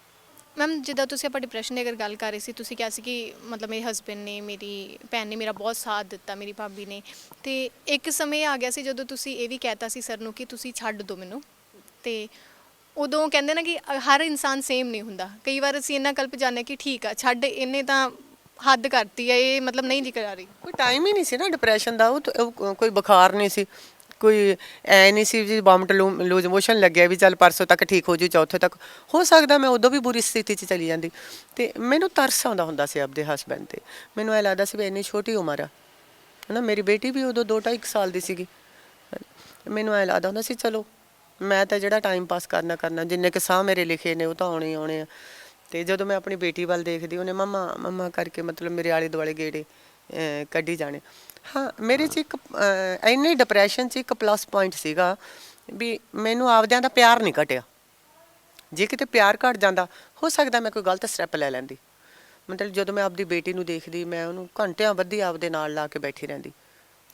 ਮੈਮ ਜਿੱਦਾਂ ਤੁਸੀਂ ਆਪਾਂ ਡਿਪਰੈਸ਼ਨ ਦੀ ਅਗਰ ਗੱਲ ਕਰ ਰਹੇ ਸੀ, ਤੁਸੀਂ ਕਿਹਾ ਸੀ ਕਿ ਮਤਲਬ ਮੇਰੇ ਹਸਬੈਂਡ ਨੇ, ਮੇਰੀ ਭੈਣ ਨੇ ਮੇਰਾ ਬਹੁਤ ਸਾਥ ਦਿੱਤਾ, ਮੇਰੀ ਭਾਬੀ ਨੇ। ਅਤੇ ਇੱਕ ਸਮੇਂ ਆ ਗਿਆ ਸੀ ਜਦੋਂ ਤੁਸੀਂ ਇਹ ਵੀ ਕਹਿਤਾ ਸੀ ਸਰ ਨੂੰ ਕਿ ਤੁਸੀਂ ਛੱਡ ਦਿਓ ਮੈਨੂੰ। ਅਤੇ ਉਦੋਂ ਕਹਿੰਦੇ ਨਾ ਕਿ ਹਰ ਇਨਸਾਨ ਸੇਮ ਨਹੀਂ ਹੁੰਦਾ। ਕਈ ਵਾਰ ਅਸੀਂ ਇੰਨਾ ਕਲਪ ਜਾਂਦੇ ਕਿ ਠੀਕ ਆ ਛੱਡ, ਇਹਨੇ ਤਾਂ ਹੱਦ ਕਰਤੀ ਹੈ, ਇਹ ਮਤਲਬ ਨਹੀਂ ਜ਼ਿਕਰ ਆ ਰਹੀ। ਕੋਈ ਟਾਈਮ ਹੀ ਨਹੀਂ ਸੀ ਨਾ ਡਿਪਰੈਸ਼ਨ ਦਾ, ਉਹ ਕੋਈ ਬੁਖਾਰ ਨਹੀਂ ਸੀ, ਕੋਈ ਐ ਨਹੀਂ ਸੀ ਜੀ ਵੋਮਿਟ ਲੂਜ਼ ਮੋਸ਼ਨ ਲੱਗਿਆ ਵੀ ਚੱਲ ਪਰਸੋਂ ਤੱਕ ਠੀਕ ਹੋ ਜੂ, ਚੌਥੇ ਤੱਕ ਹੋ ਸਕਦਾ ਮੈਂ ਉਦੋਂ ਵੀ ਬੁਰੀ ਸਥਿਤੀ 'ਚ ਚਲੀ ਜਾਂਦੀ। ਤੇ ਮੈਨੂੰ ਤਰਸ ਆਉਂਦਾ ਹੁੰਦਾ ਸੀ ਆਪਦੇ ਹਸਬੈਂਡ ਤੇ। ਮੈਨੂੰ ਐ ਲੱਗਦਾ ਸੀ ਵੀ ਇੰਨੀ ਛੋਟੀ ਉਮਰ ਆ, ਹੈ ਨਾ। ਮੇਰੀ ਬੇਟੀ ਵੀ ਉਦੋਂ 2-2.5 ਸਾਲ ਦੀ ਸੀਗੀ। ਮੈਨੂੰ ਐ ਲੱਗਦਾ ਹੁੰਦਾ ਸੀ ਚਲੋ ਮੈਂ ਤਾਂ ਜਿਹੜਾ ਟਾਈਮ ਪਾਸ ਕਰਨਾ, ਜਿੰਨੇ ਕੁ ਸਾਹ ਮੇਰੇ ਲਿਖੇ ਨੇ ਉਹ ਤਾਂ ਆਉਣੇ ਹੀ ਆਉਣੇ ਆ। ਤੇ ਜਦੋਂ ਮੈਂ ਆਪਣੀ ਬੇਟੀ ਵੱਲ ਦੇਖਦੀ, ਉਹਨੇ ਮੰਮਾ ਮੰਮਾ ਕਰਕੇ ਮਤਲਬ ਮੇਰੇ ਆਲੇ ਦੁਆਲੇ ਗੇੜੇ ਕੱਢੀ ਜਾਣੇ। ਹਾਂ, ਮੇਰੇ 'ਚ ਇੱਕ ਇੰਨੇ ਡਿਪਰੈਸ਼ਨ 'ਚ ਇੱਕ ਪਲੱਸ ਪੁਆਇੰਟ ਸੀਗਾ ਵੀ ਮੈਨੂੰ ਆਪਦਿਆਂ ਦਾ ਪਿਆਰ ਨਹੀਂ ਘਟਿਆ। ਜੇ ਕਿਤੇ ਪਿਆਰ ਘਟ ਜਾਂਦਾ ਹੋ ਸਕਦਾ ਮੈਂ ਕੋਈ ਗਲਤ ਸਟੈਪ ਲੈ ਲੈਂਦੀ। ਮਤਲਬ ਜਦੋਂ ਮੈਂ ਆਪਦੀ ਬੇਟੀ ਨੂੰ ਦੇਖਦੀ, ਮੈਂ ਉਹਨੂੰ ਘੰਟਿਆਂ ਬੱਧੀ ਆਪਦੇ ਨਾਲ ਲਾ ਕੇ ਬੈਠੀ ਰਹਿੰਦੀ,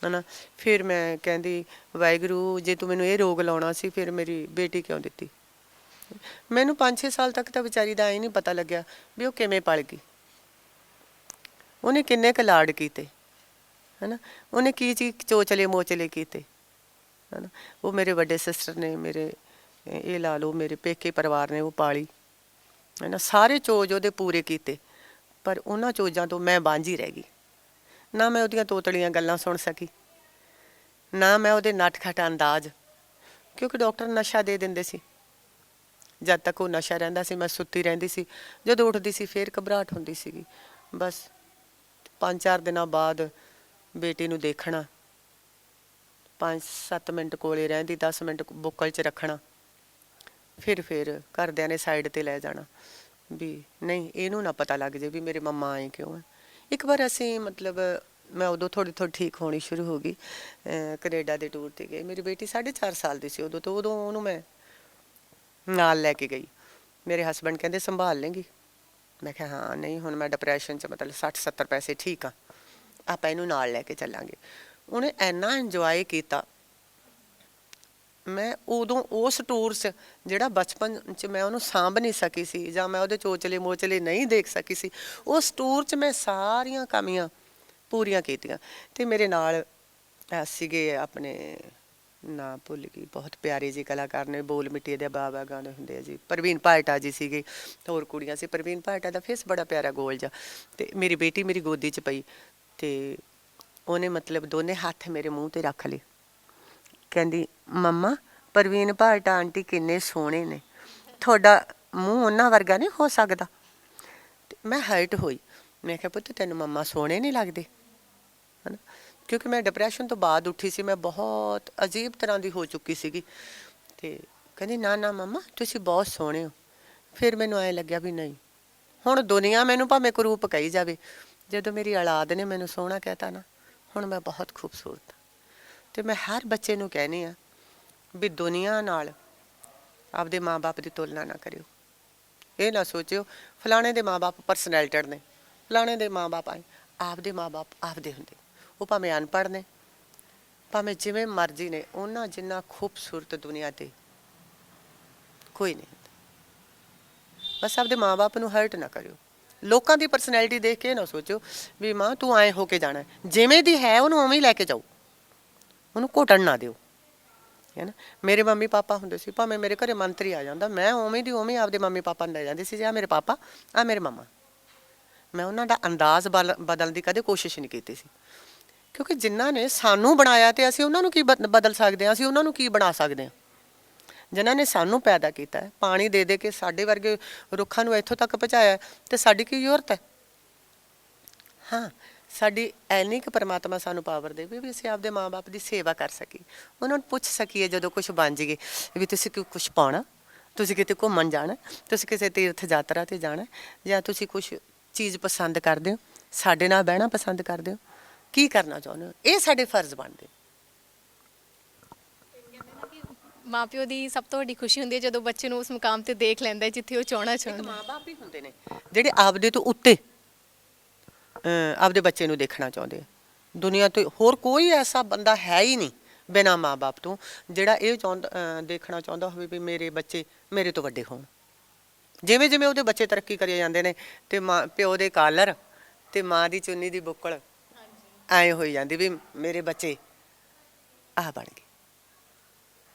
ਹੈ ਨਾ। ਫਿਰ ਮੈਂ ਕਹਿੰਦੀ ਵਾਹਿਗੁਰੂ ਜੇ ਤੂੰ ਮੈਨੂੰ ਇਹ ਰੋਗ ਲਾਉਣਾ ਸੀ ਫਿਰ ਮੇਰੀ ਬੇਟੀ ਕਿਉਂ ਦਿੱਤੀ। ਮੈਨੂੰ 5-6 ਸਾਲ ਤੱਕ ਤਾਂ ਵਿਚਾਰੀ ਦਾ ਇਹ ਨਹੀਂ ਪਤਾ ਲੱਗਿਆ ਵੀ ਉਹ ਕਿਵੇਂ ਪਲ ਗਈ, ਉਹਨੇ ਕਿੰਨੇ ਕੁ ਲਾਡ ਕੀਤੇ, ਹੈ ਨਾ। ਉਹਨੇ ਕੀ ਚੀਜ਼ ਚੋਚਲੇ ਮੋਚਲੇ ਕੀਤੇ, ਹੈ ਨਾ। ਉਹ ਮੇਰੇ ਵੱਡੇ ਸਿਸਟਰ ਨੇ, ਮੇਰੇ ਇਹ ਲਾ ਲਓ ਮੇਰੇ ਪੇਕੇ ਪਰਿਵਾਰ ਨੇ ਉਹ ਪਾਲੀ, ਹੈ ਨਾ। ਸਾਰੇ ਚੋਜ ਉਹਦੇ ਪੂਰੇ ਕੀਤੇ, ਪਰ ਉਹਨਾਂ ਚੋਜਾਂ ਤੋਂ ਮੈਂ ਵਾਂਝੀ ਰਹਿ ਗਈ। ਨਾ ਮੈਂ ਉਹਦੀਆਂ ਤੋਤਲੀਆਂ ਗੱਲਾਂ ਸੁਣ ਸਕੀ, ਨਾ ਮੈਂ ਉਹਦੇ ਨਟਖਟ ਅੰਦਾਜ਼, ਕਿਉਂਕਿ ਡਾਕਟਰ ਨਸ਼ਾ ਦੇ ਦਿੰਦੇ ਸੀ। ਜਦ ਤੱਕ ਉਹ ਨਸ਼ਾ ਰਹਿੰਦਾ ਸੀ ਮੈਂ ਸੁੱਤੀ ਰਹਿੰਦੀ ਸੀ, ਜਦੋਂ ਉੱਠਦੀ ਸੀ ਫਿਰ ਘਬਰਾਹਟ ਹੁੰਦੀ ਸੀਗੀ। ਬਸ 5-4 ਦਿਨਾਂ ਬਾਅਦ ਬੇਟੀ ਨੂੰ ਦੇਖਣਾ, 5-7 ਮਿੰਟ ਕੋਲੇ ਰਹਿੰਦੀ, 10 ਮਿੰਟ ਬੁੱਕਲ 'ਚ ਰੱਖਣਾ, ਫਿਰ ਘਰਦਿਆਂ ਨੇ ਸਾਈਡ 'ਤੇ ਲੈ ਜਾਣਾ ਵੀ ਨਹੀਂ ਇਹਨੂੰ ਨਾ ਪਤਾ ਲੱਗ ਜੇ ਵੀ ਮੇਰੇ ਮੰਮਾ ਆਏ ਕਿਉਂ ਹੈ। ਇੱਕ ਵਾਰ ਅਸੀਂ ਮਤਲਬ ਮੈਂ ਉਦੋਂ ਥੋੜ੍ਹੀ ਠੀਕ ਹੋਣੀ ਸ਼ੁਰੂ ਹੋ ਗਈ, ਕੈਨੇਡਾ ਦੇ ਟੂਰ 'ਤੇ ਗਏ। ਮੇਰੀ ਬੇਟੀ 4.5 ਸਾਲ ਦੀ ਸੀ ਉਦੋਂ, ਤੋਂ ਉਦੋਂ ਉਹਨੂੰ ਮੈਂ ਨਾਲ ਲੈ ਕੇ ਗਈ। ਮੇਰੇ ਹਸਬੈਂਡ ਕਹਿੰਦੇ ਸੰਭਾਲ ਲੇਂਗੀ। ਮੈਂ ਕਿਹਾ ਹਾਂ, ਨਹੀਂ ਹੁਣ ਮੈਂ ਡਿਪਰੈਸ਼ਨ 'ਚ ਮਤਲਬ 60-70 ਪੈਸੇ ਠੀਕ ਆ, ਆਪਾਂ ਇਹਨੂੰ ਨਾਲ ਲੈ ਕੇ ਚੱਲਾਂਗੇ। ਉਹਨੇ ਇੰਨਾ ਇੰਜੋਏ ਕੀਤਾ। ਮੈਂ ਉਦੋਂ ਉਸ ਟੂਰ 'ਚ ਜਿਹੜਾ ਬਚਪਨ 'ਚ ਮੈਂ ਉਹਨੂੰ ਸਾਂਭ ਨਹੀਂ ਸਕੀ ਸੀ ਜਾਂ ਮੈਂ ਉਹਦੇ ਚੋਚਲੇ ਮੋਚਲੇ ਨਹੀਂ ਦੇਖ ਸਕੀ ਸੀ, ਉਸ ਟੂਰ 'ਚ ਮੈਂ ਸਾਰੀਆਂ ਕਮੀਆਂ ਪੂਰੀਆਂ ਕੀਤੀਆਂ। ਅਤੇ ਮੇਰੇ ਨਾਲ ਸੀਗੇ ਆਪਣੇ ਨਾ ਭੁੱਲ ਗਈ, ਬਹੁਤ ਪਿਆਰੇ ਜੀ ਕਲਾਕਾਰ ਨੇ, ਬੋਲ ਮਿੱਟੀ ਦੇ ਬਾਬਾ ਗਾਣੇ ਹੁੰਦੇ ਆ ਜੀ, ਪ੍ਰਵੀਨ ਪਾਟਾ ਜੀ ਸੀਗੇ, ਹੋਰ ਕੁੜੀਆਂ ਸੀ। ਪ੍ਰਵੀਨ ਪਾਟਾ ਦਾ ਫੇਸ ਬੜਾ ਪਿਆਰਾ ਗੋਲ ਜਿਹਾ, ਅਤੇ ਮੇਰੀ ਬੇਟੀ ਮੇਰੀ ਗੋਦੀ 'ਚ ਪਈ ਅਤੇ ਉਹਨੇ ਮਤਲਬ ਦੋਨੇ ਹੱਥ ਮੇਰੇ ਮੂੰਹ 'ਤੇ ਰੱਖ ਲਏ। ਕਹਿੰਦੀ ਮੰਮਾ ਪ੍ਰਵੀਨ ਪਾਟਾ ਆਂਟੀ ਕਿੰਨੇ ਸੋਹਣੇ ਨੇ, ਤੁਹਾਡਾ ਮੂੰਹ ਉਹਨਾਂ ਵਰਗਾ ਨਹੀਂ ਹੋ ਸਕਦਾ। ਅਤੇ ਮੈਂ ਹਰਟ ਹੋਈ। ਮੈਂ ਕਿਹਾ ਪੁੱਤ ਤੈਨੂੰ ਮੰਮਾ ਸੋਹਣੇ ਨਹੀਂ ਲੱਗਦੇ, ਹੈ ਨਾ। ਕਿਉਂਕਿ ਮੈਂ ਡਿਪਰੈਸ਼ਨ ਤੋਂ ਬਾਅਦ ਉੱਠੀ ਸੀ, ਮੈਂ ਬਹੁਤ ਅਜੀਬ ਤਰ੍ਹਾਂ ਦੀ ਹੋ ਚੁੱਕੀ ਸੀਗੀ। ਅਤੇ ਕਹਿੰਦੀ ਨਾ ਨਾ ਮੰਮਾ ਤੁਸੀਂ ਬਹੁਤ ਸੋਹਣੇ ਹੋ। ਫਿਰ ਮੈਨੂੰ ਐਂ ਲੱਗਿਆ ਵੀ ਨਹੀਂ, ਹੁਣ ਦੁਨੀਆ ਮੈਨੂੰ ਭਾਵੇਂ ਕੁਰੂਪ ਕਹੀ ਜਾਵੇ, ਜਦੋਂ ਮੇਰੀ ਔਲਾਦ ਨੇ ਮੈਨੂੰ ਸੋਹਣਾ ਕਹਿ ਤਾ ਨਾ, ਹੁਣ ਮੈਂ ਬਹੁਤ ਖੂਬਸੂਰਤ। ਅਤੇ ਮੈਂ ਹਰ ਬੱਚੇ ਨੂੰ ਕਹਿੰਦੀ ਹਾਂ ਵੀ ਦੁਨੀਆ ਨਾਲ ਆਪਦੇ ਮਾਂ ਬਾਪ ਦੀ ਤੁਲਨਾ ਨਾ ਕਰਿਓ। ਇਹ ਨਾ ਸੋਚਿਓ ਫਲਾਣੇ ਦੇ ਮਾਂ ਬਾਪ ਪਰਸਨੈਲਿਟਡ ਨੇ, ਫਲਾਣੇ ਦੇ ਮਾਂ ਬਾਪ ਆਏ। ਆਪਦੇ ਮਾਂ ਬਾਪ ਆਪਦੇ ਹੁੰਦੇ, ਉਹ ਭਾਵੇਂ ਅਨਪੜ੍ਹ ਨੇ, ਭਾਵੇਂ ਜਿਵੇਂ ਮਰਜ਼ੀ ਨੇ, ਉਹਨਾਂ ਜਿੰਨਾ ਖੂਬਸੂਰਤ ਦੁਨੀਆ 'ਤੇ ਕੋਈ ਨਹੀਂ ਹੁੰਦਾ। ਬਸ ਆਪਦੇ ਮਾਂ ਬਾਪ ਨੂੰ ਹਰਟ ਨਾ ਕਰਿਓ। ਲੋਕਾਂ ਦੀ ਪਰਸਨੈਲਿਟੀ ਦੇਖ ਕੇ ਨਾ ਸੋਚਿਓ ਵੀ ਮਾਂ ਤੂੰ ਐਂ ਹੋ ਕੇ ਜਾਣਾ, ਜਿਵੇਂ ਦੀ ਹੈ ਉਹਨੂੰ ਉਵੇਂ ਹੀ ਲੈ ਕੇ ਜਾਓ, ਉਹਨੂੰ ਘੁੱਟਣ ਨਾ ਦਿਓ, ਹੈ ਨਾ। ਮੇਰੇ ਮੰਮੀ ਪਾਪਾ ਹੁੰਦੇ ਸੀ, ਭਾਵੇਂ ਮੇਰੇ ਘਰੇ ਮੰਤਰੀ ਆ ਜਾਂਦਾ, ਮੈਂ ਉਵੇਂ ਦੀ ਉਵੇਂ ਆਪਦੇ ਮੰਮੀ ਪਾਪਾ ਨੂੰ ਲੈ ਜਾਂਦੀ ਸੀ, ਆਹ ਮੇਰੇ ਪਾਪਾ ਆਹ ਮੇਰੇ ਮੰਮਾ। ਮੈਂ ਉਹਨਾਂ ਦਾ ਅੰਦਾਜ਼ ਬਦਲਣ ਦੀ ਕਦੇ ਕੋਸ਼ਿਸ਼ ਨਹੀਂ ਕੀਤੀ ਸੀ, ਕਿਉਂਕਿ ਜਿਨ੍ਹਾਂ ਨੇ ਸਾਨੂੰ ਬਣਾਇਆ ਅਤੇ ਅਸੀਂ ਉਹਨਾਂ ਨੂੰ ਕੀ ਬਦਲ ਸਕਦੇ ਹਾਂ, ਅਸੀਂ ਉਹਨਾਂ ਨੂੰ ਕੀ ਬਣਾ ਸਕਦੇ ਹਾਂ। ਜਿਨ੍ਹਾਂ ਨੇ ਸਾਨੂੰ ਪੈਦਾ ਕੀਤਾ, ਪਾਣੀ ਦੇ ਦੇ ਕੇ ਸਾਡੇ ਵਰਗੇ ਰੁੱਖਾਂ ਨੂੰ ਇੱਥੋਂ ਤੱਕ ਪਹੁੰਚਾਇਆ, ਅਤੇ ਸਾਡੀ ਕੀ ਜ਼ਰੂਰਤ ਹੈ। ਹਾਂ, ਸਾਡੀ ਇੰਨੀ ਕੁ ਪਰਮਾਤਮਾ ਸਾਨੂੰ ਪਾਵਰ ਦੇਵੇ ਵੀ ਅਸੀਂ ਆਪਦੇ ਮਾਂ ਬਾਪ ਦੀ ਸੇਵਾ ਕਰ ਸਕੀਏ, ਉਹਨਾਂ ਨੂੰ ਪੁੱਛ ਸਕੀਏ ਜਦੋਂ ਕੁਛ ਬਣ ਜਾਈਏ ਵੀ ਤੁਸੀਂ ਕੁਛ ਪਾਉਣਾ, ਤੁਸੀਂ ਕਿਤੇ ਘੁੰਮਣ ਜਾਣਾ, ਤੁਸੀਂ ਕਿਸੇ ਤੀਰਥ ਯਾਤਰਾ 'ਤੇ ਜਾਣਾ, ਜਾਂ ਤੁਸੀਂ ਕੁਛ ਚੀਜ਼ ਪਸੰਦ ਕਰਦੇ ਹੋ, ਸਾਡੇ ਨਾਲ ਬਹਿਣਾ ਪਸੰਦ ਕਰਦੇ ਹੋ, ਕੀ ਕਰਨਾ ਚਾਹੁੰਦੇ ਹੋ, ਇਹ ਸਾਡੇ ਫਰਜ਼ ਬਣਦੇ। ਮਾਂ ਪਿਓ ਦੀ ਸਭ ਤੋਂ ਵੱਡੀ ਖੁਸ਼ੀ ਹੁੰਦੀ ਹੈ ਜਦੋਂ ਬੱਚੇ ਨੂੰ ਉਸ ਮੁਕਾਮ ਤੇ ਦੇਖ ਲੈਂਦਾ ਜਿੱਥੇ ਉਹ ਚਾਹੁੰਦਾ। ਮਾਂ ਬਾਪ ਹੀ ਹੁੰਦੇ ਨੇ ਜਿਹੜੇ ਆਪਦੇ ਤੋਂ ਉੱਤੇ ਆਪਦੇ ਬੱਚੇ ਨੂੰ ਦੇਖਣਾ ਚਾਹੁੰਦੇ ਆ। ਦੁਨੀਆ ਤੋਂ ਹੋਰ ਕੋਈ ਐਸਾ ਬੰਦਾ ਹੈ ਹੀ ਨਹੀਂ ਬਿਨਾਂ ਮਾਂ ਬਾਪ ਤੋਂ ਜਿਹੜਾ ਇਹ ਦੇਖਣਾ ਚਾਹੁੰਦਾ ਹੋਵੇ ਵੀ ਮੇਰੇ ਬੱਚੇ ਮੇਰੇ ਤੋਂ ਵੱਡੇ ਹੋਣ। ਜਿਵੇਂ ਜਿਵੇਂ ਉਹਦੇ ਬੱਚੇ ਤਰੱਕੀ ਕਰੀ ਜਾਂਦੇ ਨੇ ਅਤੇ ਮਾਂ ਪਿਓ ਦੇ ਕਾਲਰ ਅਤੇ ਮਾਂ ਦੀ ਚੁੰਨੀ ਦੀ ਬੁੱਕਲ ਐਂ ਹੋਈ ਜਾਂਦੀ ਵੀ ਮੇਰੇ ਬੱਚੇ ਆਹ ਬਣ ਗਏ।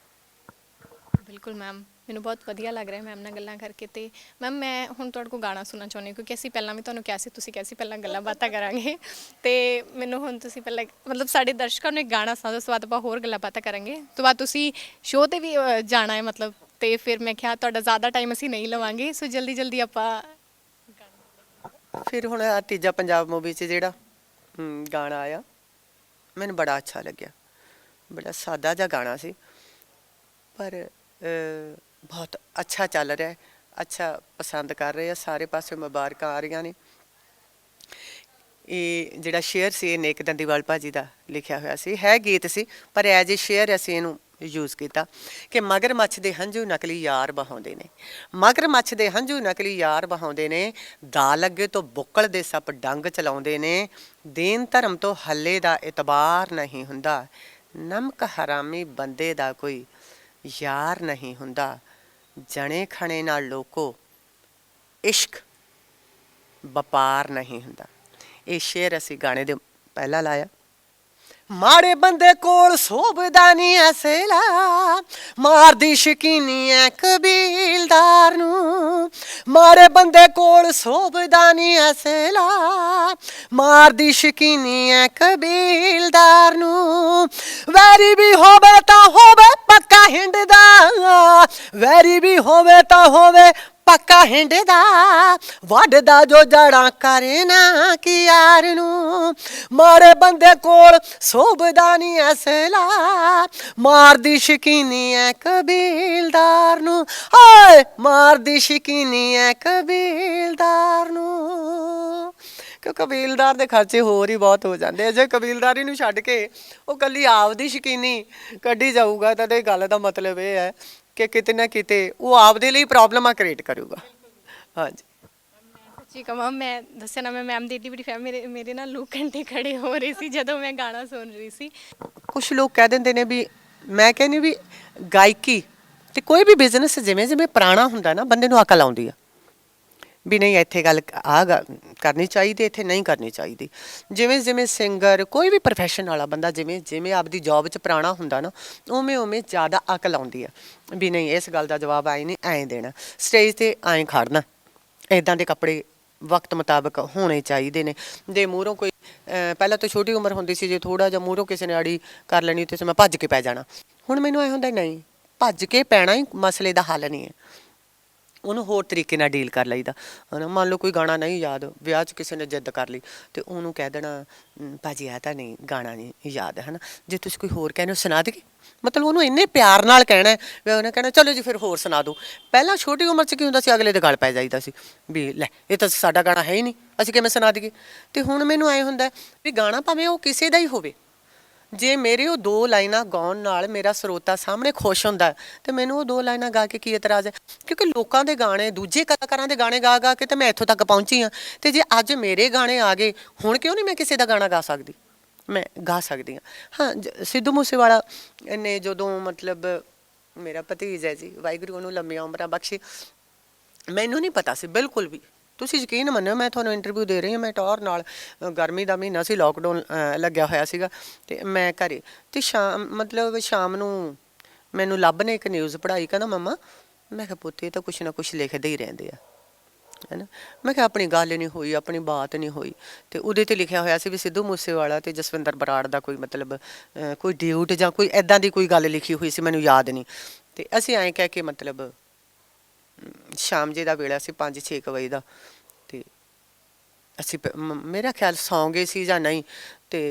ਬਿਲਕੁਲ ਮੈਮ, ਮੈਨੂੰ ਬਹੁਤ ਵਧੀਆ ਲੱਗ ਰਿਹਾ ਮੈਮ ਨਾਲ ਗੱਲਾਂ ਕਰਕੇ। ਤੇ ਮੈਮ ਮੈਂ ਹੁਣ ਤੁਹਾਡੇ ਕੋਲ ਗਾਣਾ ਸੁਣਨਾ ਚਾਹੁੰਦੀ ਹਾਂ, ਕਿਉਂਕਿ ਅਸੀਂ ਪਹਿਲਾਂ ਵੀ ਤੁਹਾਨੂੰ ਕਿਹਾ ਸੀ, ਤੁਸੀਂ ਕਿਹਾ ਸੀ ਪਹਿਲਾਂ ਗੱਲਾਂ ਬਾਤਾਂ ਕਰਾਂਗੇ। ਤੇ ਮੈਨੂੰ ਹੁਣ ਤੁਸੀਂ ਪਹਿਲਾਂ ਮਤਲਬ ਸਾਡੇ ਦਰਸ਼ਕਾਂ ਨੂੰ ਇੱਕ ਗਾਣਾ ਸੁਣਾਓ, ਉਸ ਤੋਂ ਬਾਅਦ ਆਪਾਂ ਹੋਰ ਗੱਲਾਂ ਬਾਤਾਂ ਕਰਾਂਗੇ। ਉਸ ਤੋਂ ਬਾਅਦ ਤੁਸੀਂ ਸ਼ੋਅ 'ਤੇ ਵੀ ਜਾਣਾ ਹੈ ਮਤਲਬ, ਤੇ ਫਿਰ ਮੈਂ ਕਿਹਾ ਤੁਹਾਡਾ ਜ਼ਿਆਦਾ ਟਾਈਮ ਅਸੀਂ ਨਹੀਂ ਲਵਾਂਗੇ, ਸੋ ਜਲਦੀ ਜਲਦੀ ਆਪਾਂ। ਫਿਰ ਹੁਣ ਆਹ ਤੀਜਾ ਪੰਜਾਬ ਮੂਵੀ 'ਚ ਜਿਹੜਾ ਗਾਣਾ ਆਇਆ, ਮੈਨੂੰ ਬੜਾ ਅੱਛਾ ਲੱਗਿਆ। ਬੜਾ ਸਾਦਾ ਜਿਹਾ ਗਾਣਾ ਸੀ, ਪਰ ਬਹੁਤ ਅੱਛਾ ਚੱਲ ਰਿਹਾ ਹੈ, ਅੱਛਾ ਪਸੰਦ ਕਰ ਰਹੇ ਆ ਸਾਰੇ ਪਾਸੇ, ਮੁਬਾਰਕਾਂ ਆ ਰਹੀਆਂ ਨੇ। ਇਹ ਜਿਹੜਾ ਸ਼ੇਅਰ ਸੀ ਇਹ ਨੇਕ ਦੰਦੀਵਾਲ ਭਾਜੀ ਦਾ ਲਿਖਿਆ ਹੋਇਆ ਸੀ, ਹੈ ਗੀਤ ਸੀ ਪਰ ਐਜ ਏ ਸ਼ੇਅਰ ਅਸੀਂ ਇਹਨੂੰ ਯੂਜ਼ ਕੀਤਾ ਕਿ ਮਗਰਮੱਛ ਦੇ ਹੰਝੂ ਨਕਲੀ ਯਾਰ ਬਹਾਉਂਦੇ ਨੇ, ਮਗਰਮੱਛ ਦੇ ਹੰਝੂ ਨਕਲੀ ਯਾਰ ਬਹਾਉਂਦੇ ਨੇ, ਦਾ ਲੱਗੇ ਤੋਂ ਬੁੱਕਲ ਦੇ ਸੱਪ ਡੰਗ ਚਲਾਉਂਦੇ ਨੇ, ਦੀਨ ਧਰਮ ਤੋਂ ਹੱਲੇ ਦਾ ਇਤਬਾਰ ਨਹੀਂ ਹੁੰਦਾ, ਨਮਕ ਹਰਾਮੀ ਬੰਦੇ ਦਾ ਕੋਈ ਯਾਰ ਨਹੀਂ ਹੁੰਦਾ, ਜਣੇ ਖਣੇ ਨਾਲ ਲੋਕੋ ਇਸ਼ਕ ਵਪਾਰ ਨਹੀਂ ਹੁੰਦਾ। ਇਹ ਸ਼ੇਰ ਅਸੀਂ ਗਾਣੇ ਦੇ ਪਹਿਲਾਂ ਲਾਇਆ। ਮਾੜੇ ਬੰਦੇ ਕੋਲ ਸੋਭਦਾ ਨਹੀਂ ਅਸਲਾ, ਮਾਰਦੀ ਸ਼ਕੀਨੀ ਐ ਕਬੀਲਦਾਰ ਨੂੰ, ਮਾੜੇ ਬੰਦੇ ਕੋਲ ਸੋਭਦਾ ਨਹੀਂ ਅਸਲਾ, ਮਾਰਦੀ ਸ਼ਕੀਨੀ ਐ ਕਬੀਲਦਾਰ ਨੂੰ, ਵੈਰੀ ਵੀ ਹੋਵੇ ਤਾਂ ਹੋਵੇ ਪੱਕਾ ਹਿੰਡ ਦਾ, ਵੈਰੀ ਵੀ ਹੋਵੇ ਤਾਂ ਹੋਵੇ ਪੱਕਾ ਹਿੰਡ ਦਾ, ਵੱਢਦਾ ਜੋ ਜੜਾਂ ਕਰੇ ਨਾ ਕਿ ਯਾਰ ਨੂੰ, ਮਾੜੇ ਬੰਦੇ ਕੋਲ ਸੋਭਦਾ ਨਹੀਂ ਅਸਲਾ, ਮਾਰਦੀ ਸ਼ਕੀਨੀ ਐ ਕਬੀਲਦਾਰ ਨੂੰ, ਹਾਏ ਮਾਰਦੀ ਸ਼ਕੀਨੀ ਐ ਕਬੀਲਦਾਰ ਨੂੰ। ਕਿ ਕਬੀਲਦਾਰ ਦੇ ਖਰਚੇ ਹੋਰ ਹੀ ਬਹੁਤ ਹੋ ਜਾਂਦੇ ਆ, ਜੇ ਕਬੀਲਦਾਰੀ ਨੂੰ ਛੱਡ ਕੇ ਉਹ ਕੱਲੀ ਆਪਦੀ ਸ਼ਕੀਨੀ ਕੱਢੀ ਜਾਊਗਾ ਤਾਂ ਇਹ ਗੱਲ ਦਾ ਮਤਲਬ ਇਹ ਹੈ ਕਿ ਕਿਤੇ ਨਾ ਕਿਤੇ ਉਹ ਆਪਦੇ ਲਈ ਪ੍ਰੋਬਲਮਾਂ ਕ੍ਰੀਏਟ ਕਰੂਗਾ। ਹਾਂਜੀ ਸੱਚੀ ਕਹਾਂ, ਮੈਂ ਦੱਸਿਆ ਨਾ, ਮੈਂ ਮੈਮ ਦੀ ਏਡੀ ਬੜੀ ਫੈਨ, ਮੇਰੇ ਨਾਲ ਲੂ ਘੰਟੇ ਖੜੇ ਹੋ ਰਹੇ ਸੀ ਜਦੋਂ ਮੈਂ ਗਾਣਾ ਸੁਣ ਰਹੀ ਸੀ। ਕੁਛ ਲੋਕ ਕਹਿ ਦਿੰਦੇ ਨੇ ਵੀ, ਮੈਂ ਕਹਿੰਦੀ ਵੀ ਗਾਇਕੀ ਤੇ ਕੋਈ ਵੀ ਬਿਜ਼ਨਸ ਜਿਵੇਂ ਜਿਵੇਂ ਪੁਰਾਣਾ ਹੁੰਦਾ ਨਾ ਬੰਦੇ ਨੂੰ ਅਕਲ ਆਉਂਦੀ ਆ ਵੀ ਨਹੀਂ ਇੱਥੇ ਗੱਲ ਕਰਨੀ ਚਾਹੀਦੀ, ਇੱਥੇ ਨਹੀਂ ਕਰਨੀ ਚਾਹੀਦੀ। ਜਿਵੇਂ ਜਿਵੇਂ ਸਿੰਗਰ ਕੋਈ ਵੀ ਪ੍ਰੋਫੈਸ਼ਨ ਵਾਲਾ ਬੰਦਾ ਜਿਵੇਂ ਜਿਵੇਂ ਆਪਦੀ ਜੌਬ 'ਚ ਪੁਰਾਣਾ ਹੁੰਦਾ ਨਾ, ਉਵੇਂ ਉਵੇਂ ਜ਼ਿਆਦਾ ਅਕਲ ਆਉਂਦੀ ਆ ਵੀ ਨਹੀਂ ਇਸ ਗੱਲ ਦਾ ਜਵਾਬ ਆਏ ਨਹੀਂ ਐਂ ਦੇਣਾ, ਸਟੇਜ 'ਤੇ ਐਂ ਖੜਨਾ, ਇੱਦਾਂ ਦੇ ਕੱਪੜੇ ਵਕਤ ਮੁਤਾਬਕ ਹੋਣੇ ਚਾਹੀਦੇ ਨੇ। ਜੇ ਮੂਹਰੋਂ ਕੋਈ ਪਹਿਲਾਂ ਤਾਂ ਛੋਟੀ ਉਮਰ ਹੁੰਦੀ ਸੀ, ਜੇ ਥੋੜ੍ਹਾ ਜਿਹਾ ਮੂਹਰੋਂ ਕਿਸੇ ਨੇ ਆੜੀ ਕਰ ਲੈਣੀ ਤੇ ਮੈਂ ਭੱਜ ਕੇ ਪੈ ਜਾਣਾ। ਹੁਣ ਮੈਨੂੰ ਐਂ ਹੁੰਦਾ ਨਹੀਂ, ਭੱਜ ਕੇ ਪੈਣਾ ਹੀ ਮਸਲੇ ਦਾ ਹੱਲ ਨਹੀਂ ਹੈ, ਉਹਨੂੰ ਹੋਰ ਤਰੀਕੇ ਨਾਲ ਡੀਲ ਕਰ ਲਈਦਾ ਹੈ ਨਾ। ਮੰਨ ਲਓ ਕੋਈ ਗਾਣਾ ਨਹੀਂ ਯਾਦ, ਵਿਆਹ 'ਚ ਕਿਸੇ ਨੇ ਜਿੱਦ ਕਰ ਲਈ ਅਤੇ ਉਹਨੂੰ ਕਹਿ ਦੇਣਾ ਭਾਜੀ ਆ ਤਾਂ ਨਹੀਂ ਗਾਣਾ ਨਹੀਂ ਯਾਦ ਹੈ ਨਾ, ਜੇ ਤੁਸੀਂ ਕੋਈ ਹੋਰ ਕਹਿੰਦੇ ਹੋ ਸੁਣਾ ਦੇਈਏ, ਮਤਲਬ ਉਹਨੂੰ ਇੰਨੇ ਪਿਆਰ ਨਾਲ ਕਹਿਣਾ ਵੀ ਉਹਨੇ ਕਹਿਣਾ ਚਲੋ ਜੀ ਫਿਰ ਹੋਰ ਸੁਣਾ ਦਿਓ। ਪਹਿਲਾਂ ਛੋਟੀ ਉਮਰ 'ਚ ਕੀ ਹੁੰਦਾ ਸੀ, ਅਗਲੇ ਦੇ ਗਲ ਪੈ ਜਾਈਦਾ ਸੀ ਵੀ ਲੈ ਇਹ ਤਾਂ ਸਾਡਾ ਗਾਣਾ ਹੈ ਹੀ ਨਹੀਂ, ਅਸੀਂ ਕਿਵੇਂ ਸੁਣਾ ਦੇਈਏ। ਅਤੇ ਹੁਣ ਮੈਨੂੰ ਐਂ ਹੁੰਦਾ ਵੀ ਗਾਣਾ ਭਾਵੇਂ ਉਹ ਕਿਸੇ ਦਾ ਹੀ ਹੋਵੇ, ਜੇ ਮੇਰੇ ਉਹ ਦੋ ਲਾਈਨਾਂ ਗਾਉਣ ਨਾਲ ਮੇਰਾ ਸਰੋਤਾ ਸਾਹਮਣੇ ਖੁਸ਼ ਹੁੰਦਾ ਤੇ ਮੈਨੂੰ ਉਹ ਦੋ ਲਾਈਨਾਂ ਗਾ ਕੇ ਕੀ ਇਤਰਾਜ਼ ਹੈ। ਕਿਉਂਕਿ ਲੋਕਾਂ ਦੇ ਗਾਣੇ, ਦੂਜੇ ਕਲਾਕਾਰਾਂ ਦੇ ਗਾਣੇ ਗਾ ਗਾ ਕੇ ਤੇ ਮੈਂ ਇੱਥੋਂ ਤੱਕ ਪਹੁੰਚੀ ਹਾਂ, ਅਤੇ ਜੇ ਅੱਜ ਮੇਰੇ ਗਾਣੇ ਆ ਗਏ, ਹੁਣ ਕਿਉਂ ਨਹੀਂ ਮੈਂ ਕਿਸੇ ਦਾ ਗਾਣਾ ਗਾ ਸਕਦੀ, ਮੈਂ ਗਾ ਸਕਦੀ ਹਾਂ। ਹਾਂ ਸਿੱਧੂ ਮੂਸੇਵਾਲਾ ਨੇ ਜਦੋਂ ਮਤਲਬ, ਮੇਰਾ ਭਤੀਜ ਹੈ ਜੀ, ਵਾਹਿਗੁਰੂ ਉਹਨੂੰ ਲੰਮੀਆਂ ਉਮਰਾਂ ਬਖਸ਼ੇ, ਮੈਨੂੰ ਨਹੀਂ ਪਤਾ ਸੀ ਬਿਲਕੁਲ ਵੀ, ਤੁਸੀਂ ਯਕੀਨ ਮੰਨਿਓ ਮੈਂ ਤੁਹਾਨੂੰ ਇੰਟਰਵਿਊ ਦੇ ਰਹੀ ਹਾਂ, ਮੈਂ ਟੌਰ ਨਾਲ, ਗਰਮੀ ਦਾ ਮਹੀਨਾ ਸੀ, ਲੋਕਡਾਊਨ ਲੱਗਿਆ ਹੋਇਆ ਸੀਗਾ ਅਤੇ ਮੈਂ ਘਰੇ, ਅਤੇ ਸ਼ਾਮ ਨੂੰ ਮੈਨੂੰ ਲੱਭ ਨੇ ਇੱਕ ਨਿਊਜ਼ ਪੜ੍ਹਾਈ, ਕਹਿੰਦਾ ਮੰਮਾ, ਮੈਂ ਕਿਹਾ ਪੁੱਤ ਇਹ ਤਾਂ ਕੁਛ ਨਾ ਕੁਛ ਲਿਖਦੇ ਹੀ ਰਹਿੰਦੇ ਆ ਹੈ ਨਾ। ਮੈਂ ਕਿਹਾ ਆਪਣੀ ਗੱਲ ਨਹੀਂ ਹੋਈ, ਆਪਣੀ ਬਾਤ ਨਹੀਂ ਹੋਈ, ਅਤੇ ਉਹਦੇ 'ਤੇ ਲਿਖਿਆ ਹੋਇਆ ਸੀ ਵੀ ਸਿੱਧੂ ਮੂਸੇਵਾਲਾ ਅਤੇ ਜਸਵਿੰਦਰ ਬਰਾੜ ਦਾ ਕੋਈ ਮਤਲਬ ਕੋਈ ਡਿਊਟ ਜਾਂ ਕੋਈ ਇੱਦਾਂ ਦੀ ਕੋਈ ਗੱਲ ਲਿਖੀ ਹੋਈ ਸੀ, ਮੈਨੂੰ ਯਾਦ ਨਹੀਂ। ਅਤੇ ਅਸੀਂ ਐਂ ਕਹਿ ਕੇ ਮਤਲਬ ਸ਼ਾਮ ਜੇ ਦਾ ਵੇਲਾ ਸੀ 5-6 ਵਜੇ ਦਾ, ਅਤੇ ਅਸੀਂ ਮੇਰਾ ਖਿਆਲ ਸੌਂ ਗਏ ਸੀ ਜਾਂ ਨਹੀਂ, ਅਤੇ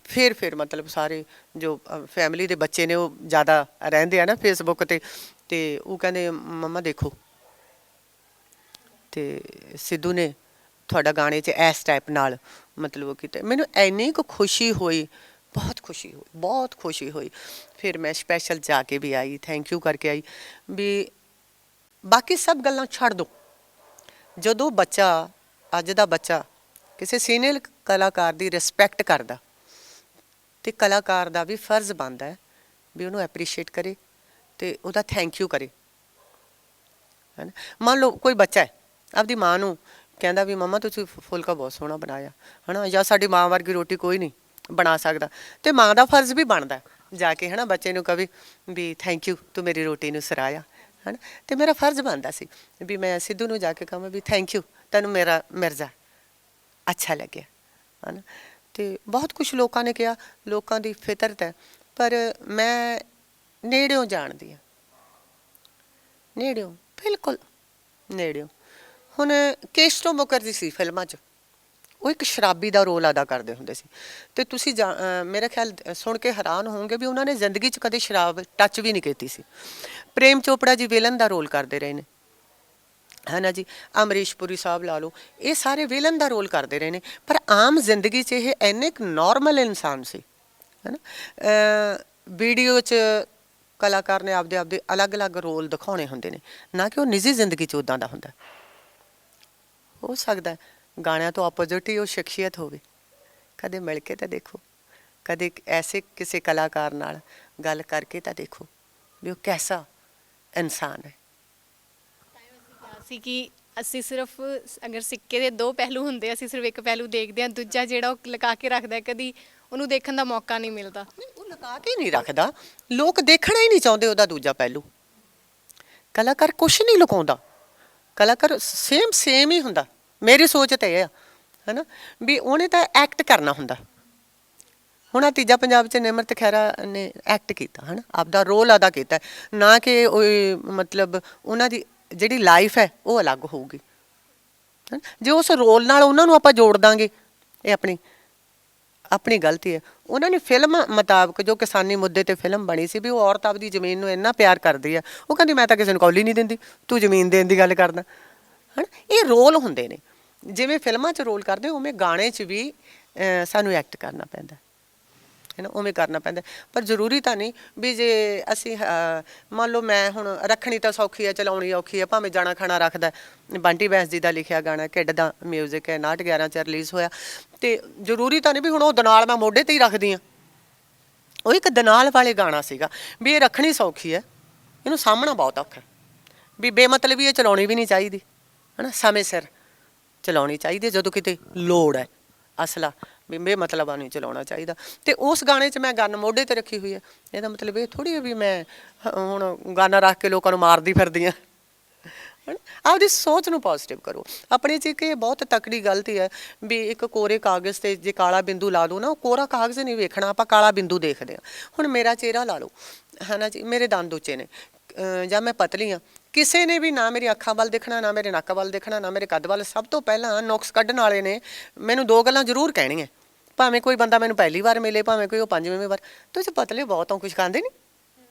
ਫਿਰ ਮਤਲਬ ਸਾਰੇ ਜੋ ਫੈਮਿਲੀ ਦੇ ਬੱਚੇ ਨੇ ਉਹ ਜ਼ਿਆਦਾ ਰਹਿੰਦੇ ਆ ਨਾ ਫੇਸਬੁੱਕ 'ਤੇ, ਅਤੇ ਉਹ ਕਹਿੰਦੇ ਮੰਮਾ ਦੇਖੋ, ਅਤੇ ਸਿੱਧੂ ਨੇ ਤੁਹਾਡਾ ਗਾਣੇ 'ਚ ਇਸ ਟਾਈਪ ਨਾਲ ਮਤਲਬ ਉਹ ਕੀਤਾ। ਮੈਨੂੰ ਇੰਨੀ ਕੁ ਖੁਸ਼ੀ ਹੋਈ, ਬਹੁਤ ਖੁਸ਼ੀ ਹੋਈ, ਬਹੁਤ ਖੁਸ਼ੀ ਹੋਈ। ਫਿਰ ਮੈਂ ਸਪੈਸ਼ਲ ਜਾ ਕੇ ਵੀ ਆਈ, ਥੈਂਕ ਯੂ ਕਰਕੇ ਆਈ ਵੀ ਬਾਕੀ ਸਭ ਗੱਲਾਂ ਛੱਡ ਦਿਓ। ਜਦੋਂ ਬੱਚਾ, ਅੱਜ ਦਾ ਬੱਚਾ ਕਿਸੇ ਸੀਨੀਅਰ ਕਲਾਕਾਰ ਦੀ ਰਿਸਪੈਕਟ ਕਰਦਾ, ਅਤੇ ਕਲਾਕਾਰ ਦਾ ਵੀ ਫਰਜ਼ ਬਣਦਾ ਹੈ ਵੀ ਉਹਨੂੰ ਐਪਰੀਸ਼ੀਏਟ ਕਰੇ ਅਤੇ ਉਹਦਾ ਥੈਂਕ ਯੂ ਕਰੇ, ਹੈ ਨਾ। ਮੰਨ ਲਓ ਕੋਈ ਬੱਚਾ ਹੈ ਆਪਦੀ ਮਾਂ ਨੂੰ ਕਹਿੰਦਾ ਵੀ ਮੰਮਾ ਤੁਸੀਂ ਫੁਲਕਾ ਬਹੁਤ ਸੋਹਣਾ ਬਣਾਇਆ ਹੈ ਨਾ, ਜਾਂ ਸਾਡੀ ਮਾਂ ਵਰਗੀ ਰੋਟੀ ਕੋਈ ਨਹੀਂ ਬਣਾ ਸਕਦਾ, ਅਤੇ ਮਾਂ ਦਾ ਫਰਜ਼ ਵੀ ਬਣਦਾ ਜਾ ਕੇ ਹੈ ਨਾ ਬੱਚੇ ਨੂੰ ਕਵੇ ਵੀ ਥੈਂਕ ਯੂ ਤੂੰ ਮੇਰੀ ਰੋਟੀ ਨੂੰ ਸਰਾਹਿਆ ਹਨ। ਤੇ ਮੇਰਾ ਫਰਜ਼ ਬਣਦਾ ਸੀ ਵੀ ਮੈਂ ਸਿੱਧੂ ਨੂੰ ਜਾ ਕੇ ਕਹਾਂ ਵੀ ਥੈਂਕ ਯੂ, ਤੈਨੂੰ ਮੇਰਾ ਮਿਰਜ਼ਾ ਅੱਛਾ ਲੱਗਿਆ, ਹਨ। ਤੇ ਬਹੁਤ ਕੁਝ ਲੋਕਾਂ ਨੇ ਕਿਹਾ, ਲੋਕਾਂ ਦੀ ਫਿਤਰਤ ਹੈ, ਪਰ ਮੈਂ ਨੇੜਿਓਂ ਜਾਣਦੀ ਹਾਂ, ਨੇੜਿਓਂ, ਬਿਲਕੁਲ ਨੇੜਿਓਂ। ਹੁਣ ਕੇਸ਼ਵ ਮੁਖਰਜੀ ਸੀ ਫਿਲਮਾਂ 'ਚ, ਉਹ ਇੱਕ ਸ਼ਰਾਬੀ ਦਾ ਰੋਲ ਅਦਾ ਕਰਦੇ ਹੁੰਦੇ ਸੀ। ਤੇ ਤੁਸੀਂ ਮੇਰਾ ਖਿਆਲ ਸੁਣ ਕੇ ਹੈਰਾਨ ਹੋਵੋਗੇ ਵੀ ਉਹਨਾਂ ਨੇ ਜ਼ਿੰਦਗੀ 'ਚ ਕਦੇ ਸ਼ਰਾਬ ਟੱਚ ਵੀ ਨਹੀਂ ਕੀਤੀ ਸੀ। ਪ੍ਰੇਮ ਚੋਪੜਾ ਜੀ ਵਿਲਨ ਦਾ ਰੋਲ ਕਰਦੇ ਰਹੇ ਨੇ, ਹੈ ਨਾ ਜੀ। ਅਮਰੀਸ਼ ਪੁਰੀ ਸਾਹਿਬ ਲਾ ਲਓ, ਇਹ ਸਾਰੇ ਵਿਲਨ ਦਾ ਰੋਲ ਕਰਦੇ ਰਹੇ ਨੇ, ਪਰ ਆਮ ਜ਼ਿੰਦਗੀ 'ਚ ਇਹ ਇੰਨੇ ਕੁ ਨੋਰਮਲ ਇਨਸਾਨ ਸੀ, ਹੈ ਨਾ। ਵੀਡੀਓ 'ਚ ਕਲਾਕਾਰ ਨੇ ਆਪਦੇ ਆਪਦੇ ਅਲੱਗ-ਅਲੱਗ ਰੋਲ ਦਿਖਾਉਣੇ ਹੁੰਦੇ ਨੇ, ਨਾ ਕਿ ਉਹ ਨਿੱਜੀ ਜ਼ਿੰਦਗੀ 'ਚ ਉੱਦਾਂ ਦਾ ਹੁੰਦਾ। ਹੋ ਸਕਦਾ ਗਾਣਿਆਂ ਤੋਂ ਆਪੋਜ਼ਿਟ ਹੀ ਉਹ ਸ਼ਖਸੀਅਤ ਹੋਵੇ। ਕਦੇ ਮਿਲ ਕੇ ਤਾਂ ਦੇਖੋ, ਕਦੇ ਐਸੇ ਕਿਸੇ ਕਲਾਕਾਰ ਨਾਲ ਗੱਲ ਕਰਕੇ ਤਾਂ ਦੇਖੋ ਵੀ ਉਹ ਕੈਸਾ ਇਨਸਾਨ ਹੈ। ਕਿਹਾ ਸੀ ਕਿ ਅਸੀਂ ਸਿਰਫ ਅਗਰ ਸਿੱਕੇ ਦੇ ਦੋ ਪਹਿਲੂ ਹੁੰਦੇ, ਅਸੀਂ ਸਿਰਫ ਇੱਕ ਪਹਿਲੂ ਦੇਖਦੇ ਹਾਂ, ਦੂਜਾ ਜਿਹੜਾ ਉਹ ਲੁਕਾ ਕੇ ਰੱਖਦਾ, ਕਦੀ ਉਹਨੂੰ ਦੇਖਣ ਦਾ ਮੌਕਾ ਨਹੀਂ ਮਿਲਦਾ। ਉਹ ਲੁਕਾ ਕੇ ਨਹੀਂ ਰੱਖਦਾ, ਲੋਕ ਦੇਖਣਾ ਹੀ ਨਹੀਂ ਚਾਹੁੰਦੇ ਉਹਦਾ ਦੂਜਾ ਪਹਿਲੂ। ਕਲਾਕਾਰ ਕੁਛ ਨਹੀਂ ਲੁਕਾਉਂਦਾ, ਕਲਾਕਾਰ ਸੇਮ ਹੀ ਹੁੰਦਾ। ਮੇਰੀ ਸੋਚ ਤਾਂ ਇਹ ਆ, ਹੈ ਨਾ, ਵੀ ਉਹਨੇ ਤਾਂ ਐਕਟ ਕਰਨਾ ਹੁੰਦਾ। ਹੁਣ ਆ ਤੀਜਾ ਪੰਜਾਬ 'ਚ ਨਿਮਰਤ ਖਹਿਰਾ ਨੇ ਐਕਟ ਕੀਤਾ, ਹੈ ਨਾ, ਆਪਦਾ ਰੋਲ ਅਦਾ ਕੀਤਾ, ਨਾ ਕਿ ਉਹ ਮਤਲਬ ਉਹਨਾਂ ਦੀ ਜਿਹੜੀ ਲਾਈਫ ਹੈ ਉਹ ਅਲੱਗ ਹੋਊਗੀ। ਜੇ ਉਸ ਰੋਲ ਨਾਲ ਉਹਨਾਂ ਨੂੰ ਆਪਾਂ ਜੋੜ ਦਾਂਗੇ, ਇਹ ਆਪਣੀ ਗਲਤੀ ਹੈ। ਉਹਨਾਂ ਨੇ ਫਿਲਮ ਮੁਤਾਬਕ ਜੋ ਕਿਸਾਨੀ ਮੁੱਦੇ 'ਤੇ ਫਿਲਮ ਬਣੀ ਸੀ ਵੀ ਉਹ ਔਰਤ ਆਪਦੀ ਜ਼ਮੀਨ ਨੂੰ ਇੰਨਾ ਪਿਆਰ ਕਰਦੀ ਹੈ, ਉਹ ਕਹਿੰਦੀ ਮੈਂ ਤਾਂ ਕਿਸੇ ਨੂੰ ਕੌਲੀ ਨਹੀਂ ਦਿੰਦੀ, ਤੂੰ ਜ਼ਮੀਨ ਦੇਣ ਦੀ ਗੱਲ ਕਰਦਾ, ਹੈ ਨਾ। ਇਹ ਰੋਲ ਹੁੰਦੇ ਨੇ, ਜਿਵੇਂ ਫਿਲਮਾਂ 'ਚ ਰੋਲ ਕਰਦੇ ਉਵੇਂ ਗਾਣੇ 'ਚ ਵੀ ਸਾਨੂੰ ਐਕਟ ਕਰਨਾ ਪੈਂਦਾ, ਹੈ ਨਾ, ਉਵੇਂ ਕਰਨਾ ਪੈਂਦਾ। ਪਰ ਜ਼ਰੂਰੀ ਤਾਂ ਨਹੀਂ ਵੀ ਜੇ ਅਸੀਂ ਮੰਨ ਲਓ ਮੈਂ ਹੁਣ ਰੱਖਣੀ ਤਾਂ ਸੌਖੀ ਹੈ, ਚਲਾਉਣੀ ਔਖੀ ਹੈ, ਭਾਵੇਂ ਜਾਣਾ ਖਾਣਾ ਰੱਖਦਾ। ਬੰਟੀ ਬੈਂਸ ਜੀ ਦਾ ਲਿਖਿਆ ਗਾਣਾ, ਕਿੱਡ ਦਾ ਮਿਊਜ਼ਿਕ ਹੈ, 59/11 'ਚ ਰਿਲੀਜ਼ ਹੋਇਆ। ਅਤੇ ਜ਼ਰੂਰੀ ਤਾਂ ਨਹੀਂ ਵੀ ਹੁਣ ਉਹ ਦਨਾਲ ਮੈਂ ਮੋਢੇ 'ਤੇ ਹੀ ਰੱਖਦੀ ਹਾਂ। ਉਹ ਇੱਕ ਦਨਾਲ ਵਾਲੇ ਗਾਣਾ ਸੀਗਾ ਵੀ ਇਹ ਰੱਖਣੀ ਸੌਖੀ ਹੈ, ਇਹਨੂੰ ਸਾਹਮਣਾ ਬਹੁਤ ਔਖਾ, ਵੀ ਬੇਮਤਲਬ ਇਹ ਚਲਾਉਣੀ ਵੀ ਨਹੀਂ ਚਾਹੀਦੀ, ਹੈ ਨਾ, ਸਮੇਂ ਸਿਰ ਚਲਾਉਣੀ ਚਾਹੀਦੀ, ਜਦੋਂ ਕਿਤੇ ਲੋੜ ਹੈ ਅਸਲਾ, ਵੀ ਬੇਮਤਲਬ ਨਹੀਂ ਚਲਾਉਣਾ ਚਾਹੀਦਾ। ਅਤੇ ਉਸ ਗਾਣੇ 'ਚ ਮੈਂ ਗਨ ਮੋਢੇ 'ਤੇ ਰੱਖੀ ਹੋਈ ਹੈ, ਇਹਦਾ ਮਤਲਬ ਇਹ ਥੋੜ੍ਹੀ ਹੈ ਵੀ ਮੈਂ ਹੁਣ ਗਨ ਰੱਖ ਕੇ ਲੋਕਾਂ ਨੂੰ ਮਾਰਦੀ ਫਿਰਦੀ ਹਾਂ, ਹੈ ਨਾ। ਆਪਦੀ ਸੋਚ ਨੂੰ ਪੋਜ਼ੀਟਿਵ ਕਰੋ। ਆਪਣੇ 'ਚ ਇੱਕ ਇਹ ਬਹੁਤ ਤਕੜੀ ਗਲਤੀ ਹੈ ਵੀ ਇੱਕ ਕੋਰੇ ਕਾਗਜ਼ 'ਤੇ ਜੇ ਕਾਲਾ ਬਿੰਦੂ ਲਾ ਦਿਓ ਨਾ, ਉਹ ਕੋਰਾ ਕਾਗਜ਼ ਨਹੀਂ ਵੇਖਣਾ, ਆਪਾਂ ਕਾਲਾ ਬਿੰਦੂ ਦੇਖਦੇ ਹਾਂ। ਹੁਣ ਮੇਰਾ ਚਿਹਰਾ ਲਾ ਲਓ, ਹੈ ਨਾ ਜੀ, ਮੇਰੇ ਦੰਦ ਉੱਚੇ ਨੇ ਜਾਂ ਮੈਂ ਪਤਲੀ ਹਾਂ, ਕਿਸੇ ਨੇ ਵੀ ਨਾ ਮੇਰੀ ਅੱਖਾਂ ਵੱਲ ਦੇਖਣਾ, ਨਾ ਮੇਰੇ ਨੱਕ ਵੱਲ ਦੇਖਣਾ, ਨਾ ਮੇਰੇ ਕੱਦ ਵੱਲ। ਸਭ ਤੋਂ ਪਹਿਲਾਂ ਨੁਕਸ ਕੱਢਣ ਵਾਲੇ ਨੇ ਮੈਨੂੰ ਦੋ ਗੱਲਾਂ ਜ਼ਰੂਰ ਕਹਿਣੀਆਂ, ਭਾਵੇਂ ਕੋਈ ਬੰਦਾ ਮੈਨੂੰ ਪਹਿਲੀ ਵਾਰ ਮਿਲੇ, ਭਾਵੇਂ ਕੋਈ ਉਹ 5ਵੀਂ ਵਾਰ, ਤੁਸੀਂ ਪਤਲੇ ਬਹੁਤ ਹੋ, ਕੁਛ ਖਾਂਦੇ ਨਹੀਂ,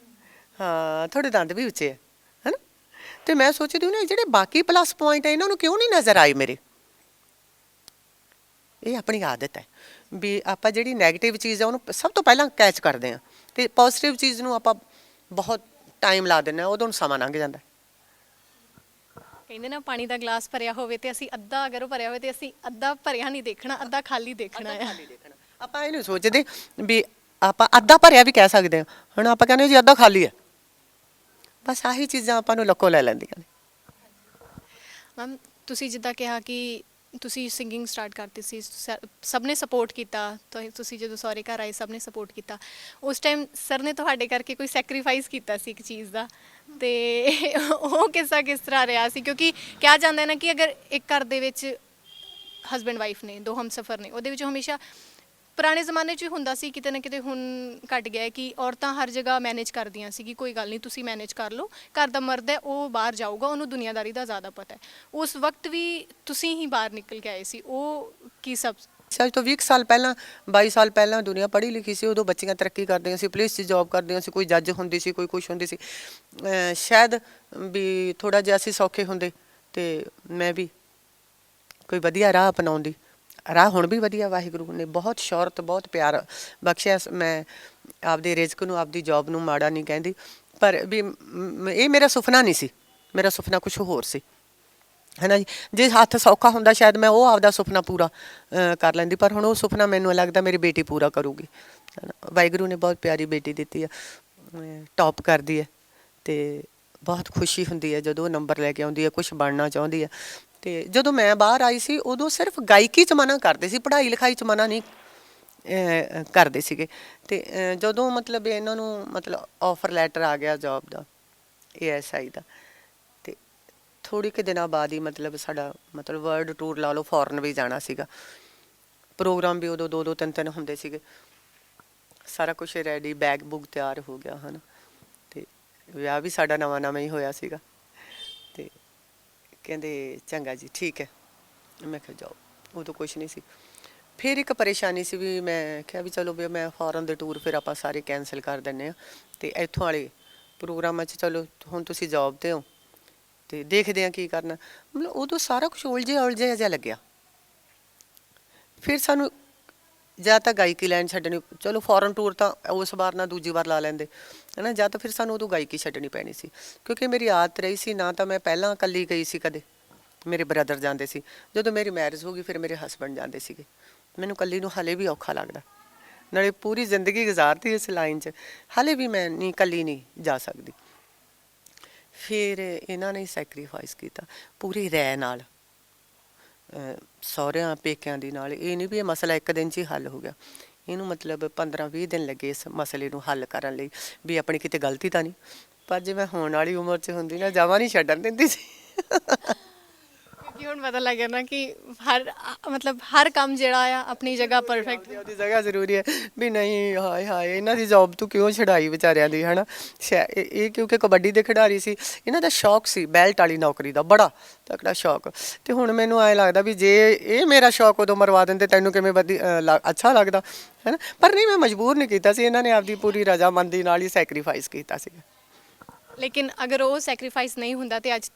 ਹਾਂ ਤੁਹਾਡੇ ਦੰਦ ਵੀ ਉੱਚੇ ਹੈ, ਹੈ ਨਾ। ਅਤੇ ਮੈਂ ਸੋਚਦੀ ਨਾ ਜਿਹੜੇ ਬਾਕੀ ਪਲੱਸ ਪੁਆਇੰਟ ਹੈ ਇਹਨਾਂ ਨੂੰ ਕਿਉਂ ਨਹੀਂ ਨਜ਼ਰ ਆਏ ਮੇਰੇ। ਇਹ ਆਪਣੀ ਆਦਤ ਹੈ ਵੀ ਆਪਾਂ ਜਿਹੜੀ ਨੈਗੇਟਿਵ ਚੀਜ਼ ਹੈ ਉਹਨੂੰ ਸਭ ਤੋਂ ਪਹਿਲਾਂ ਕੈਚ ਕਰਦੇ ਹਾਂ, ਅਤੇ ਪੋਜ਼ੀਟਿਵ ਚੀਜ਼ ਨੂੰ ਆਪਾਂ ਬਹੁਤ ਟਾਈਮ ਲਾ ਦਿੰਦੇ ਹਾਂ, ਉਦੋਂ ਨੂੰ ਸਮਾਂ ਲੰਘ ਜਾਂਦਾ। ਕਹਿੰਦੇ ਨਾ ਪਾਣੀ ਦਾ ਗਲਾਸ ਭਰਿਆ ਹੋਵੇ ਤੇ ਅਸੀਂ ਅੱਧਾ, ਅਗਰ ਉਹ ਭਰਿਆ ਹੋਵੇ ਤੇ ਅਸੀਂ ਅੱਧਾ ਭਰਿਆ ਨਹੀਂ ਦੇਖਣਾ, ਅੱਧਾ ਖਾਲੀ ਦੇਖਣਾ ਆ। ਆਪਾਂ ਇਹ ਨਹੀਂ ਸੋਚਦੇ ਵੀ ਆਪਾਂ ਅੱਧਾ ਭਰਿਆ ਵੀ ਕਹਿ ਸਕਦੇ ਹਾਂ, ਹੁਣ ਆਪਾਂ ਕਹਿੰਦੇ ਜੀ ਅੱਧਾ ਖਾਲੀ ਹੈ। ਬਸ ਆਹੀ ਚੀਜ਼ਾਂ ਆਪਾਂ ਨੂੰ ਲੱਕੋ ਲੈ ਲੈਂਦੀਆਂ ਨੇ। ਮੈਮ ਤੁਸੀਂ ਜਿੱਦਾਂ ਕਿਹਾ ਕਿ ਤੁਸੀਂ ਸਿੰਗਿੰਗ ਸਟਾਰਟ ਕਰਤੀ ਸੀ, ਸਭ ਨੇ ਸਪੋਰਟ ਕੀਤਾ, ਤੁਸੀਂ ਜਦੋਂ ਸਹੁਰੇ ਘਰ ਆਏ ਸਭ ਨੇ ਸਪੋਰਟ ਕੀਤਾ। ਉਸ ਟਾਈਮ ਸਰ ਨੇ ਤੁਹਾਡੇ ਕਰਕੇ ਕੋਈ ਸੈਕਰੀਫਾਈਸ ਕੀਤਾ ਸੀ ਇੱਕ ਚੀਜ਼ ਦਾ, ਅਤੇ ਉਹ ਕਿੱਸਾ ਕਿਸ ਤਰ੍ਹਾਂ ਰਿਹਾ ਸੀ? ਕਿਉਂਕਿ ਕਿਹਾ ਜਾਂਦਾ ਨਾ ਕਿ ਅਗਰ ਇੱਕ ਘਰ ਦੇ ਵਿੱਚ ਹਸਬੈਂਡ ਵਾਈਫ ਨੇ, ਦੋ ਹਮਸਫਰ ਨੇ, ਉਹਦੇ ਵਿੱਚ ਹਮੇਸ਼ਾ ਪੁਰਾਣੇ ਜ਼ਮਾਨੇ 'ਚ ਹੁੰਦਾ ਸੀ, ਕਿਤੇ ਨਾ ਕਿਤੇ ਹੁਣ ਘੱਟ ਗਿਆ ਕਿ ਔਰਤਾਂ ਹਰ ਜਗ੍ਹਾ ਮੈਨੇਜ ਕਰਦੀਆਂ ਸੀ ਕਿ ਕੋਈ ਗੱਲ ਨਹੀਂ ਤੁਸੀਂ ਮੈਨੇਜ ਕਰ ਲਓ, ਘਰ ਦਾ ਮਰਦ ਹੈ ਉਹ ਬਾਹਰ ਜਾਊਗਾ, ਉਹਨੂੰ ਦੁਨੀਆਦਾਰੀ ਦਾ ਜ਼ਿਆਦਾ ਪਤਾ ਹੈ। ਉਸ ਵਕਤ ਵੀ ਤੁਸੀਂ ਹੀ ਬਾਹਰ ਨਿਕਲ ਕੇ ਆਏ ਸੀ, ਉਹ ਕੀ ਸਭ ਅੱਜ ਤੋਂ 20 ਸਾਲ ਪਹਿਲਾਂ, 22 ਸਾਲ ਪਹਿਲਾਂ ਦੁਨੀਆ ਪੜ੍ਹੀ ਲਿਖੀ ਸੀ, ਉਦੋਂ ਬੱਚੀਆਂ ਤਰੱਕੀ ਕਰਦੀਆਂ ਸੀ, ਪੁਲਿਸ 'ਚ ਜੋਬ ਕਰਦੀਆਂ ਸੀ, ਕੋਈ ਜੱਜ ਹੁੰਦੀ ਸੀ, ਕੋਈ ਕੁਛ ਹੁੰਦੀ ਸੀ। ਸ਼ਾਇਦ ਵੀ ਥੋੜ੍ਹਾ ਜਿਹਾ ਅਸੀਂ ਸੌਖੇ ਹੁੰਦੇ ਅਤੇ ਮੈਂ ਵੀ ਕੋਈ ਵਧੀਆ ਰਾਹ ਅਪਣਾਉਂਦੀ। ਰਾਹ ਹੁਣ ਵੀ ਵਧੀਆ, ਵਾਹਿਗੁਰੂ ਨੇ ਬਹੁਤ ਸ਼ੌਹਰਤ, ਬਹੁਤ ਪਿਆਰ ਬਖਸ਼ਿਆ। ਮੈਂ ਆਪਦੇ ਰਿਜ਼ਕ ਨੂੰ, ਆਪਦੀ ਜੋਬ ਨੂੰ ਮਾੜਾ ਨਹੀਂ ਕਹਿੰਦੀ, ਪਰ ਵੀ ਇਹ ਮੇਰਾ ਸੁਪਨਾ ਨਹੀਂ ਸੀ, ਮੇਰਾ ਸੁਪਨਾ ਕੁਛ ਹੋਰ ਸੀ, ਹੈ ਨਾ ਜੀ। ਜੇ ਹੱਥ ਸੌਖਾ ਹੁੰਦਾ ਸ਼ਾਇਦ ਮੈਂ ਉਹ ਆਪਦਾ ਸੁਪਨਾ ਪੂਰਾ ਕਰ ਲੈਂਦੀ, ਪਰ ਹੁਣ ਉਹ ਸੁਪਨਾ ਮੈਨੂੰ ਲੱਗਦਾ ਮੇਰੀ ਬੇਟੀ ਪੂਰਾ ਕਰੂਗੀ, ਹੈ ਨਾ। ਵਾਹਿਗੁਰੂ ਨੇ ਬਹੁਤ ਪਿਆਰੀ ਬੇਟੀ ਦਿੱਤੀ ਆ, ਟੌਪ ਕਰਦੀ ਹੈ, ਅਤੇ ਬਹੁਤ ਖੁਸ਼ੀ ਹੁੰਦੀ ਹੈ ਜਦੋਂ ਉਹ ਨੰਬਰ ਲੈ ਕੇ ਆਉਂਦੀ ਹੈ, ਕੁਛ ਬਣਨਾ ਚਾਹੁੰਦੀ ਹੈ। ਅਤੇ ਜਦੋਂ ਮੈਂ ਬਾਹਰ ਆਈ ਸੀ ਉਦੋਂ ਸਿਰਫ ਗਾਇਕੀ 'ਚ ਮਨਾ ਕਰਦੇ ਸੀ, ਪੜ੍ਹਾਈ ਲਿਖਾਈ 'ਚ ਮਨਾ ਨਹੀਂ ਕਰਦੇ ਸੀਗੇ। ਅਤੇ ਜਦੋਂ ਮਤਲਬ ਇਹਨਾਂ ਨੂੰ ਮਤਲਬ ਆਫਰ ਲੈਟਰ ਆ ਗਿਆ ਜੋਬ ਦਾ, ASI ਦਾ, ਥੋੜ੍ਹੇ ਕੁ ਦਿਨਾਂ ਬਾਅਦ ਹੀ ਮਤਲਬ ਸਾਡਾ ਮਤਲਬ ਵਰਲਡ ਟੂਰ ਲਾ ਲਓ, ਫੋਰਨ ਵੀ ਜਾਣਾ ਸੀਗਾ। ਪ੍ਰੋਗਰਾਮ ਵੀ ਉਦੋਂ 2-2 3-3 ਹੁੰਦੇ ਸੀਗੇ। ਸਾਰਾ ਕੁਛ ਰੈਡੀ, ਬੈਗ ਬੁੱਗ ਤਿਆਰ ਹੋ ਗਿਆ ਹਨ। ਅਤੇ ਵਿਆਹ ਵੀ ਸਾਡਾ ਨਵਾਂ ਨਵਾਂ ਹੀ ਹੋਇਆ ਸੀਗਾ। ਅਤੇ ਕਹਿੰਦੇ ਚੰਗਾ ਜੀ ਠੀਕ ਹੈ। ਮੈਂ ਕਿਹਾ ਜਾਓ। ਉਦੋਂ ਕੁਛ ਨਹੀਂ ਸੀ। ਫਿਰ ਇੱਕ ਪਰੇਸ਼ਾਨੀ ਸੀ ਵੀ ਮੈਂ ਕਿਹਾ ਵੀ ਚਲੋ ਵੀ ਮੈਂ ਫੋਰਨ ਦੇ ਟੂਰ ਫਿਰ ਆਪਾਂ ਸਾਰੇ ਕੈਂਸਲ ਕਰ ਦਿੰਦੇ ਹਾਂ, ਅਤੇ ਇੱਥੋਂ ਵਾਲੇ ਪ੍ਰੋਗਰਾਮਾਂ 'ਚ ਚਲੋ ਹੁਣ ਤੁਸੀਂ ਜੋਬ 'ਤੇ ਹੋ ਅਤੇ ਦੇਖਦੇ ਹਾਂ ਕੀ ਕਰਨਾ। ਮਤਲਬ ਉਦੋਂ ਸਾਰਾ ਕੁਛ ਉਲਝਿਆ ਜਿਹਾ ਲੱਗਿਆ। ਫਿਰ ਸਾਨੂੰ ਜਾਂ ਤਾਂ ਗਾਇਕੀ ਲਾਈਨ ਛੱਡਣੀ, ਚਲੋ ਫੋਰਨ ਟੂਰ ਤਾਂ ਉਸ ਵਾਰ ਨਾ ਦੂਜੀ ਵਾਰ ਲਾ ਲੈਂਦੇ ਹੈ ਨਾ, ਜਾਂ ਤਾਂ ਫਿਰ ਸਾਨੂੰ ਉਦੋਂ ਗਾਇਕੀ ਛੱਡਣੀ ਪੈਣੀ ਸੀ। ਕਿਉਂਕਿ ਮੇਰੀ ਆਦਤ ਰਹੀ ਸੀ, ਨਾ ਤਾਂ ਮੈਂ ਪਹਿਲਾਂ ਇਕੱਲੀ ਗਈ ਸੀ ਕਦੇ, ਮੇਰੇ ਬ੍ਰਦਰ ਜਾਂਦੇ ਸੀ। ਜਦੋਂ ਮੇਰੀ ਮੈਰਿਜ ਹੋ ਗਈ ਫਿਰ ਮੇਰੇ ਹਸਬੈਂਡ ਜਾਂਦੇ ਸੀਗੇ। ਮੈਨੂੰ ਇਕੱਲੀ ਨੂੰ ਹਾਲੇ ਵੀ ਔਖਾ ਲੱਗਦਾ। ਨਾਲੇ ਪੂਰੀ ਜ਼ਿੰਦਗੀ ਗੁਜ਼ਾਰਤੀ ਇਸ ਲਾਈਨ 'ਚ, ਹਾਲੇ ਵੀ ਮੈਂ ਨਹੀਂ ਇਕੱਲੀ ਨਹੀਂ ਜਾ ਸਕਦੀ। ਫਿਰ ਇਹਨਾਂ ਨੇ ਸੈਕਰੀਫਾਈਸ ਕੀਤਾ ਪੂਰੀ ਰਹਿ ਨਾਲ, ਸਹੁਰਿਆਂ ਪੇਕਿਆਂ ਦੀ ਨਾਲ। ਇਹ ਨਹੀਂ ਵੀ ਇਹ ਮਸਲਾ ਇੱਕ ਦਿਨ 'ਚ ਹੀ ਹੱਲ ਹੋ ਗਿਆ। ਇਹਨੂੰ ਮਤਲਬ 15-20 ਦਿਨ ਲੱਗੇ ਇਸ ਮਸਲੇ ਨੂੰ ਹੱਲ ਕਰਨ ਲਈ, ਵੀ ਆਪਣੀ ਕਿਤੇ ਗਲਤੀ ਤਾਂ ਨਹੀਂ। ਪਰ ਜੇ ਮੈਂ ਹੋਣ ਵਾਲੀ ਉਮਰ 'ਚ ਹੁੰਦੀ ਨਾ, ਜਮਾਂ ਨਹੀਂ ਛੱਡਣ ਦਿੰਦੀ ਸੀ। ਕਿਉਂਕਿ ਹੁਣ ਪਤਾ ਲੱਗ ਗਿਆ ਨਾ ਕਿ ਮਤਲਬ ਹਰ ਕੰਮ ਜਿਹੜਾ ਆ ਆਪਣੀ ਜਗ੍ਹਾ ਪਰਫੈਕਟ। ਉਹਦੀ ਜਗ੍ਹਾ ਜ਼ਰੂਰੀ ਹੈ ਵੀ ਨਹੀਂ। ਹਾਏ ਹਾਏ, ਇਹਨਾਂ ਦੀ ਜੋਬ ਤੂੰ ਕਿਉਂ ਛਡਾਈ ਵਿਚਾਰਿਆਂ ਦੀ, ਹੈ ਨਾ। ਇਹ ਕਿਉਂਕਿ ਕਬੱਡੀ ਦੇ ਖਿਡਾਰੀ ਸੀ, ਇਹਨਾਂ ਦਾ ਸ਼ੌਕ ਸੀ ਬੈਲਟ ਵਾਲੀ ਨੌਕਰੀ ਦਾ, ਬੜਾ ਤਕੜਾ ਸ਼ੌਕ। ਅਤੇ ਹੁਣ ਮੈਨੂੰ ਐਂ ਲੱਗਦਾ ਵੀ ਜੇ ਇਹ ਮੇਰਾ ਸ਼ੌਕ ਉਦੋਂ ਮਰਵਾ ਦਿੰਦੇ, ਤੈਨੂੰ ਕਿਵੇਂ ਅੱਛਾ ਲੱਗਦਾ, ਹੈ ਨਾ। ਪਰ ਨਹੀਂ, ਮੈਂ ਮਜਬੂਰ ਨਹੀਂ ਕੀਤਾ ਸੀ, ਇਹਨਾਂ ਨੇ ਆਪਦੀ ਪੂਰੀ ਰਜ਼ਾਮੰਦੀ ਨਾਲ ਹੀ ਸੈਕਰੀਫਾਈਸ ਕੀਤਾ ਸੀ। ਲੇਕਿਨ ਅਗਰ ਉਹ ਸੈਕਰੀਫਾਈਸ ਨਹੀਂ ਹੁੰਦਾ ਤੇ ਅੱਜ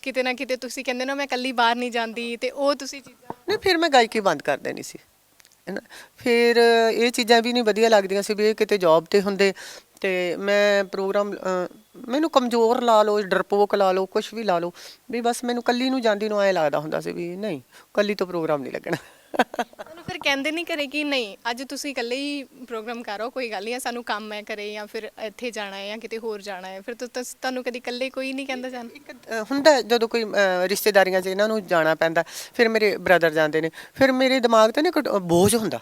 ਕਿਤੇ ਨਾ ਕਿਤੇ ਤੁਸੀਂ ਕਹਿੰਦੇ ਨਾ ਮੈਂ ਇਕੱਲੀ ਬਾਹਰ ਨਹੀਂ ਜਾਂਦੀ, ਤੇ ਉਹ ਤੁਸੀਂ ਚੀਜ਼ਾਂ ਨਹੀਂ, ਫਿਰ ਮੈਂ ਗਾਇਕੀ ਬੰਦ ਕਰ ਦੇਣੀ ਸੀ, ਹੈ ਨਾ। ਫਿਰ ਇਹ ਚੀਜ਼ਾਂ ਵੀ ਨਹੀਂ ਵਧੀਆ ਲੱਗਦੀਆਂ ਸੀ ਵੀ ਇਹ ਕਿਤੇ ਜੋਬ 'ਤੇ ਹੁੰਦੇ ਅਤੇ ਮੈਂ ਪ੍ਰੋਗਰਾਮ, ਮੈਨੂੰ ਕਮਜ਼ੋਰ ਲਾ ਲਓ, ਡਰਪੋਕ ਲਾ ਲਓ, ਕੁਛ ਵੀ ਲਾ ਲਓ, ਵੀ ਬਸ ਮੈਨੂੰ ਇਕੱਲੀ ਨੂੰ ਜਾਂਦੀ ਨੂੰ ਐਂ ਲੱਗਦਾ ਹੁੰਦਾ ਸੀ ਵੀ ਨਹੀਂ, ਇਕੱਲੀ ਤੋਂ ਪ੍ਰੋਗਰਾਮ ਨਹੀਂ ਲੱਗਣਾ। ਤੁਹਾਨੂੰ ਫਿਰ ਕਹਿੰਦੇ ਨਹੀਂ ਘਰੇ ਕਿ ਨਹੀਂ ਅੱਜ ਤੁਸੀਂ ਇਕੱਲੇ ਹੀ ਪ੍ਰੋਗਰਾਮ ਕਰੋ, ਕੋਈ ਗੱਲ ਨਹੀਂ, ਸਾਨੂੰ ਕੰਮ ਹੈ ਘਰੇ, ਜਾਂ ਫਿਰ ਇੱਥੇ ਜਾਣਾ ਹੈ ਜਾਂ ਕਿਤੇ ਹੋਰ ਜਾਣਾ ਹੈ, ਫਿਰ ਤੁਹਾਨੂੰ ਕਦੀ ਇਕੱਲੇ ਕੋਈ ਨਹੀਂ ਕਹਿੰਦਾ ਜਾਣਾ? ਇੱਕ ਹੁੰਦਾ ਜਦੋਂ ਕੋਈ ਰਿਸ਼ਤੇਦਾਰੀਆਂ 'ਚ ਇਹਨਾਂ ਨੂੰ ਜਾਣਾ ਪੈਂਦਾ, ਫਿਰ ਮੇਰੇ ਬ੍ਰਦਰ ਜਾਂਦੇ ਨੇ, ਫਿਰ ਮੇਰੇ ਦਿਮਾਗ 'ਤੇ ਨਾ ਇੱਕ ਬੋਝ ਹੁੰਦਾ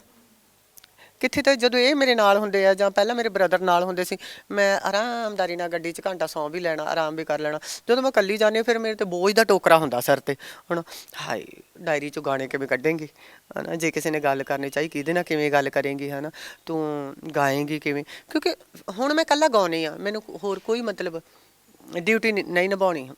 ਕਿੱਥੇ। ਤਾਂ ਜਦੋਂ ਇਹ ਮੇਰੇ ਨਾਲ ਹੁੰਦੇ ਆ, ਜਾਂ ਪਹਿਲਾਂ ਮੇਰੇ ਬ੍ਰਦਰ ਨਾਲ ਹੁੰਦੇ ਸੀ, ਮੈਂ ਆਰਾਮਦਾਰੀ ਨਾਲ ਗੱਡੀ 'ਚ ਘੰਟਾ ਸੌਂ ਵੀ ਲੈਣਾ, ਆਰਾਮ ਵੀ ਕਰ ਲੈਣਾ। ਜਦੋਂ ਮੈਂ ਇਕੱਲੀ ਜਾਂਦੀ ਫਿਰ ਮੇਰੇ 'ਤੇ ਬੋਝ ਦਾ ਟੋਕਰਾ ਹੁੰਦਾ ਸਿਰ 'ਤੇ। ਹੁਣ ਹਾਏ, ਡਾਇਰੀ 'ਚੋਂ ਗਾਣੇ ਕਿਵੇਂ ਕੱਢੇਂਗੀ, ਹੈ ਨਾ। ਜੇ ਕਿਸੇ ਨੇ ਗੱਲ ਕਰਨੀ ਚਾਹੀ, ਕਿਹਦੇ ਨਾਲ ਕਿਵੇਂ ਗੱਲ ਕਰੇਂਗੀ, ਹੈ ਨਾ। ਤੂੰ ਗਾਏਂਗੀ ਕਿਵੇਂ, ਕਿਉਂਕਿ ਹੁਣ ਮੈਂ ਇਕੱਲਾ ਗਾਉਂਦੀ ਹਾਂ, ਮੈਨੂੰ ਹੋਰ ਕੋਈ ਮਤਲਬ ਡਿਊਟੀ ਨਹੀਂ ਨਿਭਾਉਣੀ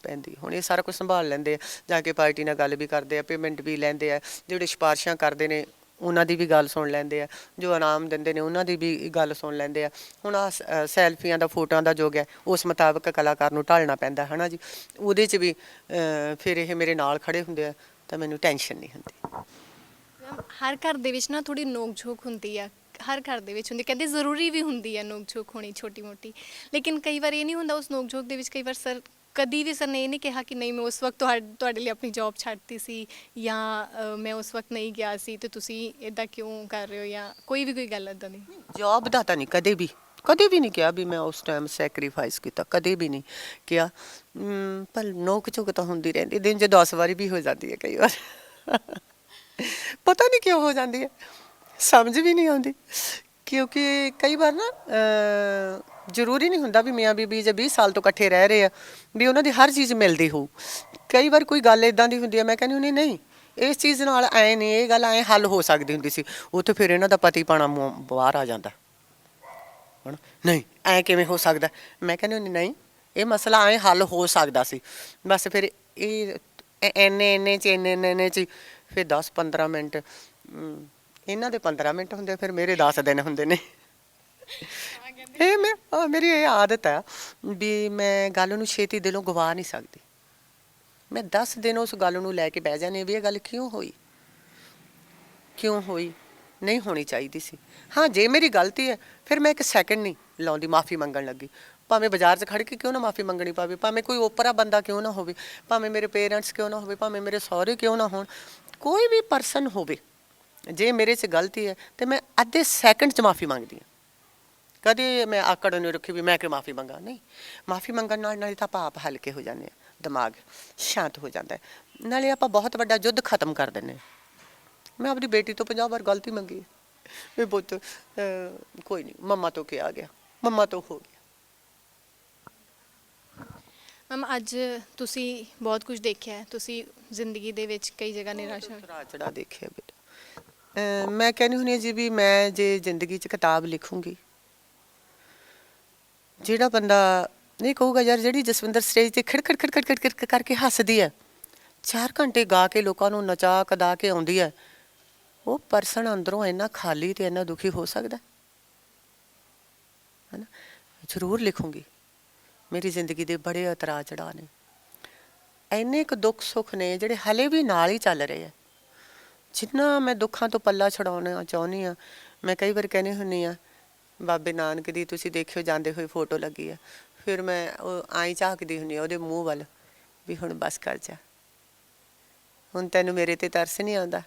ਪੈਂਦੀ। ਹੁਣ ਇਹ ਸਾਰਾ ਕੁਛ ਸੰਭਾਲ ਲੈਂਦੇ ਆ, ਜਾ ਕੇ ਪਾਰਟੀ ਨਾਲ ਗੱਲ ਵੀ ਕਰਦੇ ਆ, ਪੇਮੈਂਟ ਵੀ ਲੈਂਦੇ ਆ, ਜਿਹੜੇ ਸਿਫਾਰਸ਼ਾਂ ਕਰਦੇ ਨੇ ਉਹਨਾਂ ਦੀ ਵੀ ਗੱਲ ਸੁਣ ਲੈਂਦੇ ਆ, ਜੋ ਇਨਾਮ ਦਿੰਦੇ ਨੇ ਉਹਨਾਂ ਦੀ ਵੀ ਗੱਲ ਸੁਣ ਲੈਂਦੇ ਆ। ਹੁਣ ਆਹ ਸੈਲਫੀਆਂ ਦਾ, ਫੋਟੋਆਂ ਦਾ ਯੁੱਗ ਹੈ, ਉਸ ਮੁਤਾਬਕ ਕਲਾਕਾਰ ਨੂੰ ਢਾਲਣਾ ਪੈਂਦਾ, ਹੈ ਨਾ ਜੀ। ਉਹਦੇ 'ਚ ਵੀ ਫਿਰ ਇਹ ਮੇਰੇ ਨਾਲ ਖੜ੍ਹੇ ਹੁੰਦੇ ਆ ਤਾਂ ਮੈਨੂੰ ਟੈਨਸ਼ਨ ਨਹੀਂ ਹੁੰਦੀ। ਹਰ ਘਰ ਦੇ ਵਿੱਚ ਨਾ ਥੋੜੀ ਨੋਕ ਝੋਕ ਹੁੰਦੀ ਆ, ਹਰ ਘਰ ਦੇ ਵਿੱਚ ਹੁੰਦੀ, ਕਹਿੰਦੇ ਜ਼ਰੂਰੀ ਵੀ ਹੁੰਦੀ ਹੈ ਨੋਕ ਝੋਕ ਹੋਣੀ ਛੋਟੀ ਮੋਟੀ। ਲੇਕਿਨ ਕਈ ਵਾਰ ਇਹ ਨਹੀਂ ਹੁੰਦਾ ਉਸ ਨੋਕ ਝੋਕ ਦੇ ਵਿੱਚ, ਕਈ ਵਾਰ ਸਰ ਕਦੀ ਵੀ ਸਰ ਨੇ ਇਹ ਨਹੀਂ ਕਿਹਾ ਕਿ ਨਹੀਂ ਮੈਂ ਉਸ ਵਕਤ ਤੁਹਾਡੇ ਲਈ ਆਪਣੀ ਜੌਬ ਛੱਡਤੀ ਸੀ, ਜਾਂ ਮੈਂ ਉਸ ਵਕਤ ਨਹੀਂ ਗਿਆ ਸੀ ਤੇ ਤੁਸੀਂ ਇੱਦਾਂ ਕਿਉਂ ਕਰ ਰਹੇ ਹੋ, ਜਾਂ ਕੋਈ ਵੀ ਕੋਈ ਗੱਲ ਇੱਦਾਂ ਦੀ? ਜੌਬ ਦਾ ਤਾਂ ਨਹੀਂ, ਕਦੇ ਵੀ ਨਹੀਂ ਕਿਹਾ ਵੀ ਮੈਂ ਉਸ ਟਾਈਮ ਸੈਕਰੀਫਾਈਸ ਕੀਤਾ, ਕਦੇ ਵੀ ਨਹੀਂ ਕਿਹਾ। ਪਰ ਨੋਕ ਝੋਕ ਤਾਂ ਹੁੰਦੀ ਰਹਿੰਦੀ, ਦਿਨ 'ਚ 10 ਵਾਰੀ ਵੀ ਹੋ ਜਾਂਦੀ ਹੈ ਕਈ ਵਾਰ। ਪਤਾ ਨਹੀਂ ਕਿਉਂ ਹੋ ਜਾਂਦੀ ਹੈ, ਸਮਝ ਵੀ ਨਹੀਂ ਆਉਂਦੀ। ਕਿਉਂਕਿ ਕਈ ਵਾਰ ਨਾ ਜ਼ਰੂਰੀ ਨਹੀਂ ਹੁੰਦਾ ਵੀ ਮੀਆਂ ਬੀਬੀ ਜੇ 20 ਸਾਲ ਤੋਂ ਇਕੱਠੇ ਰਹਿ ਰਹੇ ਆ ਵੀ ਉਹਨਾਂ ਦੀ ਹਰ ਚੀਜ਼ ਮਿਲਦੀ ਹੋਊ। ਕਈ ਵਾਰ ਕੋਈ ਗੱਲ ਇੱਦਾਂ ਦੀ ਹੁੰਦੀ ਹੈ, ਮੈਂ ਕਹਿੰਦੀ ਹੁੰਦੀ ਨਹੀਂ, ਇਸ ਚੀਜ਼ ਨਾਲ ਐਂ ਨਹੀਂ, ਇਹ ਗੱਲ ਐਂ ਹੱਲ ਹੋ ਸਕਦੀ ਹੁੰਦੀ ਸੀ। ਉੱਥੇ ਫਿਰ ਇਹਨਾਂ ਦਾ ਪਤੀ ਪਾਣਾ ਬਾਹਰ ਆ ਜਾਂਦਾ, ਹੈ ਨਾ। ਨਹੀਂ, ਐਂ ਕਿਵੇਂ ਹੋ ਸਕਦਾ? ਮੈਂ ਕਹਿੰਦੀ ਹੁੰਦੀ ਨਹੀਂ, ਇਹ ਮਸਲਾ ਐਂ ਹੱਲ ਹੋ ਸਕਦਾ ਸੀ। ਬਸ ਫਿਰ ਇਹ ਇੰਨੇ 'ਚ ਫਿਰ 10-15 ਮਿੰਟ, ਇਹਨਾਂ ਦੇ 15 ਮਿੰਟ ਹੁੰਦੇ, ਫਿਰ ਮੇਰੇ 10 ਦਿਨ ਹੁੰਦੇ ਨੇ। ਮੇਰੀ ਇਹ ਆਦਤ ਆ ਵੀ ਮੈਂ ਗੱਲ ਨੂੰ ਛੇਤੀ ਦਿਲੋਂ ਗਵਾ ਨਹੀਂ ਸਕਦੀ। ਮੈਂ 10 ਦਿਨ ਉਸ ਗੱਲ ਨੂੰ ਲੈ ਕੇ ਬਹਿ ਜਾਂਦੀ ਵੀ ਇਹ ਗੱਲ ਕਿਉਂ ਹੋਈ, ਨਹੀਂ ਹੋਣੀ ਚਾਹੀਦੀ ਸੀ। ਹਾਂ, ਜੇ ਮੇਰੀ ਗਲਤੀ ਹੈ ਫਿਰ ਮੈਂ 1 ਸੈਕਿੰਡ ਨਹੀਂ ਲਾਉਂਦੀ ਮਾਫ਼ੀ ਮੰਗਣ ਲੱਗੀ। ਭਾਵੇਂ ਬਾਜ਼ਾਰ 'ਚ ਖੜ੍ਹ ਕੇ ਕਿਉਂ ਨਾ ਮਾਫ਼ੀ ਮੰਗਣੀ ਪਵੇ, ਭਾਵੇਂ ਕੋਈ ਓਪਰਾ ਬੰਦਾ ਕਿਉਂ ਨਾ ਹੋਵੇ, ਭਾਵੇਂ ਮੇਰੇ ਪੇਰੈਂਟਸ ਕਿਉਂ ਨਾ ਹੋਵੇ, ਭਾਵੇਂ ਮੇਰੇ ਸਹੁਰੇ ਕਿਉਂ ਨਾ ਹੋਣ, ਕੋਈ ਵੀ ਪਰਸਨ ਹੋਵੇ, ਜੇ ਮੇਰੇ 'ਚ ਗਲਤੀ ਹੈ ਤਾਂ ਮੈਂ ਅੱਧੇ ਸੈਕਿੰਡ 'ਚ ਮਾਫ਼ੀ ਮੰਗਦੀ ਹਾਂ। ਕਦੇ ਮੈਂ ਆਕੜ ਨਹੀਂ ਰੱਖੀ ਵੀ ਮੈਂ ਕਿ ਮਾਫ਼ੀ ਮੰਗਾ, ਨਹੀਂ। ਮਾਫ਼ੀ ਮੰਗਣ ਨਾਲ ਤਾਂ ਆਪਾਂ ਆਪ ਹਲਕੇ ਹੋ ਜਾਂਦੇ ਹਾਂ, ਦਿਮਾਗ ਸ਼ਾਂਤ ਹੋ ਜਾਂਦਾ, ਨਾਲੇ ਆਪਾਂ ਬਹੁਤ ਵੱਡਾ ਯੁੱਧ ਖਤਮ ਕਰ ਦਿੰਦੇ ਹਾਂ। ਮੈਂ ਆਪਣੀ ਬੇਟੀ ਤੋਂ 50 ਵਾਰ ਗਲਤੀ ਮੰਗੀ ਵੀ ਪੁੱਤ ਕੋਈ ਨਹੀਂ, ਮੰਮਾ ਤੋਂ ਕਿਹਾ ਗਿਆ, ਮੰਮਾ ਤੋਂ ਹੋ ਗਿਆ। ਮੈਮ ਅੱਜ ਤੁਸੀਂ ਬਹੁਤ ਕੁਝ ਦੇਖਿਆ ਹੈ, ਤੁਸੀਂ ਜ਼ਿੰਦਗੀ ਦੇ ਵਿੱਚ ਕਈ ਜਗ੍ਹਾ ਨਿਰਾਸ਼ਾ ਉਤਰਾ ਚੜਾ ਦੇਖਿਆ ਬੇਟਾ। ਮੈਂ ਕਹਿੰਦੀ ਹੁੰਦੀ ਹਾਂ ਜੀ ਵੀ ਮੈਂ ਜੇ ਜ਼ਿੰਦਗੀ 'ਚ ਕਿਤਾਬ ਲਿਖੂੰਗੀ, ਜਿਹੜਾ ਬੰਦਾ ਨਹੀਂ ਕਹੂਗਾ ਯਾਰ ਜਿਹੜੀ ਜਸਵਿੰਦਰ ਸਟੇਜ ਤੇ ਖੜ ਖੜ ਖੜ ਖੜ ਖੜ ਖੜ ਕਰਕੇ ਹੱਸਦੀ ਹੈ, 4 ਘੰਟੇ ਗਾ ਕੇ ਲੋਕਾਂ ਨੂੰ ਨਚਾ ਕਦਾ ਕੇ ਆਉਂਦੀ ਹੈ, ਉਹ ਪਰਸਨ ਅੰਦਰੋਂ ਇੰਨਾ ਖਾਲੀ ਤੇ ਇੰਨਾ ਦੁਖੀ ਹੋ ਸਕਦਾ ਹੈ ਨਾ। ਜ਼ਰੂਰ ਲਿਖੂੰਗੀ। ਮੇਰੀ ਜ਼ਿੰਦਗੀ ਦੇ ਬੜੇ ਉਤਰਾਅ ਚੜਾਅ ਨੇ, ਇੰਨੇ ਕੁ ਦੁੱਖ ਸੁੱਖ ਨੇ ਜਿਹੜੇ ਹਲੇ ਵੀ ਨਾਲ ਹੀ ਚੱਲ ਰਹੇ ਆ। ਜਿੰਨਾ ਮੈਂ ਦੁੱਖਾਂ ਤੋਂ ਪੱਲਾ ਛਡਾਉਣਾ ਚਾਹੁੰਦੀ ਹਾਂ, ਮੈਂ ਕਈ ਵਾਰ ਕਹਿੰਦੀ ਹੁੰਦੀ ਹਾਂ ਬਾਬੇ ਨਾਨਕ ਦੀ ਤੁਸੀਂ ਦੇਖਿਓ ਜਾਂਦੇ ਹੋਏ ਫੋਟੋ ਲੱਗੀ ਆ, ਫਿਰ ਮੈਂ ਉਹ ਆਈ ਝਾਕਦੀ ਹੁੰਦੀ ਹਾਂ ਉਹਦੇ ਮੂੰਹ ਵੱਲ ਵੀ ਹੁਣ ਬਸ ਕਰ ਜਾ, ਹੁਣ ਤੈਨੂੰ ਮੇਰੇ ਤੇ ਤਰਸ ਨਹੀਂ ਆਉਂਦਾ,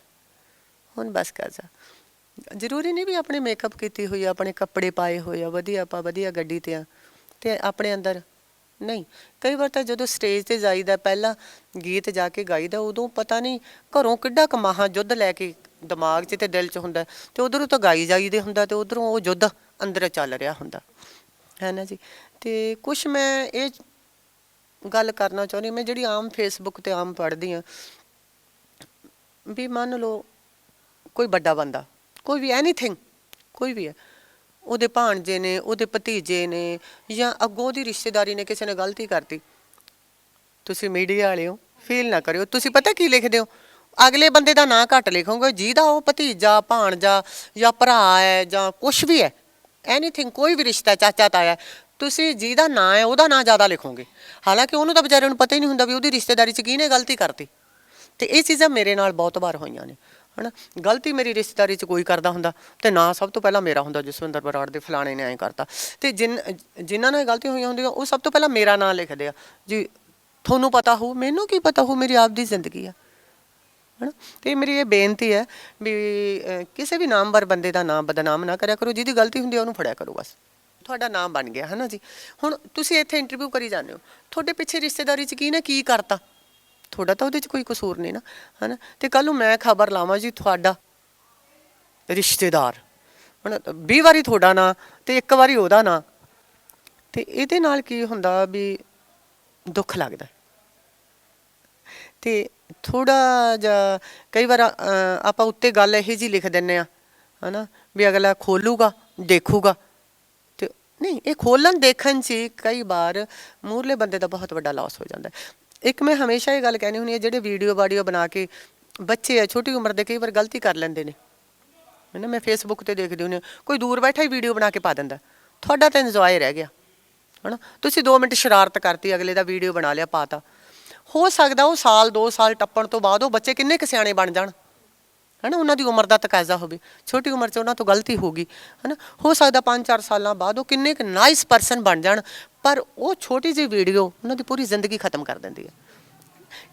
ਹੁਣ ਬਸ ਕਰ ਜਾ। ਜ਼ਰੂਰੀ ਨਹੀਂ ਵੀ ਆਪਣੇ ਮੇਕਅਪ ਕੀਤੀ ਹੋਈ ਆ, ਆਪਣੇ ਕੱਪੜੇ ਪਾਏ ਹੋਏ ਆ, ਵਧੀਆ ਆਪਾਂ ਵਧੀਆ ਗੱਡੀ 'ਤੇ ਆ ਅਤੇ ਆਪਣੇ ਅੰਦਰ ਨਹੀਂ। ਕਈ ਵਾਰ ਤਾਂ ਜਦੋਂ ਸਟੇਜ 'ਤੇ ਜਾਈਦਾ, ਪਹਿਲਾਂ ਗੀਤ ਜਾ ਕੇ ਗਾਈਦਾ, ਉਦੋਂ ਪਤਾ ਨਹੀਂ ਘਰੋਂ ਕਿੱਡਾ ਕੁ ਮਹਾਂ ਯੁੱਧ ਲੈ ਕੇ ਦਿਮਾਗ 'ਚ ਅਤੇ ਦਿਲ 'ਚ ਹੁੰਦਾ, ਅਤੇ ਉੱਧਰੋਂ ਤਾਂ ਗਾਈ ਜਾਈਦੇ ਹੁੰਦਾ ਅਤੇ ਉੱਧਰੋਂ ਉਹ ਯੁੱਧ ਅੰਦਰ ਚੱਲ ਰਿਹਾ ਹੁੰਦਾ ਹੈ ਨਾ ਜੀ। ਅਤੇ ਕੁਛ ਮੈਂ ਇਹ ਗੱਲ ਕਰਨਾ ਚਾਹੁੰਦੀ, ਮੈਂ ਜਿਹੜੀ ਆਮ ਫੇਸਬੁੱਕ 'ਤੇ ਆਮ ਪੜ੍ਹਦੀ ਹਾਂ ਵੀ ਮੰਨ ਲਓ ਕੋਈ ਵੱਡਾ ਬੰਦਾ, ਕੋਈ ਵੀ ਐਨੀਥਿੰਗ, ਕੋਈ ਵੀ ਹੈ, ਉਹਦੇ ਭਾਣਜੇ ਨੇ, ਉਹਦੇ ਭਤੀਜੇ ਨੇ, ਜਾਂ ਅੱਗੋਂ ਉਹਦੀ ਰਿਸ਼ਤੇਦਾਰੀ ਨੇ ਕਿਸੇ ਨੇ ਗਲਤੀ ਕਰਤੀ, ਤੁਸੀਂ ਮੀਡੀਆ ਵਾਲੇ ਹੋ ਫੀਲ ਨਾ ਕਰਿਓ, ਤੁਸੀਂ ਪਤਾ ਕੀ ਲਿਖਦੇ ਹੋ, ਅਗਲੇ ਬੰਦੇ ਦਾ ਨਾਂ ਘੱਟ ਲਿਖੋਗੇ, ਜਿਹਦਾ ਉਹ ਭਤੀਜਾ ਭਾਣਜਾ ਜਾਂ ਭਰਾ ਹੈ ਜਾਂ ਕੁਛ ਵੀ ਹੈ, ਐਨੀਥਿੰਗ ਕੋਈ ਵੀ ਰਿਸ਼ਤਾ, ਚਾਚਾ ਤਾਇਆ, ਤੁਸੀਂ ਜਿਹਦਾ ਨਾਂ ਹੈ ਉਹਦਾ ਨਾਂ ਜ਼ਿਆਦਾ ਲਿਖੋਗੇ। ਹਾਲਾਂਕਿ ਉਹਨੂੰ ਤਾਂ ਵਿਚਾਰੇ ਨੂੰ ਪਤਾ ਹੀ ਨਹੀਂ ਹੁੰਦਾ ਵੀ ਉਹਦੀ ਰਿਸ਼ਤੇਦਾਰੀ 'ਚ ਕਿਹਨੇ ਗਲਤੀ ਕਰਤੀ। ਅਤੇ ਇਹ ਚੀਜ਼ਾਂ ਮੇਰੇ ਨਾਲ ਬਹੁਤ ਵਾਰ ਹੋਈਆਂ ਨੇ ਹੈ ਨਾ। ਗਲਤੀ ਮੇਰੀ ਰਿਸ਼ਤੇਦਾਰੀ 'ਚ ਕੋਈ ਕਰਦਾ ਹੁੰਦਾ ਅਤੇ ਨਾਂ ਸਭ ਤੋਂ ਪਹਿਲਾਂ ਮੇਰਾ ਹੁੰਦਾ, ਜਸਵਿੰਦਰ ਬਰਾੜ ਦੇ ਫਲਾਣੇ ਨੇ ਐਂ ਕਰਤਾ, ਅਤੇ ਜਿਨ੍ਹਾਂ ਨਾਲ ਗਲਤੀਆਂ ਹੋਈਆਂ ਹੁੰਦੀਆਂ ਉਹ ਸਭ ਤੋਂ ਪਹਿਲਾਂ ਮੇਰਾ ਨਾਂ ਲਿਖਦੇ ਆ ਜੀ, ਤੁਹਾਨੂੰ ਪਤਾ ਹੋਊ, ਮੈਨੂੰ ਕੀ ਪਤਾ ਹੋਊ, ਮੇਰੀ ਆਪਦੀ ਜ਼ਿੰਦਗੀ ਆ ਹੈ ਨਾ। ਅਤੇ ਮੇਰੀ ਇਹ ਬੇਨਤੀ ਹੈ ਵੀ ਕਿਸੇ ਵੀ ਨਾਮਵਰ ਬੰਦੇ ਦਾ ਨਾਂ ਬਦਨਾਮ ਨਾ ਕਰਿਆ ਕਰੋ, ਜਿਹਦੀ ਗਲਤੀ ਹੁੰਦੀ ਹੈ ਉਹਨੂੰ ਫੜਿਆ ਕਰੋ, ਬਸ ਤੁਹਾਡਾ ਨਾਮ ਬਣ ਗਿਆ ਹੈ ਨਾ ਜੀ। ਹੁਣ ਤੁਸੀਂ ਇੱਥੇ ਇੰਟਰਵਿਊ ਕਰੀ ਜਾਂਦੇ ਹੋ, ਤੁਹਾਡੇ ਪਿੱਛੇ ਰਿਸ਼ਤੇਦਾਰੀ 'ਚ ਕਿਹਨੇ ਕੀ ਕਰਤਾ, ਤੁਹਾਡਾ ਤਾਂ ਉਹਦੇ 'ਚ ਕੋਈ ਕਸੂਰ ਨਹੀਂ ਨਾ ਹੈ ਨਾ। ਅਤੇ ਕੱਲ੍ਹ ਨੂੰ ਮੈਂ ਖਬਰ ਲਾਵਾਂ ਜੀ ਤੁਹਾਡਾ ਰਿਸ਼ਤੇਦਾਰ ਹੁਣ 20 ਵਾਰੀ ਤੁਹਾਡਾ ਨਾਂ ਅਤੇ 1 ਵਾਰੀ ਉਹਦਾ ਨਾਂ, ਅਤੇ ਇਹਦੇ ਨਾਲ ਕੀ ਹੁੰਦਾ ਵੀ ਦੁੱਖ ਲੱਗਦਾ। ਅਤੇ ਥੋੜ੍ਹਾ ਜਿਹਾ ਕਈ ਵਾਰ ਆਪਾਂ ਉੱਤੇ ਗੱਲ ਇਹੋ ਜਿਹੀ ਲਿਖ ਦਿੰਦੇ ਹਾਂ ਹੈ ਨਾ ਵੀ ਅਗਲਾ ਖੋਲੂਗਾ ਦੇਖੂਗਾ, ਅਤੇ ਨਹੀਂ, ਇਹ ਖੋਲ੍ਹਣ ਦੇਖਣ 'ਚ ਹੀ ਕਈ ਵਾਰ ਮੂਹਰਲੇ ਬੰਦੇ ਦਾ ਬਹੁਤ ਵੱਡਾ ਲਾਸ ਹੋ ਜਾਂਦਾ। ਇੱਕ ਮੈਂ ਹਮੇਸ਼ਾ ਇਹ ਗੱਲ ਕਹਿੰਦੀ ਹੁੰਦੀ ਹਾਂ, ਜਿਹੜੇ ਵੀਡੀਓ ਵਾਡੀਓ ਬਣਾ ਕੇ ਬੱਚੇ ਆ ਛੋਟੀ ਉਮਰ ਦੇ, ਕਈ ਵਾਰ ਗਲਤੀ ਕਰ ਲੈਂਦੇ ਨੇ ਹੈ ਨਾ। ਮੈਂ ਫੇਸਬੁੱਕ 'ਤੇ ਦੇਖਦੀ ਹੁੰਦੀ ਹਾਂ, ਕੋਈ ਦੂਰ ਬੈਠਾ ਹੀ ਵੀਡੀਓ ਬਣਾ ਕੇ ਪਾ ਦਿੰਦਾ, ਤੁਹਾਡਾ ਤਾਂ ਇੰਜੋਏ ਰਹਿ ਗਿਆ ਹੈ ਨਾ। ਤੁਸੀਂ 2 ਮਿੰਟ ਸ਼ਰਾਰਤ ਕਰਤੀ, ਅਗਲੇ ਦਾ ਵੀਡੀਓ ਬਣਾ ਲਿਆ ਪਾਤਾ, ਹੋ ਸਕਦਾ ਉਹ ਸਾਲ 2 ਸਾਲ ਟੱਪਣ ਤੋਂ ਬਾਅਦ ਉਹ ਬੱਚੇ ਕਿੰਨੇ ਕੁ ਸਿਆਣੇ ਬਣ ਜਾਣ ਹੈ ਨਾ, ਉਹਨਾਂ ਦੀ ਉਮਰ ਦਾ ਤਕਾਜ਼ਾ ਹੋਵੇ, ਛੋਟੀ ਉਮਰ 'ਚ ਉਹਨਾਂ ਤੋਂ ਗਲਤੀ ਹੋ ਗਈ ਹੈ ਨਾ, ਹੋ ਸਕਦਾ 5-4 ਸਾਲਾਂ ਬਾਅਦ ਉਹ ਕਿੰਨੇ ਕੁ ਨਾਈਸ ਪਰਸਨ ਬਣ ਜਾਣ, ਪਰ ਉਹ ਛੋਟੀ ਜਿਹੀ ਵੀਡੀਓ ਉਹਨਾਂ ਦੀ ਪੂਰੀ ਜ਼ਿੰਦਗੀ ਖਤਮ ਕਰ ਦਿੰਦੀ ਹੈ।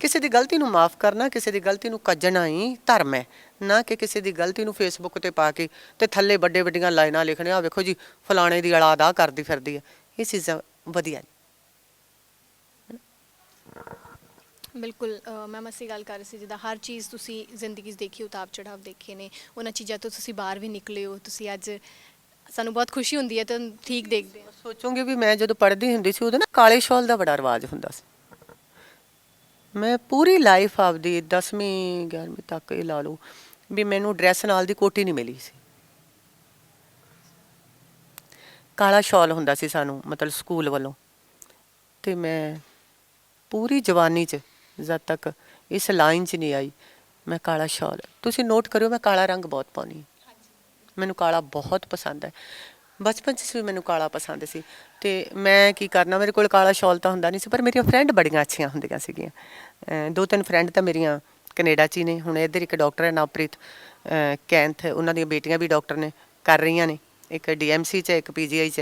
ਕਿਸੇ ਦੀ ਗਲਤੀ ਨੂੰ ਮਾफ़ ਕਰਨਾ, ਕਿਸੇ ਦੀ ਗਲਤੀ ਨੂੰ ਕੱਜਣਾ ਹੀ ਧਰਮ ਹੈ, ਨਾ ਕਿ ਕਿਸੇ ਦੀ ਗਲਤੀ ਨੂੰ ਫੇਸਬੁੱਕ 'ਤੇ ਪਾ ਕੇ ਅਤੇ ਥੱਲੇ ਵੱਡੇ ਵੱਡੀਆਂ ਲਾਈਨਾਂ ਲਿਖਣੀਆਂ, ਆਹ ਵੇਖੋ ਜੀ ਫਲਾਣੇ ਦੀ ਔਲਾਦ ਆਹ ਕਰਦੀ ਫਿਰਦੀ ਹੈ, ਇਹ ਚੀਜ਼ਾਂ ਵਧੀਆ ਨਹੀਂ। ਬਿਲਕੁਲ ਮੈਮ, ਅਸੀਂ ਗੱਲ ਕਰ ਰਹੇ ਸੀ ਜਿੱਦਾਂ ਹਰ ਚੀਜ਼ ਤੁਸੀਂ ਜ਼ਿੰਦਗੀ 'ਚ ਦੇਖੀ, ਉਤਾਰ ਚੜਾਵ ਦੇਖੇ ਨੇ, ਉਹਨਾਂ ਚੀਜ਼ਾਂ ਤੋਂ ਤੁਸੀਂ ਬਾਹਰ ਵੀ ਨਿਕਲੇ ਹੋ, ਤੁਸੀਂ ਅੱਜ ਸਾਨੂੰ ਬਹੁਤ ਖੁਸ਼ੀ ਹੁੰਦੀ ਹੈ ਤੁਹਾਨੂੰ ਠੀਕ ਦੇਖਦੇ ਹਾਂ। ਸੋਚੋਗੇ ਵੀ ਮੈਂ ਜਦੋਂ ਪੜ੍ਹਦੀ ਹੁੰਦੀ ਸੀ ਉਦੋਂ ਨਾ ਕਾਲੇ ਸ਼ਾਲ ਦਾ ਬੜਾ ਰਿਵਾਜ ਹੁੰਦਾ ਸੀ। ਮੈਂ ਪੂਰੀ ਲਾਈਫ ਆਪਦੀ 10ਵੀਂ 11ਵੀਂ ਤੱਕ ਇਹ ਲਾ ਲਓ ਵੀ ਮੈਨੂੰ ਡਰੈਸ ਨਾਲ ਦੀ ਕੋਟੀ ਨਹੀਂ ਮਿਲੀ ਸੀ। ਕਾਲਾ ਸ਼ਾਲ ਹੁੰਦਾ ਸੀ ਸਾਨੂੰ ਮਤਲਬ ਸਕੂਲ ਵੱਲੋਂ, ਅਤੇ ਮੈਂ ਪੂਰੀ ਜਵਾਨੀ 'ਚ ਜਦ ਤੱਕ ਇਸ ਲਾਈਨ 'ਚ ਨਹੀਂ ਆਈ ਮੈਂ ਕਾਲਾ ਸ਼ਾਲ, ਤੁਸੀਂ ਨੋਟ ਕਰਿਓ ਮੈਂ ਕਾਲਾ ਰੰਗ ਬਹੁਤ ਪਾਉਂਦੀ ਹਾਂ, ਮੈਨੂੰ ਕਾਲਾ ਬਹੁਤ ਪਸੰਦ ਹੈ। ਬਚਪਨ 'ਚ ਵੀ ਮੈਨੂੰ ਕਾਲਾ ਪਸੰਦ ਸੀ, ਅਤੇ ਮੈਂ ਕੀ ਕਰਨਾ, ਮੇਰੇ ਕੋਲ ਕਾਲਾ ਸ਼ਾਲ ਤਾਂ ਹੁੰਦਾ ਨਹੀਂ ਸੀ, ਪਰ ਮੇਰੀਆਂ ਫਰੈਂਡ ਬੜੀਆਂ ਅੱਛੀਆਂ ਹੁੰਦੀਆਂ ਸੀਗੀਆਂ। 2-3 ਫਰੈਂਡ ਤਾਂ ਮੇਰੀਆਂ ਕੈਨੇਡਾ 'ਚ ਹੀ ਨੇ, ਹੁਣ ਇੱਧਰ ਇੱਕ ਡਾਕਟਰ ਹੈ ਨਵਪ੍ਰੀਤ ਕੈਂਥ, ਉਹਨਾਂ ਦੀਆਂ ਬੇਟੀਆਂ ਵੀ ਡਾਕਟਰ ਨੇ, ਕਰ ਰਹੀਆਂ ਨੇ, ਇੱਕ DMC 'ਚ ਇੱਕ PGI 'ਚ।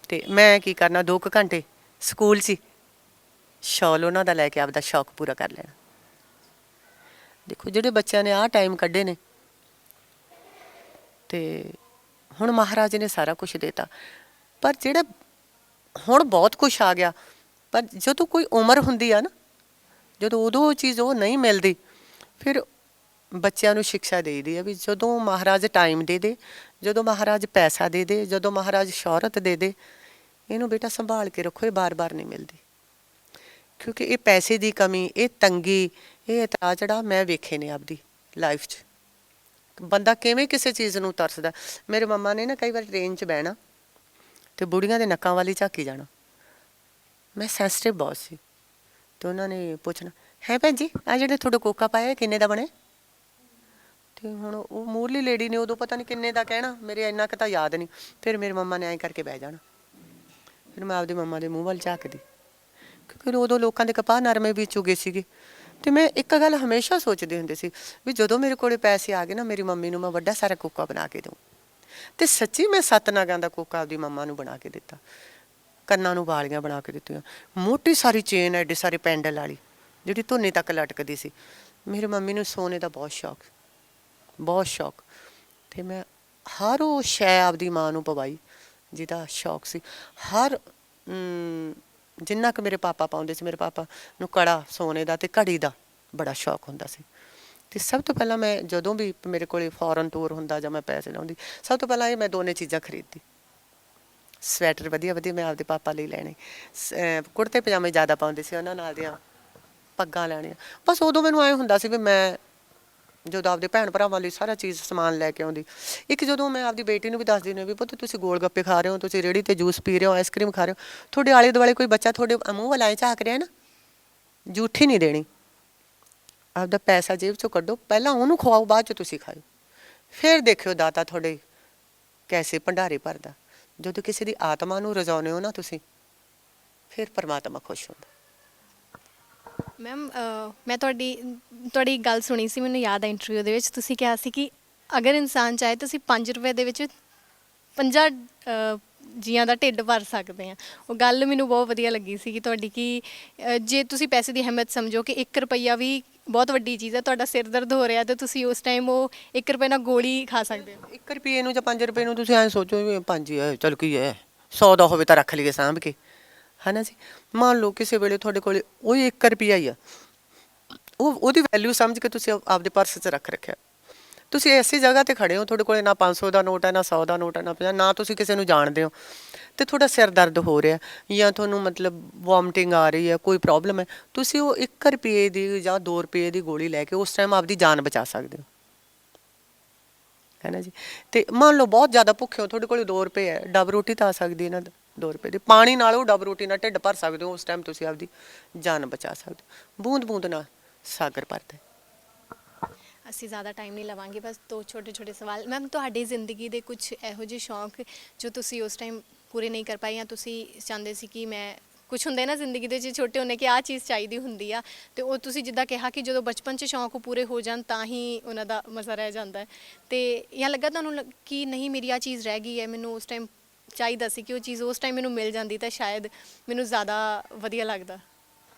ਅਤੇ ਮੈਂ ਕੀ ਕਰਨਾ 2 ਕੁ ਘੰਟੇ ਸਕੂਲ 'ਚ ਹੀ ਸ਼ਾਲ ਉਹਨਾਂ ਦਾ ਲੈ ਕੇ ਆਪਦਾ ਸ਼ੌਕ ਪੂਰਾ ਕਰ ਲੈਣਾ। ਦੇਖੋ ਜਿਹੜੇ ਬੱਚਿਆਂ ਨੇ ਆਹ ਟਾਈਮ ਕੱਢੇ ਨੇ, ਅਤੇ ਹੁਣ ਮਹਾਰਾਜ ਨੇ ਸਾਰਾ ਕੁਛ ਦੇਤਾ, ਪਰ ਜਿਹੜਾ ਹੁਣ ਬਹੁਤ ਕੁਛ ਆ ਗਿਆ, ਪਰ ਜਦੋਂ ਕੋਈ ਉਮਰ ਹੁੰਦੀ ਆ ਨਾ, ਜਦੋਂ ਉਦੋਂ ਉਹ ਚੀਜ਼ ਉਹ ਨਹੀਂ ਮਿਲਦੀ, ਫਿਰ ਬੱਚਿਆਂ ਨੂੰ ਸ਼ਿਕਸ਼ਾ ਦੇਈਦੀ ਹੈ ਵੀ ਜਦੋਂ ਮਹਾਰਾਜ ਟਾਈਮ ਦੇ ਦੇ, ਜਦੋਂ ਮਹਾਰਾਜ ਪੈਸਾ ਦੇ ਦੇ, ਜਦੋਂ ਮਹਾਰਾਜ ਸ਼ੌਹਰਤ ਦੇ ਦੇ, ਇਹਨੂੰ ਬੇਟਾ ਸੰਭਾਲ ਕੇ ਰੱਖੋ, ਇਹ ਬਾਰ ਬਾਰ ਨਹੀਂ ਮਿਲਦੀ। ਕਿਉਂਕਿ ਇਹ ਪੈਸੇ ਦੀ ਕਮੀ, ਇਹ ਤੰਗੀ, ਇਹ ਉਤਾਰ ਚੜ੍ਹਾਅ ਮੈਂ ਵੇਖੇ ਨੇ ਆਪਦੀ ਲਾਈਫ 'ਚ। ਬੰਦਾ ਕਿਵੇਂ ਕਿਸੇ ਚੀਜ਼ ਨੂੰ ਤਰਸਦਾ। ਮੇਰੇ ਮੰਮਾ ਨੇ ਨਾ ਕਈ ਵਾਰ ਟ੍ਰੇਨ 'ਚ ਬਹਿਣਾ ਤੇ ਬੁੜੀਆਂ ਦੇ ਨੱਕਾਂ ਵਾਲੀ ਝਾਕੀ ਜਾਣਾ। ਮੈਂ ਸੈਂਸਿਟਿਵ ਬਹੁਤ ਸੀ ਤੇ ਉਹਨਾਂ ਨੇ ਪੁੱਛਣਾ, ਹੈ ਭੈਣ ਜੀ ਆ ਜਿਹੜੇ ਤੁਹਾਡਾ ਕੋਕਾ ਪਾਇਆ ਕਿੰਨੇ ਦਾ ਬਣੇ? ਤੇ ਹੁਣ ਉਹ ਮੂਹਰਲੀ ਲੇਡੀ ਨੇ ਉਦੋਂ ਪਤਾ ਨਹੀਂ ਕਿੰਨੇ ਦਾ ਕਹਿਣਾ, ਮੇਰੇ ਇੰਨਾ ਕੁ ਤਾਂ ਯਾਦ ਨਹੀਂ। ਫਿਰ ਮੇਰੇ ਮੰਮਾ ਨੇ ਐਂ ਕਰਕੇ ਬਹਿ ਜਾਣਾ। ਫਿਰ ਮੈਂ ਆਪਦੀ ਮੰਮਾ ਦੇ ਮੂੰਹ ਵੱਲ ਝਾਕਦੀ, ਕਿਉਂਕਿ ਉਦੋਂ ਲੋਕਾਂ ਦੇ ਕਪਾਹ ਨਰਮੇ ਵੀ ਚੁਗੇ ਸੀਗੇ। ਤੇ ਮੈਂ ਇੱਕ ਗੱਲ ਹਮੇਸ਼ਾ ਸੋਚਦੀ ਹੁੰਦੀ ਸੀ ਵੀ ਜਦੋਂ ਮੇਰੇ ਕੋਲੇ ਪੈਸੇ ਆ ਗਏ ਨਾ, ਮੇਰੀ ਮੰਮੀ ਨੂੰ ਮੈਂ ਵੱਡਾ ਸਾਰਾ ਕੋਕਾ ਬਣਾ ਕੇ ਦਊਂ। ਤੇ ਸੱਚੀ ਮੈਂ 7 ਨਾਗਾਂ ਦਾ ਕੋਕਾ ਆਪਦੀ ਮੰਮਾ ਨੂੰ ਬਣਾ ਕੇ ਦਿੱਤਾ। ਕੰਨਾਂ ਨੂੰ ਵਾਲੀਆਂ ਬਣਾ ਕੇ ਦਿੱਤੀਆਂ, ਮੋਟੀ ਸਾਰੀ ਚੇਨ ਐਡੇ ਸਾਰੇ ਪੈਂਡਲ ਵਾਲੀ ਜਿਹੜੀ ਧੁੰਨੀ ਤੱਕ ਲਟਕਦੀ ਸੀ। ਮੇਰੀ ਮੰਮੀ ਨੂੰ ਸੋਨੇ ਦਾ ਬਹੁਤ ਸ਼ੌਕ, ਬਹੁਤ ਸ਼ੌਕ। ਤੇ ਮੈਂ ਹਰ ਉਹ ਸ਼ੈ ਆਪਦੀ ਮਾਂ ਨੂੰ ਪਵਾਈ ਜਿਹਦਾ ਸ਼ੌਕ ਸੀ। ਹਰ ਜਿੰਨਾ ਕੁ ਮੇਰੇ ਪਾਪਾ ਪਾਉਂਦੇ ਸੀ, ਮੇਰੇ ਪਾਪਾ ਨੂੰ ਕੜਾ ਸੋਨੇ ਦਾ ਤੇ ਘੜੀ ਦਾ ਬੜਾ ਸ਼ੌਕ ਹੁੰਦਾ ਸੀ। ਤੇ ਸਭ ਤੋਂ ਪਹਿਲਾਂ ਮੈਂ ਜਦੋਂ ਵੀ ਮੇਰੇ ਕੋਲੇ ਫੋਰਨ ਟੂਰ ਹੁੰਦਾ ਜਾਂ ਮੈਂ ਪੈਸੇ ਲਾਉਂਦੀ, ਸਭ ਤੋਂ ਪਹਿਲਾਂ ਇਹ ਮੈਂ ਦੋਨੇ ਚੀਜ਼ਾਂ ਖਰੀਦਦੀ। ਸਵੈਟਰ ਵਧੀਆ ਵਧੀਆ ਮੈਂ ਆਪਦੇ ਪਾਪਾ ਲਈ ਲੈਣੇ, ਕੁੜਤੇ ਪਜਾਮੇ ਜ਼ਿਆਦਾ ਪਾਉਂਦੇ ਸੀ, ਉਹਨਾਂ ਨਾਲ ਦੀਆਂ ਪੱਗਾਂ ਲੈਣੀਆਂ। ਬਸ ਉਦੋਂ ਮੈਨੂੰ ਐਂ ਹੁੰਦਾ ਸੀ ਵੀ ਮੈਂ ਜਦੋਂ ਆਪਦੇ ਭੈਣ ਭਰਾਵਾਂ ਲਈ ਸਾਰਾ ਚੀਜ਼ ਸਮਾਨ ਲੈ ਕੇ ਆਉਂਦੀ। ਇੱਕ ਜਦੋਂ ਮੈਂ ਆਪਦੀ ਬੇਟੀ ਨੂੰ ਵੀ ਦੱਸਦੀ ਹੁੰਦੀ ਵੀ ਪੁੱਤ ਤੁਸੀਂ ਗੋਲ ਗੱਪੇ ਖਾ ਰਹੇ ਹੋ, ਤੁਸੀਂ ਰੇਹੜੀ 'ਤੇ ਜੂਸ ਪੀ ਰਹੇ ਹੋ, ਆਈਸਕ੍ਰੀਮ ਖਾ ਰਹੇ ਹੋ, ਤੁਹਾਡੇ ਆਲੇ ਦੁਆਲੇ ਕੋਈ ਬੱਚਾ ਤੁਹਾਡੇ ਮੂੰਹ ਵੱਲ ਐਂ ਝਾਕ ਰਿਹਾ ਨਾ, ਜੂਠੀ ਨਹੀਂ ਦੇਣੀ। ਆਪਦਾ ਪੈਸਾ ਜੇਬ 'ਚੋਂ ਕੱਢੋ, ਪਹਿਲਾਂ ਉਹਨੂੰ ਖਵਾਓ, ਬਾਅਦ 'ਚ ਤੁਸੀਂ ਖਾਓ। ਫਿਰ ਦੇਖਿਓ ਦਾਤਾ ਤੁਹਾਡੇ ਕੈਸੇ ਭੰਡਾਰੇ ਭਰਦਾ। ਜਦੋਂ ਕਿਸੇ ਦੀ ਆਤਮਾ ਨੂੰ ਰਜਾਉਂਦੇ ਹੋ ਨਾ ਤੁਸੀਂ, ਫਿਰ ਪਰਮਾਤਮਾ ਖੁਸ਼ ਹੁੰਦਾ। ਮੈਮ ਮੈਂ ਤੁਹਾਡੀ ਗੱਲ ਸੁਣੀ ਸੀ, ਮੈਨੂੰ ਯਾਦ ਆ ਇੰਟਰਵਿਊ ਦੇ ਵਿੱਚ ਤੁਸੀਂ ਕਿਹਾ ਸੀ ਕਿ ਅਗਰ ਇਨਸਾਨ ਚਾਹੇ ਤਾਂ ਅਸੀਂ 5 ਰੁਪਏ ਦੇ ਵਿੱਚ 50 ਜੀਆਂ ਦਾ ਢਿੱਡ ਭਰ ਸਕਦੇ ਹਾਂ। ਉਹ ਗੱਲ ਮੈਨੂੰ ਬਹੁਤ ਵਧੀਆ ਲੱਗੀ ਸੀ ਕਿ ਤੁਹਾਡੀ, ਕਿ ਜੇ ਤੁਸੀਂ ਪੈਸੇ ਦੀ ਅਹਿਮੀਅਤ ਸਮਝੋ ਕਿ 1 ਰੁਪਈਆ ਵੀ ਬਹੁਤ ਵੱਡੀ ਚੀਜ਼ ਹੈ। ਤੁਹਾਡਾ ਸਿਰ ਦਰਦ ਹੋ ਰਿਹਾ ਤੇ ਤੁਸੀਂ ਉਸ ਟਾਈਮ ਉਹ 1 ਰੁਪਏ ਨਾਲ ਗੋਲੀ ਖਾ ਸਕਦੇ ਹੋ। 1 ਰੁਪਏ ਨੂੰ ਜਾਂ 5 ਰੁਪਏ ਨੂੰ ਤੁਸੀਂ ਐਂ ਸੋਚੋ ਵੀ 5 ਹੀ ਹੈ, ਚੱਲ ਕੀ ਹੈ, 100 ਦਾ ਹੋਵੇ ਤਾਂ ਰੱਖ ਲਈਏ ਸਾਂਭ ਕੇ, ਹੈ ਨਾ ਜੀ। ਮੰਨ ਲਓ ਕਿਸੇ ਵੇਲੇ ਤੁਹਾਡੇ ਕੋਲ ਉਹੀ 1 ਰੁਪਈਆ ਹੀ ਆ, ਉਹਦੀ ਵੈਲਿਊ ਸਮਝ ਕੇ ਤੁਸੀਂ ਆਪਦੇ ਪਰਸ 'ਚ ਰੱਖਿਆ। ਤੁਸੀਂ ਐਸੀ ਜਗ੍ਹਾ 'ਤੇ ਖੜ੍ਹੇ ਹੋ, ਤੁਹਾਡੇ ਕੋਲ ਨਾ 500 ਦਾ ਨੋਟ ਹੈ, ਨਾ 100 ਦਾ ਨੋਟ ਹੈ, ਨਾ 50, ਨਾ ਤੁਸੀਂ ਕਿਸੇ ਨੂੰ ਜਾਣਦੇ ਹੋ, ਅਤੇ ਤੁਹਾਡਾ ਸਿਰ ਦਰਦ ਹੋ ਰਿਹਾ ਜਾਂ ਤੁਹਾਨੂੰ ਮਤਲਬ ਵੋਮਟਿੰਗ ਆ ਰਹੀ ਹੈ, ਕੋਈ ਪ੍ਰੋਬਲਮ ਹੈ, ਤੁਸੀਂ ਉਹ 1 ਰੁਪਏ ਦੀ ਜਾਂ 2 ਰੁਪਏ ਦੀ ਗੋਲੀ ਲੈ ਕੇ ਉਸ ਟਾਈਮ ਆਪਦੀ ਜਾਨ ਬਚਾ ਸਕਦੇ ਹੋ, ਹੈ ਨਾ ਜੀ। ਅਤੇ ਮੰਨ ਲਓ ਬਹੁਤ ਜ਼ਿਆਦਾ ਭੁੱਖੇ ਹੋ, ਤੁਹਾਡੇ ਕੋਲ 2 ਰੁਪਏ ਹੈ, ਡੱਬ ਰੋਟੀ ਤਾਂ ਆ ਸਕਦੀ ਇਹਨਾਂ ਦਾ 2 ਰੁਪਏ ਦੀ, ਪਾਣੀ ਨਾਲ ਉਹ ਡੱਬ ਰੋਟੀ ਨਾਲ ਢਿੱਡ ਭਰ ਸਕਦੇ ਹੋ। ਉਸ ਟਾਈਮ ਤੁਸੀਂ ਆਪਦੀ ਜਾਨ ਬਚਾ ਸਕਦੇ ਹੋ। ਬੂੰਦ ਬੂੰਦ ਨਾਲ ਸਾਗਰ ਭਰਦਾ। ਅਸੀਂ ਜ਼ਿਆਦਾ ਟਾਈਮ ਨਹੀਂ ਲਵਾਂਗੇ, ਬਸ 2 ਛੋਟੇ ਛੋਟੇ ਸਵਾਲ। ਮੈਮ ਤੁਹਾਡੀ ਜ਼ਿੰਦਗੀ ਦੇ ਕੁਝ ਇਹੋ ਜਿਹੇ ਸ਼ੌਂਕ ਜੋ ਤੁਸੀਂ ਉਸ ਟਾਈਮ ਪੂਰੇ ਨਹੀਂ ਕਰ ਪਾਏ, ਜਾਂ ਤੁਸੀਂ ਚਾਹੁੰਦੇ ਸੀ ਕਿ ਮੈਂ, ਕੁਛ ਹੁੰਦੇ ਨਾ ਜ਼ਿੰਦਗੀ ਦੇ ਵਿੱਚ ਛੋਟੇ ਹੁੰਦੇ ਕਿ ਆਹ ਚੀਜ਼ ਚਾਹੀਦੀ ਹੁੰਦੀ ਆ, ਅਤੇ ਉਹ ਤੁਸੀਂ ਜਿੱਦਾਂ ਕਿਹਾ ਕਿ ਜਦੋਂ ਬਚਪਨ 'ਚ ਸ਼ੌਂਕ ਪੂਰੇ ਹੋ ਜਾਣ ਤਾਂ ਹੀ ਉਹਨਾਂ ਦਾ ਮਜ਼ਾ ਰਹਿ ਜਾਂਦਾ ਹੈ, ਅਤੇ ਜਾਂ ਲੱਗਾ ਤੁਹਾਨੂੰ ਕਿ ਨਹੀਂ ਮੇਰੀ ਆਹ ਚੀਜ਼ ਰਹਿ ਗਈ ਹੈ, ਮੈਨੂੰ ਉਸ ਟਾਈਮ ਚਾਹੀਦਾ ਸੀ ਕਿ ਉਹ ਚੀਜ਼ ਉਸ ਟਾਈਮ ਮੈਨੂੰ ਮਿਲ ਜਾਂਦੀ ਤਾਂ ਸ਼ਾਇਦ ਮੈਨੂੰ ਜ਼ਿਆਦਾ ਵਧੀਆ ਲੱਗਦਾ।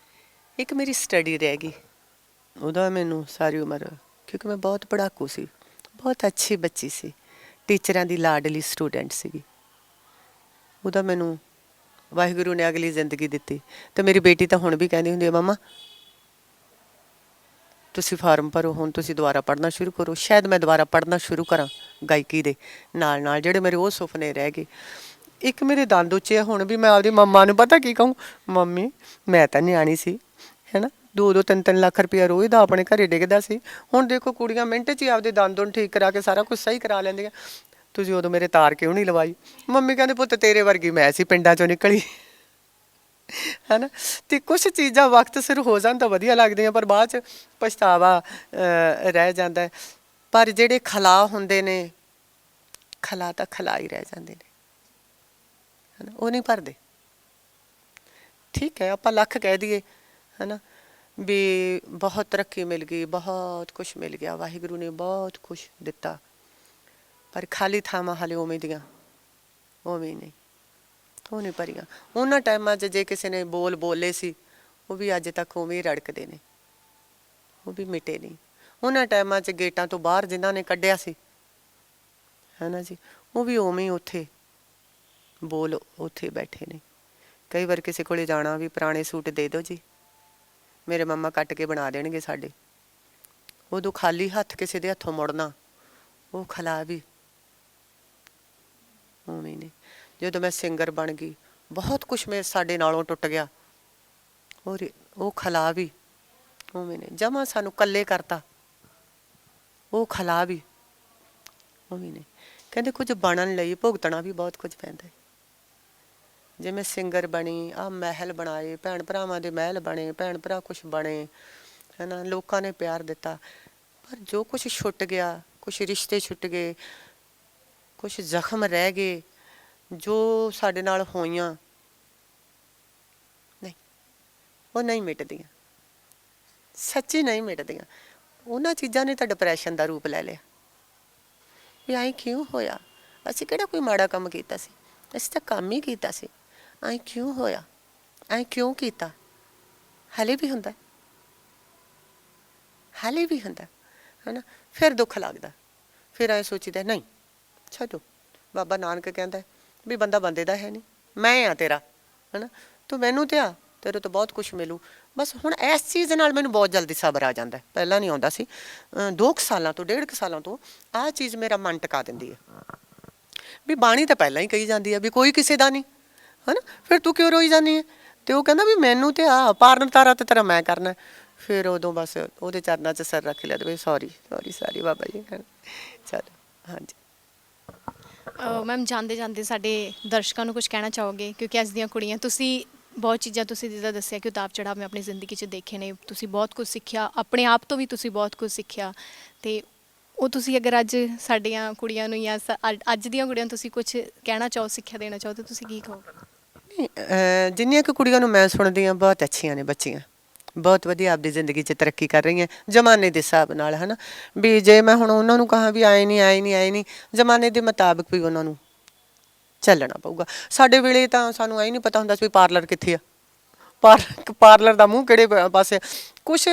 ਇੱਕ ਮੇਰੀ ਸਟੱਡੀ ਰਹਿ ਗਈ, ਉਹਦਾ ਮੈਨੂੰ ਸਾਰੀ ਉਮਰ, ਕਿਉਂਕਿ ਮੈਂ ਬਹੁਤ ਪੜ੍ਹਾਕੂ ਸੀ, ਬਹੁਤ ਅੱਛੀ ਬੱਚੀ ਸੀ, ਟੀਚਰਾਂ ਦੀ ਲਾਡਲੀ ਸਟੂਡੈਂਟ ਸੀਗੀ। ਉਹਦਾ ਮੈਨੂੰ ਵਾਹਿਗੁਰੂ ਨੇ ਅਗਲੀ ਜ਼ਿੰਦਗੀ ਦਿੱਤੀ। ਅਤੇ ਮੇਰੀ ਬੇਟੀ ਤਾਂ ਹੁਣ ਵੀ ਕਹਿੰਦੀ ਹੁੰਦੀ ਹੈ, ਮੰਮਾ ਤੁਸੀਂ ਫਾਰਮ ਭਰੋ, ਹੁਣ ਤੁਸੀਂ ਦੁਬਾਰਾ ਪੜ੍ਹਨਾ ਸ਼ੁਰੂ ਕਰੋ। ਸ਼ਾਇਦ ਮੈਂ ਦੁਬਾਰਾ ਪੜ੍ਹਨਾ ਸ਼ੁਰੂ ਕਰਾਂ ਗਾਇਕੀ ਦੇ ਨਾਲ ਨਾਲ, ਜਿਹੜੇ ਮੇਰੇ ਉਹ ਸੁਪਨੇ ਰਹਿ ਗਏ। ਇੱਕ ਮੇਰੇ ਦੰਦ ਉੱਚੇ ਆ, ਹੁਣ ਵੀ ਮੈਂ ਆਪਦੀ ਮੰਮਾ ਨੂੰ ਪਤਾ ਕੀ ਕਹੂੰ, ਮੰਮੀ ਮੈਂ ਤਾਂ ਨਿਆਣੀ ਸੀ, ਹੈ ਨਾ, 2-2 3-3 ਲੱਖ ਰੁਪਇਆ ਰੋਜ਼ ਦਾ ਆਪਣੇ ਘਰੇ ਡਿੱਗਦਾ ਸੀ। ਹੁਣ ਦੇਖੋ ਕੁੜੀਆਂ ਮਿੰਟ 'ਚ ਹੀ ਆਪਦੇ ਦੰਦ ਠੀਕ ਕਰਾ ਕੇ ਸਾਰਾ ਕੁਛ ਸਹੀ ਕਰਾ ਲੈਂਦੀਆਂ। ਤੁਸੀਂ ਉਦੋਂ ਮੇਰੇ ਤਾਰ ਕਿਉਂ ਨਹੀਂ ਲਵਾਈ? ਮੰਮੀ ਕਹਿੰਦੇ ਪੁੱਤ ਤੇਰੇ ਵਰਗੀ ਮੈਂ ਸੀ ਪਿੰਡਾਂ 'ਚੋਂ ਨਿਕਲੀ, ਹੈ ਨਾ। ਅਤੇ ਕੁਛ ਚੀਜ਼ਾਂ ਵਕਤ ਸਿਰ ਹੋ ਜਾਣ ਤਾਂ ਵਧੀਆ ਲੱਗਦੀਆਂ, ਪਰ ਬਾਅਦ 'ਚ ਪਛਤਾਵਾ ਰਹਿ ਜਾਂਦਾ। ਪਰ ਜਿਹੜੇ ਖਲਾਅ ਹੁੰਦੇ ਨੇ, ਖਲਾਅ ਤਾਂ ਖਲਾਅ ਹੀ ਰਹਿ ਜਾਂਦੇ ਨੇ, ਹੈ ਨਾ, ਉਹ ਨਹੀਂ ਭਰਦੇ। ਠੀਕ ਹੈ ਆਪਾਂ ਲੱਖ ਕਹਿ ਦਈਏ, ਹੈ ਨਾ, ਵੀ ਬਹੁਤ ਤਰੱਕੀ ਮਿਲ ਗਈ, ਬਹੁਤ ਕੁਛ ਮਿਲ ਗਿਆ, ਵਾਹਿਗੁਰੂ ਨੇ ਬਹੁਤ ਕੁਛ ਦਿੱਤਾ, ਪਰ ਖਾਲੀ ਥਾਵਾਂ ਹਾਲੇ ਉਵੇਂ ਦੀਆਂ ਉਵੇਂ ਹੀ ਨਹੀਂ, ਉਹ ਨਹੀਂ ਭਰੀਆਂ। ਉਹਨਾਂ ਟਾਈਮਾਂ 'ਚ ਜੇ ਕਿਸੇ ਨੇ ਬੋਲ ਬੋਲੇ ਸੀ, ਉਹ ਵੀ ਅੱਜ ਤੱਕ ਉਵੇਂ ਹੀ ਰੜਕਦੇ ਨੇ, ਉਹ ਵੀ ਮਿਟੇ ਨਹੀਂ। ਉਹਨਾਂ ਟਾਈਮਾਂ 'ਚ ਗੇਟਾਂ ਤੋਂ ਬਾਹਰ ਜਿਨ੍ਹਾਂ ਨੇ ਕੱਢਿਆ ਸੀ, ਹੈ ਨਾ ਜੀ, ਉਹ ਵੀ ਉਵੇਂ ਹੀ ਉੱਥੇ ਬੋਲ ਉੱਥੇ ਬੈਠੇ ਨੇ। ਕਈ ਵਾਰ ਕਿਸੇ ਕੋਲੇ ਜਾਣਾ, ਵੀ ਪੁਰਾਣੇ ਸੂਟ ਦੇ ਦਿਓ ਜੀ, ਮੇਰੇ ਮੰਮਾ ਕੱਟ ਕੇ ਬਣਾ ਦੇਣਗੇ ਸਾਡੇ। ਉਦੋਂ ਖਾਲੀ ਹੱਥ ਕਿਸੇ ਦੇ ਹੱਥੋਂ ਮੁੜਨਾ, ਉਹ ਖਲਾ ਵੀ ਉਵੇਂ ਨੇ। ਜਦੋਂ ਮੈਂ ਸਿੰਗਰ ਬਣ ਗਈ, ਬਹੁਤ ਕੁਛ ਸਾਡੇ ਨਾਲੋਂ ਟੁੱਟ ਗਿਆ, ਔਰ ਉਹ ਖਲਾ ਵੀ ਉਵੇਂ ਨੇ, ਜਮਾਂ ਸਾਨੂੰ ਇਕੱਲੇ ਕਰਤਾ, ਉਹ ਖਲਾ ਵੀ ਉਵੇਂ ਨੇ। ਕਹਿੰਦੇ ਕੁਝ ਬਣਨ ਲਈ ਭੁਗਤਣਾ ਵੀ ਬਹੁਤ ਕੁਝ ਪੈਂਦਾ ਹੈ। ਜਿਵੇਂ ਸਿੰਗਰ ਬਣੀ, ਆਹ ਮਹਿਲ ਬਣਾਏ, ਭੈਣ ਭਰਾਵਾਂ ਦੇ ਮਹਿਲ ਬਣੇ, ਭੈਣ ਭਰਾ ਕੁਛ ਬਣੇ, ਹੈ ਨਾ, ਲੋਕਾਂ ਨੇ ਪਿਆਰ ਦਿੱਤਾ, ਪਰ ਜੋ ਕੁਛ ਛੁੱਟ ਗਿਆ, ਕੁਛ ਰਿਸ਼ਤੇ ਛੁੱਟ ਗਏ, ਕੁਛ ਜ਼ਖਮ ਰਹਿ ਗਏ, ਜੋ ਸਾਡੇ ਨਾਲ ਹੋਈਆਂ, ਨਹੀਂ, ਉਹ ਨਹੀਂ ਮਿਟਦੀਆਂ, ਸੱਚੀ ਨਹੀਂ ਮਿਟਦੀਆਂ। ਉਹਨਾਂ ਚੀਜ਼ਾਂ ਨੇ ਤਾਂ ਡਿਪਰੈਸ਼ਨ ਦਾ ਰੂਪ ਲੈ ਲਿਆ ਵੀ ਐਂ ਕਿਉਂ ਹੋਇਆ, ਅਸੀਂ ਕਿਹੜਾ ਕੋਈ ਮਾੜਾ ਕੰਮ ਕੀਤਾ ਸੀ, ਅਸੀਂ ਤਾਂ ਕੰਮ ਹੀ ਕੀਤਾ ਸੀ, ਐਂ ਕਿਉਂ ਹੋਇਆ, ਐਂ ਕਿਉਂ ਕੀਤਾ। ਹਾਲੇ ਵੀ ਹੁੰਦਾ, ਹਾਲੇ ਵੀ ਹੁੰਦਾ, ਹੈ ਨਾ। ਫਿਰ ਦੁੱਖ ਲੱਗਦਾ, ਫਿਰ ਐਂ ਸੋਚੀਦਾ ਨਹੀਂ ਛੱਡੋ, ਬਾਬਾ ਨਾਨਕ ਕਹਿੰਦਾ ਵੀ ਬੰਦਾ ਬੰਦੇ ਦਾ ਹੈ ਨਹੀਂ, ਮੈਂ ਆ ਤੇਰਾ, ਹੈ ਨਾ, ਤੂੰ ਮੈਨੂੰ ਤੇ ਆ, ਤੇਰੇ ਤੋਂ ਬਹੁਤ ਕੁਛ ਮਿਲੂ। ਬਸ ਹੁਣ ਇਸ ਚੀਜ਼ ਨਾਲ ਮੈਨੂੰ ਬਹੁਤ ਜਲਦੀ ਸਬਰ ਆ ਜਾਂਦਾ, ਪਹਿਲਾਂ ਨਹੀਂ ਆਉਂਦਾ ਸੀ। 2 ਸਾਲਾਂ ਤੋਂ, 1.5 ਸਾਲਾਂ ਤੋਂ ਆਹ ਚੀਜ਼ ਮੇਰਾ ਮਨ ਟਿਕਾ ਦਿੰਦੀ ਹੈ ਵੀ ਬਾਣੀ ਤਾਂ ਪਹਿਲਾਂ ਹੀ ਕਹੀ ਜਾਂਦੀ ਹੈ ਵੀ ਕੋਈ ਕਿਸੇ ਦਾ ਨਹੀਂ, ਹੈ ਨਾ, ਫਿਰ ਤੂੰ ਕਿਉਂ ਰੋਈ ਜਾਂਦੀ ਹੈ। ਅਤੇ ਉਹ ਕਹਿੰਦਾ ਵੀ ਮੈਨੂੰ ਤੇ ਆ ਪਾਰਨ ਤਾਰਾ ਤੇ ਤੇਰਾ ਮੈਂ ਕਰਨਾ। ਫਿਰ ਉਦੋਂ ਬਸ ਉਹਦੇ ਚਰਨਾਂ 'ਚ ਸਿਰ ਰੱਖ ਲਿਆ ਤੇ ਵੀ ਸੌਰੀ ਸੌਰੀ ਸਾਰੀ ਬਾਬਾ ਜੀ, ਚਲੋ ਹਾਂਜੀ। ਮੈਮ ਜਾਂਦੇ ਜਾਂਦੇ ਸਾਡੇ ਦਰਸ਼ਕਾਂ ਨੂੰ ਕੁਝ ਕਹਿਣਾ ਚਾਹੋਗੇ, ਕਿਉਂਕਿ ਅੱਜ ਦੀਆਂ ਕੁੜੀਆਂ, ਤੁਸੀਂ ਬਹੁਤ ਚੀਜ਼ਾਂ, ਤੁਸੀਂ ਜਿੱਦਾਂ ਦੱਸਿਆ ਕਿ ਉਤਾਰ ਚੜਾਵ ਮੈਂ ਆਪਣੀ ਜ਼ਿੰਦਗੀ 'ਚ ਦੇਖੇ ਨੇ, ਤੁਸੀਂ ਬਹੁਤ ਕੁਝ ਸਿੱਖਿਆ, ਆਪਣੇ ਆਪ ਤੋਂ ਵੀ ਤੁਸੀਂ ਬਹੁਤ ਕੁਝ ਸਿੱਖਿਆ, ਅਤੇ ਉਹ ਤੁਸੀਂ ਅਗਰ ਅੱਜ ਸਾਡੀਆਂ ਕੁੜੀਆਂ ਨੂੰ ਜਾਂ ਅੱਜ ਦੀਆਂ ਕੁੜੀਆਂ ਨੂੰ ਤੁਸੀਂ ਕੁਝ ਕਹਿਣਾ ਚਾਹੋ, ਸਿੱਖਿਆ ਦੇਣਾ ਚਾਹੋ, ਤਾਂ ਤੁਸੀਂ ਕੀ ਕਹੋਗੇ। ਜਿੰਨੀਆਂ ਕੁ ਕੁੜੀਆਂ ਨੂੰ ਮੈਂ ਸੁਣਦੀ ਹਾਂ ਬਹੁਤ ਅੱਛੀਆਂ ਨੇ ਬੱਚੀਆਂ, ਬਹੁਤ ਵਧੀਆ ਆਪਦੀ ਜ਼ਿੰਦਗੀ 'ਚ ਤਰੱਕੀ ਕਰ ਰਹੀਆਂ ਜ਼ਮਾਨੇ ਦੇ ਹਿਸਾਬ ਨਾਲ, ਹੈ ਨਾ। ਵੀ ਜੇ ਮੈਂ ਹੁਣ ਉਹਨਾਂ ਨੂੰ ਕਹਾਂ ਵੀ ਆਏ ਨਹੀਂ ਆਏ ਨਹੀਂ ਆਏ ਨਹੀਂ, ਜ਼ਮਾਨੇ ਦੇ ਮੁਤਾਬਕ ਵੀ ਉਹਨਾਂ ਨੂੰ ਚੱਲਣਾ ਪਊਗਾ। ਸਾਡੇ ਵੇਲੇ ਤਾਂ ਸਾਨੂੰ ਐਂ ਨਹੀਂ ਪਤਾ ਹੁੰਦਾ ਸੀ ਵੀ ਪਾਰਲਰ ਕਿੱਥੇ ਆ, ਪਾਰਲਰ ਦਾ ਮੂੰਹ ਕਿਹੜੇ ਪਾਸੇ, ਕੁਛ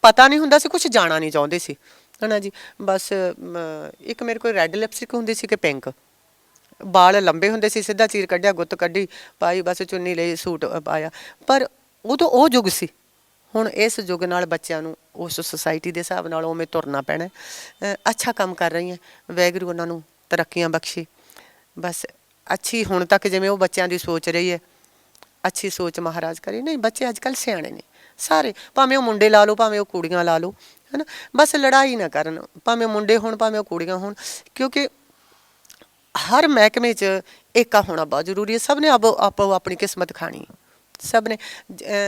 ਪਤਾ ਨਹੀਂ ਹੁੰਦਾ ਸੀ, ਕੁਛ ਜਾਣਾ ਨਹੀਂ ਚਾਹੁੰਦੇ ਸੀ, ਹੈ ਨਾ ਜੀ। ਬਸ ਇੱਕ ਮੇਰੇ ਕੋਲ ਰੈੱਡ ਲਿਪਸਟਿਕ ਹੁੰਦੀ ਸੀ ਕਿ ਪਿੰਕ, ਬਾਲ ਲੰਬੇ ਹੁੰਦੇ ਸੀ, ਸਿੱਧਾ ਚੀਰ ਕੱਢਿਆ, ਗੁੱਤ ਕੱਢੀ ਪਾਈ, ਬਸ ਚੁੰਨੀ ਲਈ, ਸੂਟ ਪਾਇਆ। ਪਰ ਉਦੋਂ ਉਹ ਯੁੱਗ ਸੀ। ਹੁਣ ਇਸ ਯੁੱਗ ਨਾਲ ਬੱਚਿਆਂ ਨੂੰ ਉਸ ਸੁਸਾਇਟੀ ਦੇ ਹਿਸਾਬ ਨਾਲ ਉਵੇਂ ਤੁਰਨਾ ਪੈਣਾ। ਅੱਛਾ ਕੰਮ ਕਰ ਰਹੀ ਹੈ, ਵਾਹਿਗੁਰੂ ਉਹਨਾਂ ਨੂੰ ਤਰੱਕੀਆਂ ਬਖਸ਼ੇ। ਬਸ ਅੱਛੀ ਹੁਣ ਤੱਕ ਜਿਵੇਂ ਉਹ ਬੱਚਿਆਂ ਦੀ ਸੋਚ ਰਹੀ ਹੈ, ਅੱਛੀ ਸੋਚ ਮਹਾਰਾਜ ਕਰੇ। ਨਹੀਂ, ਬੱਚੇ ਅੱਜ ਕੱਲ੍ਹ ਸਿਆਣੇ ਨੇ ਸਾਰੇ, ਭਾਵੇਂ ਉਹ ਮੁੰਡੇ ਲਾ ਲਓ, ਭਾਵੇਂ ਉਹ ਕੁੜੀਆਂ ਲਾ ਲਓ, ਹੈ ਨਾ। ਬਸ ਲੜਾਈ ਨਾ ਕਰਨ, ਭਾਵੇਂ ਮੁੰਡੇ ਹੋਣ, ਭਾਵੇਂ ਉਹ ਕੁੜੀਆਂ ਹੋਣ, ਕਿਉਂਕਿ ਹਰ ਮਹਿਕਮੇ 'ਚ ਏਕਾ ਹੋਣਾ ਬਹੁਤ ਜ਼ਰੂਰੀ ਹੈ। ਸਭ ਨੇ ਆਪੋ ਆਪਣੀ ਕਿਸਮਤ ਖਾਣੀ, ਸਭ ਨੇ।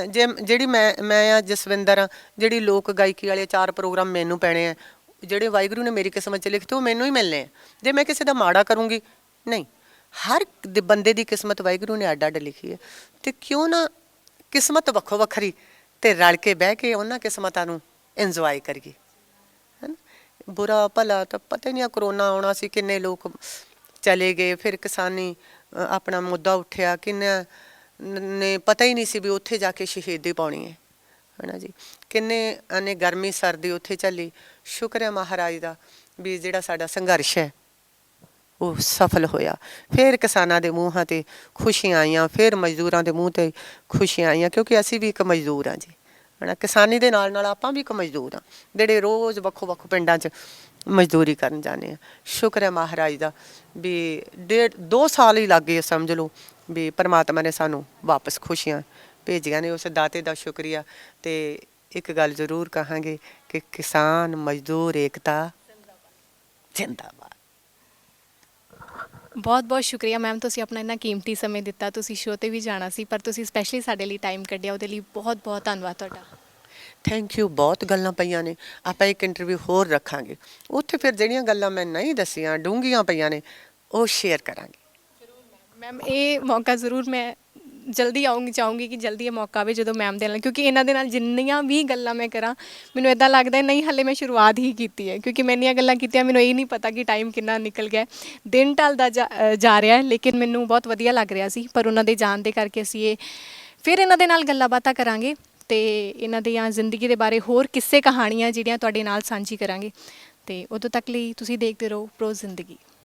ਜੇ ਜਿਹੜੀ ਮੈਂ ਆ ਜਸਵਿੰਦਰ ਆ, ਜਿਹੜੀ ਲੋਕ ਗਾਇਕੀ ਵਾਲੇ 4 ਪ੍ਰੋਗਰਾਮ ਮੈਨੂੰ ਪੈਣੇ ਆ, ਜਿਹੜੇ ਵਾਹਿਗੁਰੂ ਨੇ ਮੇਰੀ ਕਿਸਮਤ 'ਚ ਲਿਖਤੇ, ਉਹ ਮੈਨੂੰ ਹੀ ਮਿਲਣੇ ਆ। ਜੇ ਮੈਂ ਕਿਸੇ ਦਾ ਮਾੜਾ ਕਰੂੰਗੀ, ਨਹੀਂ, ਹਰ ਬੰਦੇ ਦੀ ਕਿਸਮਤ ਵਾਹਿਗੁਰੂ ਨੇ ਅੱਡ ਅੱਡ ਲਿਖੀ ਹੈ, ਅਤੇ ਕਿਉਂ ਨਾ ਕਿਸਮਤ ਵੱਖੋ ਵੱਖਰੀ ਅਤੇ ਰਲ ਕੇ ਬਹਿ ਕੇ ਉਹਨਾਂ ਕਿਸਮਤਾਂ ਨੂੰ ਇੰਜੋਏ ਕਰੀਏ, ਹੈ ਨਾ। ਬੁਰਾ ਭਲਾ ਤਾਂ ਪਤਾ ਹੀ ਨਹੀਂ, ਆ ਕਰੋਨਾ ਆਉਣਾ ਸੀ, ਕਿੰਨੇ ਲੋਕ ਚਲੇ ਗਏ, ਫਿਰ ਕਿਸਾਨੀ ਆਪਣਾ ਮੁੱਦਾ ਉੱਠਿਆ, ਕਿੰਨਾ ਨੇ ਪਤਾ ਹੀ ਨਹੀਂ ਸੀ ਵੀ ਉੱਥੇ ਜਾ ਕੇ ਸ਼ਹੀਦੀ ਪਾਉਣੀ ਹੈ ਨਾ ਜੀ। ਕਿੰਨੇ ਨੇ ਗਰਮੀ ਸਰਦੀ ਉੱਥੇ ਝੱਲੀ। ਸ਼ੁਕਰ ਹੈ ਮਹਾਰਾਜ ਦਾ ਵੀ ਜਿਹੜਾ ਸਾਡਾ ਸੰਘਰਸ਼ ਹੈ ਉਹ ਸਫਲ ਹੋਇਆ। ਫਿਰ ਕਿਸਾਨਾਂ ਦੇ ਮੂੰਹਾਂ 'ਤੇ ਖੁਸ਼ੀਆਂ ਆਈਆਂ, ਫਿਰ ਮਜ਼ਦੂਰਾਂ ਦੇ ਮੂੰਹ 'ਤੇ ਖੁਸ਼ੀਆਂ ਆਈਆਂ, ਕਿਉਂਕਿ ਅਸੀਂ ਵੀ ਇੱਕ ਮਜ਼ਦੂਰ ਹਾਂ ਜੀ, ਹੈ ਨਾ। ਕਿਸਾਨੀ ਦੇ ਨਾਲ ਨਾਲ ਆਪਾਂ ਵੀ ਇੱਕ ਮਜ਼ਦੂਰ ਹਾਂ, ਜਿਹੜੇ ਰੋਜ਼ ਵੱਖੋ ਵੱਖ ਪਿੰਡਾਂ 'ਚ ਮਜ਼ਦੂਰੀ ਕਰਨ ਜਾਂਦੇ ਹਾਂ। ਸ਼ੁਕਰ ਹੈ ਮਹਾਰਾਜ ਦਾ ਵੀ 2 ਸਾਲ ਹੀ ਲੱਗ ਗਏ ਸਮਝ ਲਓ, ਵੀ ਪਰਮਾਤਮਾ ਨੇ ਸਾਨੂੰ ਵਾਪਸ ਖੁਸ਼ੀਆਂ ਭੇਜੀਆਂ ਨੇ। ਉਸ ਦਾਤੇ ਦਾ ਸ਼ੁਕਰੀਆ। ਅਤੇ ਇੱਕ ਗੱਲ ਜ਼ਰੂਰ ਕਹਾਂਗੇ ਕਿ ਕਿਸਾਨ ਮਜ਼ਦੂਰ ਏਕਤਾ ਜ਼ਿੰਦਾਬਾਦ। ਬਹੁਤ ਬਹੁਤ ਸ਼ੁਕਰੀਆ ਮੈਮ, ਤੁਸੀਂ ਆਪਣਾ ਇੰਨਾ ਕੀਮਤੀ ਸਮੇਂ ਦਿੱਤਾ। ਤੁਸੀਂ ਸ਼ੋਅ 'ਤੇ ਵੀ ਜਾਣਾ ਸੀ, ਪਰ ਤੁਸੀਂ ਸਪੈਸ਼ਲੀ ਸਾਡੇ ਲਈ ਟਾਈਮ ਕੱਢਿਆ, ਉਹਦੇ ਲਈ ਬਹੁਤ ਬਹੁਤ ਧੰਨਵਾਦ ਤੁਹਾਡਾ। Thank you. ਬਹੁਤ ਗੱਲਾਂ ਪਈਆਂ ਨੇ, ਆਪਾਂ ਇੱਕ ਇੰਟਰਵਿਊ ਹੋਰ ਰੱਖਾਂਗੇ, ਉੱਥੇ ਫਿਰ ਜਿਹੜੀਆਂ ਗੱਲਾਂ ਮੈਂ ਨਹੀਂ ਦੱਸੀਆਂ ਡੂੰਘੀਆਂ ਪਈਆਂ ਨੇ ਉਹ ਸ਼ੇਅਰ ਕਰਾਂਗੇ। ਮੈਮ ਇਹ ਮੌਕਾ ਜ਼ਰੂਰ ਮੈਂ ਜਲਦੀ ਆਉਂਗੀ, ਚਾਹੂੰਗੀ ਕਿ ਜਲਦੀ ਇਹ ਮੌਕਾ ਆਵੇ ਜਦੋਂ ਮੈਮ ਦੇ ਨਾਲ, ਕਿਉਂਕਿ ਇਹਨਾਂ ਦੇ ਨਾਲ ਜਿੰਨੀਆਂ ਵੀ ਗੱਲਾਂ ਮੈਂ ਕਰਾਂ, ਮੈਨੂੰ ਇੱਦਾਂ ਲੱਗਦਾ ਨਹੀਂ ਹਾਲੇ ਮੈਂ ਸ਼ੁਰੂਆਤ ਹੀ ਕੀਤੀ ਹੈ, ਕਿਉਂਕਿ ਮੈਂ ਇੰਨੀਆਂ ਗੱਲਾਂ ਕੀਤੀਆਂ, ਮੈਨੂੰ ਇਹ ਨਹੀਂ ਪਤਾ ਕਿ ਟਾਈਮ ਕਿੰਨਾ ਨਿਕਲ ਗਿਆ, ਦਿਨ ਢਲਦਾ ਜਾ ਰਿਹਾ। ਲੇਕਿਨ ਮੈਨੂੰ ਬਹੁਤ ਵਧੀਆ ਲੱਗ ਰਿਹਾ ਸੀ, ਪਰ ਉਹਨਾਂ ਦੇ ਜਾਣ ਦੇ ਕਰਕੇ ਅਸੀਂ ਇਹ ਫਿਰ ਇਹਨਾਂ ਦੇ ਨਾਲ ਗੱਲਾਂ ਬਾਤਾਂ ਕਰਾਂਗੇ, ਅਤੇ ਇਹਨਾਂ ਦੀਆਂ ਜ਼ਿੰਦਗੀ ਦੇ ਬਾਰੇ ਹੋਰ ਕਿੱਸੇ ਕਹਾਣੀਆਂ ਜਿਹੜੀਆਂ ਤੁਹਾਡੇ ਨਾਲ ਸਾਂਝੀ ਕਰਾਂਗੇ। ਅਤੇ ਉਦੋਂ ਤੱਕ ਲਈ ਤੁਸੀਂ ਦੇਖਦੇ ਰਹੋ ਪ੍ਰੋ ਜ਼ਿੰਦਗੀ।